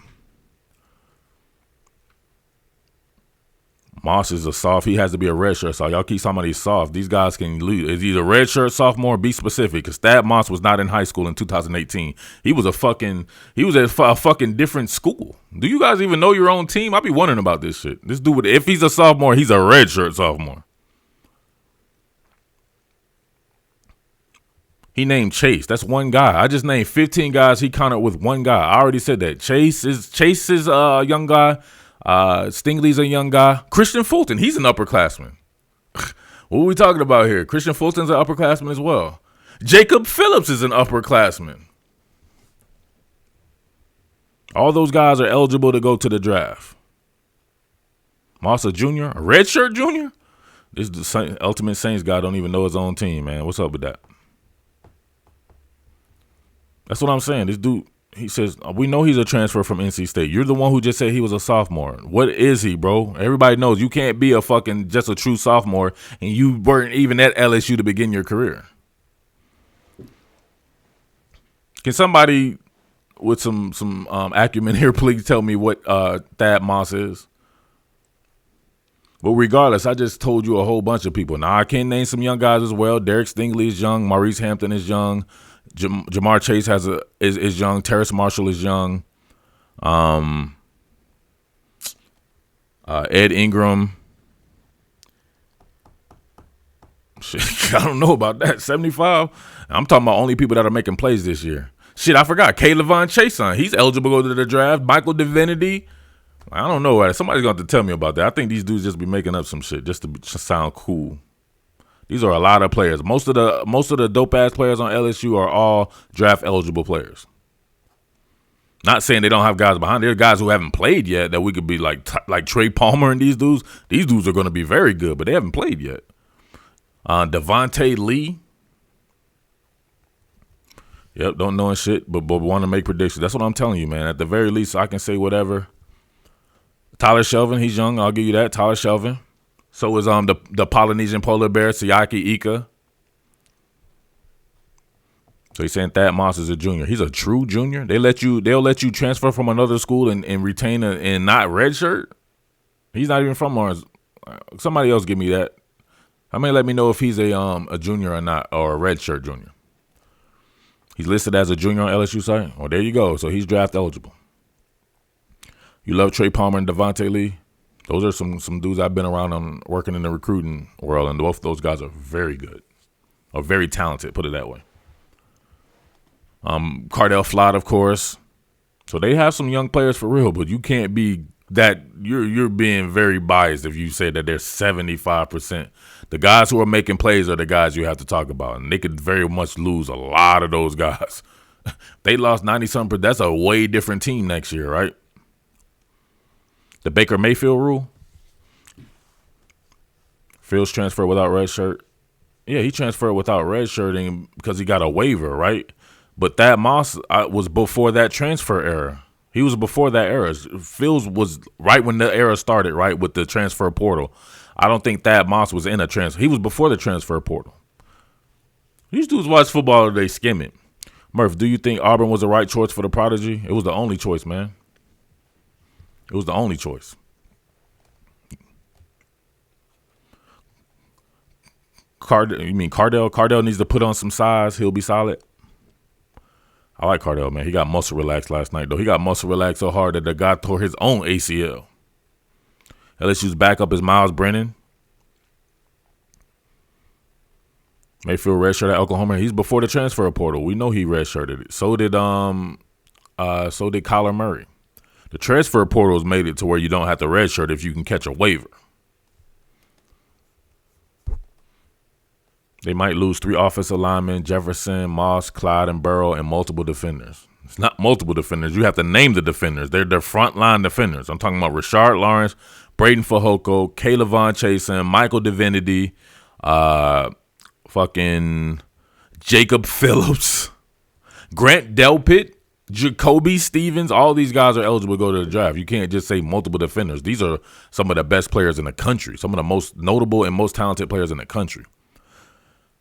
Moss is a soft. He has to be a redshirt. So y'all keep talking about he's soft. These guys can lose. Is he a redshirt sophomore? Be specific. Because Thad Moss was not in high school in 2018. He was at a fucking different school. Do you guys even know your own team? I be wondering about this shit. This dude, if he's a sophomore, he's a redshirt sophomore. He named Chase. That's one guy. I just named 15 guys. He counted with one guy. I already said that. Chase is a young guy. Stingley's a young guy. Christian Fulton, he's an upperclassman. What are we talking about here? Christian Fulton's an upperclassman as well. Jacob Phillips is an upperclassman. All those guys are eligible to go to the draft. Moss a junior, a redshirt junior. This the Ultimate Saints guy don't even know his own team, man. What's up with that? That's what I'm saying. This dude, he says, we know he's a transfer from NC State. You're the one who just said he was a sophomore. What is he, bro? Everybody knows you can't be a fucking just a true sophomore, and you weren't even at LSU to begin your career. Can somebody with some acumen here please tell me what Thad Moss is? But regardless, I just told you a whole bunch of people. Now, I can name some young guys as well. Derek Stingley is young. Maurice Hampton is young. Jamar Chase is young. Terrace Marshall is young. Ed Ingram. Shit, I don't know about that. 75? I'm talking about only people that are making plays this year. Shit, I forgot. Kaylavon Chason. He's eligible to go to the draft. Michael Divinity. I don't know. Somebody's going to have to tell me about that. I think these dudes just be making up some shit just to sound cool. These are a lot of players. Most of the dope ass players on LSU are all draft eligible players. Not saying they don't have guys behind. There are guys who haven't played yet that we could be like Trey Palmer and these dudes. These dudes are going to be very good, but they haven't played yet. Devontae Lee. Yep, don't know shit, but want to make predictions. That's what I'm telling you, man. At the very least, I can say whatever. Tyler Shelvin, he's young. I'll give you that. Tyler Shelvin. So is the Polynesian polar bear, Siaki Ika. So he's saying Thad Moss is a junior. He's a true junior. They'll let you transfer from another school and retain and not redshirt. He's not even from Lawrence. Somebody else give me that. How many let me know if he's a junior or not, or a redshirt junior? He's listed as a junior on LSU site. Oh, there you go. So he's draft eligible. You love Trey Palmer and Devontae Lee. Those are some dudes I've been around on working in the recruiting world, and both of those guys are very good, or very talented, put it that way. Cardell Flott, of course. So they have some young players for real, but you can't be that. You're being very biased if you say that they're 75%. The guys who are making plays are the guys you have to talk about, and they could very much lose a lot of those guys. They lost 90-something. That's a way different team next year, right? The Baker Mayfield rule. Fields transferred without red shirt. Yeah, he transferred without red shirting because he got a waiver, right? But Thad Moss was before that transfer era. He was before that era. Fields was right when the era started, right, with the transfer portal. I don't think Thad Moss was in a transfer. He was before the transfer portal. These dudes watch football or they skim it. Murph, do you think Auburn was the right choice for the prodigy? It was the only choice, man. It was the only choice. You mean Cardell? Cardell needs to put on some size. He'll be solid. I like Cardell, man. He got muscle relaxed last night, though. He got muscle relaxed so hard that the guy tore his own ACL. LSU's backup is Miles Brennan. Mayfield redshirt at Oklahoma. He's before the transfer portal. We know he redshirted it. So did Kyler Murray. The transfer portal's made it to where you don't have to redshirt if you can catch a waiver. They might lose 3 offensive linemen: Jefferson, Moss, Clyde, and Burrow, and multiple defenders. It's not multiple defenders. You have to name the defenders. They're their front line defenders. I'm talking about Rashard Lawrence, Braden Fajoko, Kaylavon Chason, Michael Divinity, fucking Jacob Phillips, Grant Delpit, Jacoby Stevens. All these guys are eligible to go to the draft. You can't just say multiple defenders. These are some of the best players in the country, some of the most notable and most talented players in the country.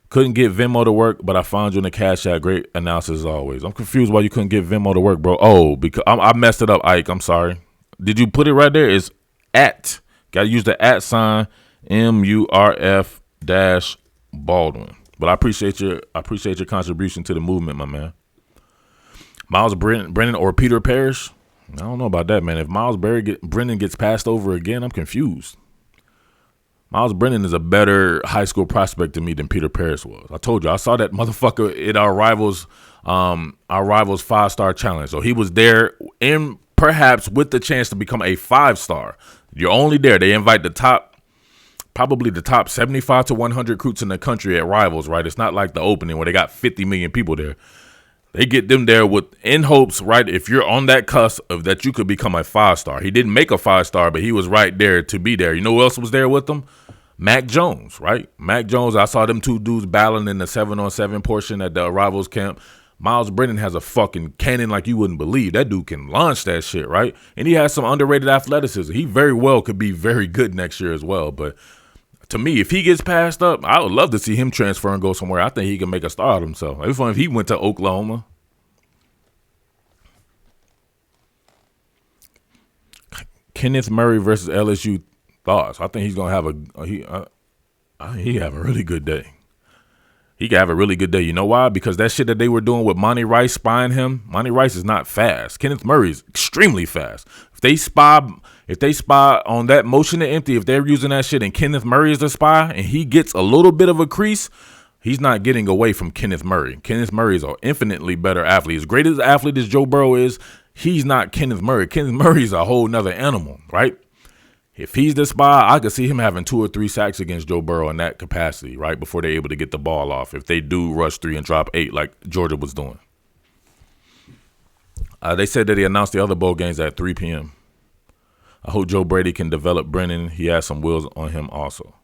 Couldn't get Venmo to work, but I found you in the Cash App. Great analysis as always. I'm confused why you couldn't get Venmo to work, bro. Oh, because I messed it up, Ike. I'm sorry. Did you put it right there? It's at. Got to use the at sign, MURF Baldwin. But I appreciate your contribution to the movement, my man. Miles Brennan or Peter Parrish? I don't know about that, man. If Miles Brennan gets passed over again, I'm confused. Miles Brennan is a better high school prospect to me than Peter Parrish was. I told you, I saw that motherfucker at our rivals 5-star challenge. So he was there in perhaps with the chance to become a 5-star. You're only there. They invite probably the top 75 to 100 recruits in the country at Rivals, right? It's not like the opening where they got 50 million people there. They get them there in hopes, right? If you're on that cusp of that, you could become a 5-star. He didn't make a 5-star, but he was right there to be there. You know who else was there with him? Mac Jones, right? Mac Jones, I saw them two dudes battling in the 7-on-7 portion at the Rivals camp. Miles Brennan has a fucking cannon like you wouldn't believe. That dude can launch that shit, right? And he has some underrated athleticism. He very well could be very good next year as well. But to me, if he gets passed up, I would love to see him transfer and go somewhere. I think he can make a star of himself. It'd be fun if he went to Oklahoma. Kenneth Murray versus LSU thoughts. I think he's gonna have he have a really good day. He can have a really good day. You know why? Because that shit that they were doing with Monty Rice spying him, Monty Rice is not fast. Kenneth Murray is extremely fast. If they spy on that motion to empty, if they're using that shit and Kenneth Murray is the spy and he gets a little bit of a crease, he's not getting away from Kenneth Murray. Kenneth Murray is an infinitely better athlete. As great as an athlete as Joe Burrow is, he's not Kenneth Murray. Kenneth Murray is a whole nother animal, right? If he's the spy, I could see him having 2 or 3 sacks against Joe Burrow in that capacity, right, before they're able to get the ball off. If they do rush 3 and drop 8 like Georgia was doing. They said that he announced the other bowl games at 3 p.m. I hope Joe Brady can develop Brennan. He has some wheels on him also.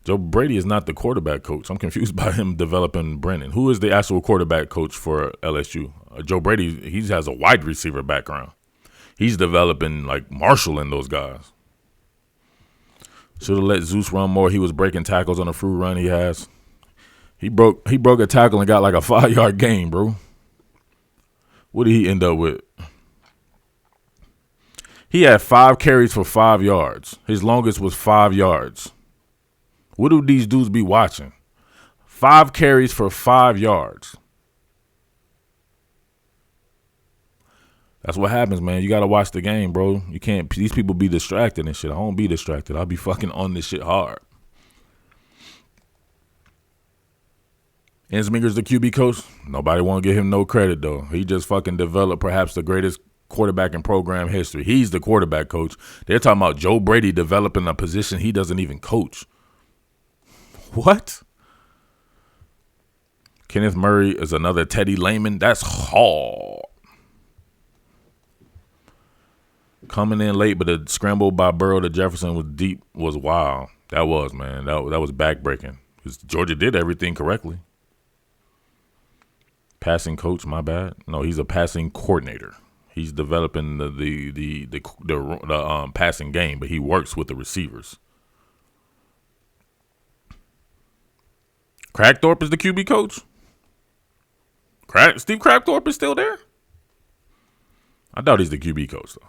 Joe Brady is not the quarterback coach. I'm confused by him developing Brennan. Who is the actual quarterback coach for LSU? Joe Brady, he has a wide receiver background. He's developing like Marshall and those guys. Should have let Zeus run more. He was breaking tackles on the fruit run he has. He broke a tackle and got like a 5-yard gain, bro. What did he end up with? He had 5 carries for 5 yards. His longest was 5 yards. What do these dudes be watching? 5 carries for 5 yards. That's what happens, man. You got to watch the game, bro. You can't. These people be distracted and shit. I don't be distracted. I'll be fucking on this shit hard. Ensminger's the QB coach. Nobody want to give him no credit, though. He just fucking developed perhaps the greatest quarterback in program history. He's the quarterback coach. They're talking about Joe Brady developing a position he doesn't even coach. What? Kenneth Murray is another Teddy Lehman. That's hard. Coming in late, but the scramble by Burrow to Jefferson was wild. That was, man. That was backbreaking. Because Georgia did everything correctly. Passing coach, my bad. No, he's a passing coordinator. He's developing the passing game, but he works with the receivers. Crackthorpe is the QB coach? Steve Crackthorpe is still there? I doubt he's the QB coach, though.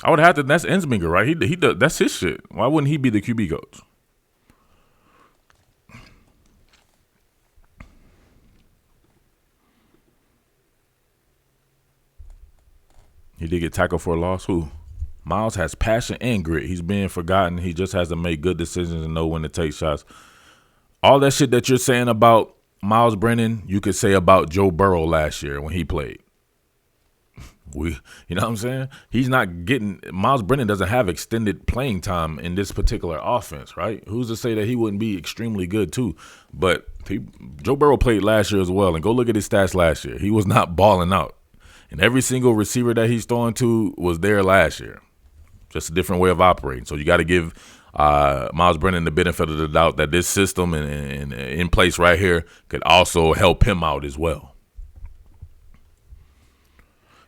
I would have to. That's Ensminger, right? He does. That's his shit. Why wouldn't he be the QB coach? He did get tackled for a loss. Who? Miles has passion and grit. He's being forgotten. He just has to make good decisions and know when to take shots. All that shit that you're saying about Miles Brennan, you could say about Joe Burrow last year when he played. You know what I'm saying? He's not getting – Miles Brennan doesn't have extended playing time in this particular offense, right? Who's to say that he wouldn't be extremely good too? But Joe Burrow played last year as well, and go look at his stats last year. He was not balling out. And every single receiver that he's throwing to was there last year. Just a different way of operating. So you got to give Miles Brennan the benefit of the doubt that this system and in place right here could also help him out as well.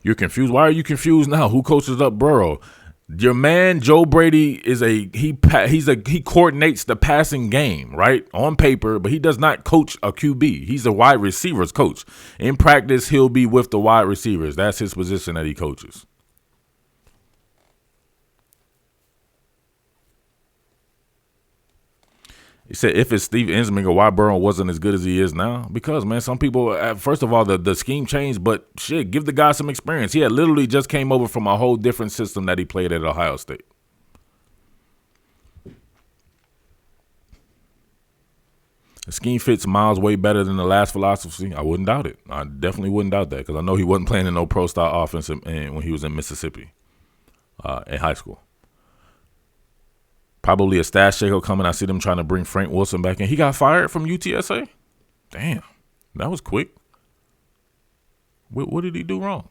You're confused. Why are you confused now? Who coaches up Burrow? Your man Joe Brady he coordinates the passing game, right? On paper, but he does not coach a QB. He's a wide receivers coach. In practice, he'll be with the wide receivers. That's his position that he coaches. He said, if it's Steve Ensminger, why Burrow wasn't as good as he is now? Because, man, some people, first of all, the scheme changed, but shit, give the guy some experience. He had literally just came over from a whole different system that he played at Ohio State. The scheme fits Miles way better than the last philosophy. I wouldn't doubt it. I definitely wouldn't doubt that because I know he wasn't playing in no pro-style offense when he was in Mississippi in high school. Probably a stash shaker coming. I see them trying to bring Frank Wilson back in. He got fired from UTSA? Damn, that was quick. What did he do wrong?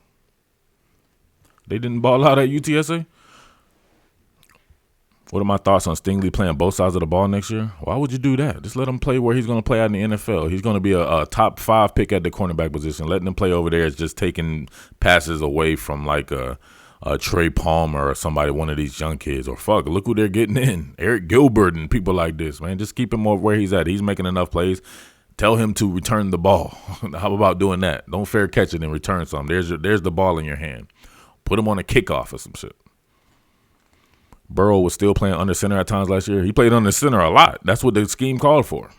They didn't ball out at UTSA? What are my thoughts on Stingley playing both sides of the ball next year? Why would you do that? Just let him play where he's going to play out in the NFL. He's going to be a top 5 pick at the cornerback position. Letting him play over there is just taking passes away from like a Trey Palmer or somebody, one of these young kids. Or fuck, look who they're getting in. Eric Gilbert and people like this, man. Just keep him over where he's at. He's making enough plays. Tell him to return the ball. How about doing that? Don't fair catch it and return some. There's the ball in your hand. Put him on a kickoff or some shit. Burrow was still playing under center at times last year. He played under center a lot. That's what the scheme called for.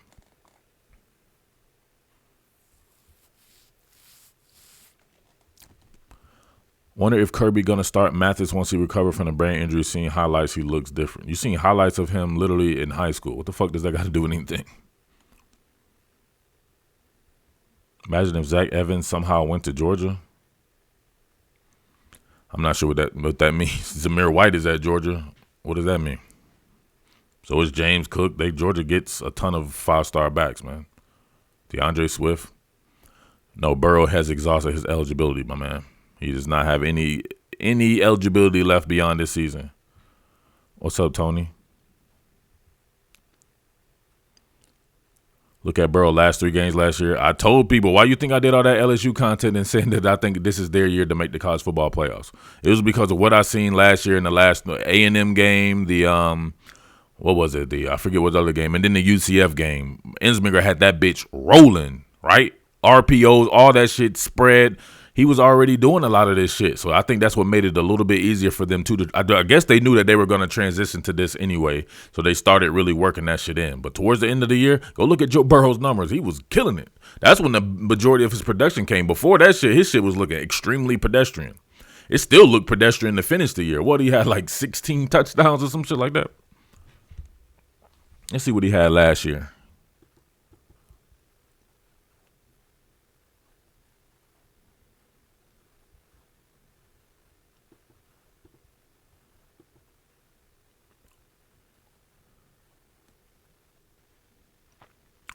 Wonder if Kirby going to start Mathis once he recovered from the brain injury. Seeing highlights, he looks different. You seen highlights of him literally in high school. What the fuck does that got to do with anything? Imagine if Zach Evans somehow went to Georgia. I'm not sure what that means. Zamir White is at Georgia. What does that mean? So is James Cook. Georgia gets a ton of 5-star backs, man. DeAndre Swift. No, Burrow has exhausted his eligibility, my man. He does not have any eligibility left beyond this season. What's up, Tony? Look at Burrow last 3 games last year. I told people, why you think I did all that LSU content and saying that I think this is their year to make the college football playoffs? It was because of what I seen last year in the last A&M game, what was it? I forget what other game, and then the UCF game. Ensminger had that bitch rolling, right? RPOs, all that shit spread. He was already doing a lot of this shit. So I think that's what made it a little bit easier for them too. I guess they knew that they were going to transition to this anyway. So they started really working that shit in. But towards the end of the year, go look at Joe Burrow's numbers. He was killing it. That's when the majority of his production came. Before that shit, his shit was looking extremely pedestrian. It still looked pedestrian to finish the year. What, he had like 16 touchdowns or some shit like that? Let's see what he had last year.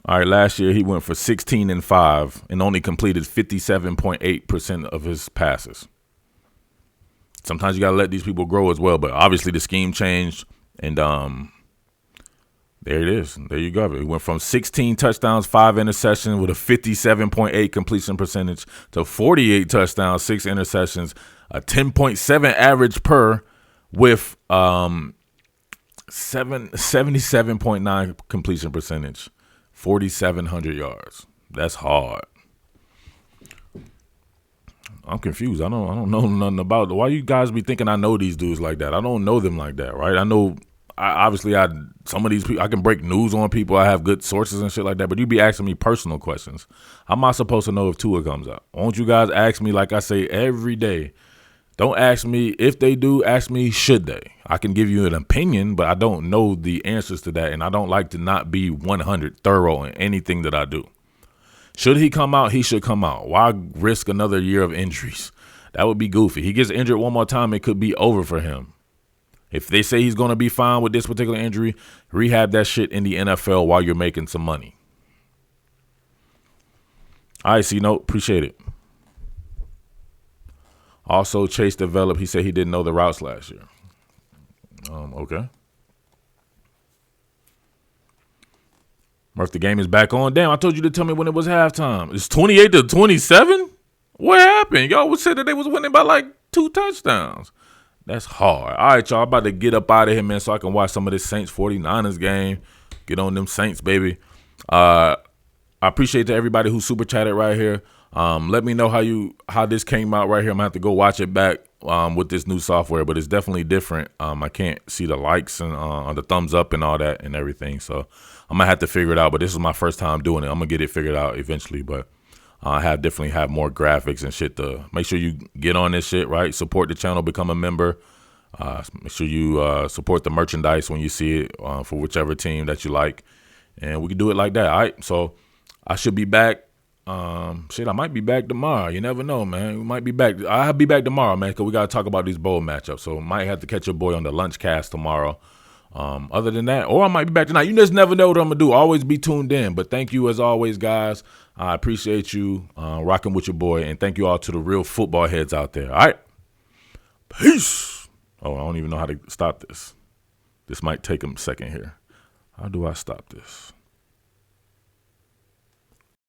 All right, last year he went for 16-5 and only completed 57.8% of his passes. Sometimes you got to let these people grow as well, but obviously the scheme changed, and there it is. There you go. He went from 16 touchdowns, 5 interceptions with a 57.8 completion percentage to 48 touchdowns, 6 interceptions, a 10.7 average per with 77.9 completion percentage. 4,700 yards. That's hard. I'm confused. I don't know nothing about it. Why you guys be thinking I know these dudes like that? I don't know them like that, right? I know, some of these people, I can break news on people. I have good sources and shit like that, but you be asking me personal questions. How am I supposed to know if Tua comes out? Won't you guys ask me like I say every day? Don't ask me if they do, ask me should they. I can give you an opinion, but I don't know the answers to that, and I don't like to not be 100 thorough in anything that I do. Should he come out? He should come out. Why risk another year of injuries? That would be goofy. He gets injured one more time, it could be over for him. If they say he's going to be fine with this particular injury, rehab that shit in the NFL while you're making some money. All right, C-Note, appreciate it. Also, Chase developed. He said he didn't know the routes last year. Okay. Murf, the game is back on. Damn, I told you to tell me when it was halftime. It's 28-27? What happened? Y'all said that they was winning by like 2 touchdowns. That's hard. All right, y'all. I'm about to get up out of here, man, so I can watch some of this Saints 49ers game. Get on them Saints, baby. I appreciate to everybody who super chatted right here. Let me know how this came out right here. I'm gonna have to go watch it back with this new software, but it's definitely different. I can't see the likes and the thumbs up and all that and everything, so I'm gonna have to figure it out. But this is my first time doing it. I'm gonna get it figured out eventually, but I definitely have more graphics and shit to make sure you get on this shit, right? Support the channel, become a member. Make sure you support the merchandise when you see it for whichever team that you like. and we can do it like that. All right. So I should be back. I might be back tomorrow. You never know, man. We might be back. I'll be back tomorrow, man, because we got to talk about these bowl matchups. So might have to catch your boy on the lunch cast tomorrow. Other than that, or I might be back tonight. You just never know what I'm going to do. Always be tuned in. But thank you as always, guys. I appreciate you rocking with your boy. And thank you all to the real football heads out there. All right. Peace. Oh, I don't even know how to stop this. This might take a second here. How do I stop this?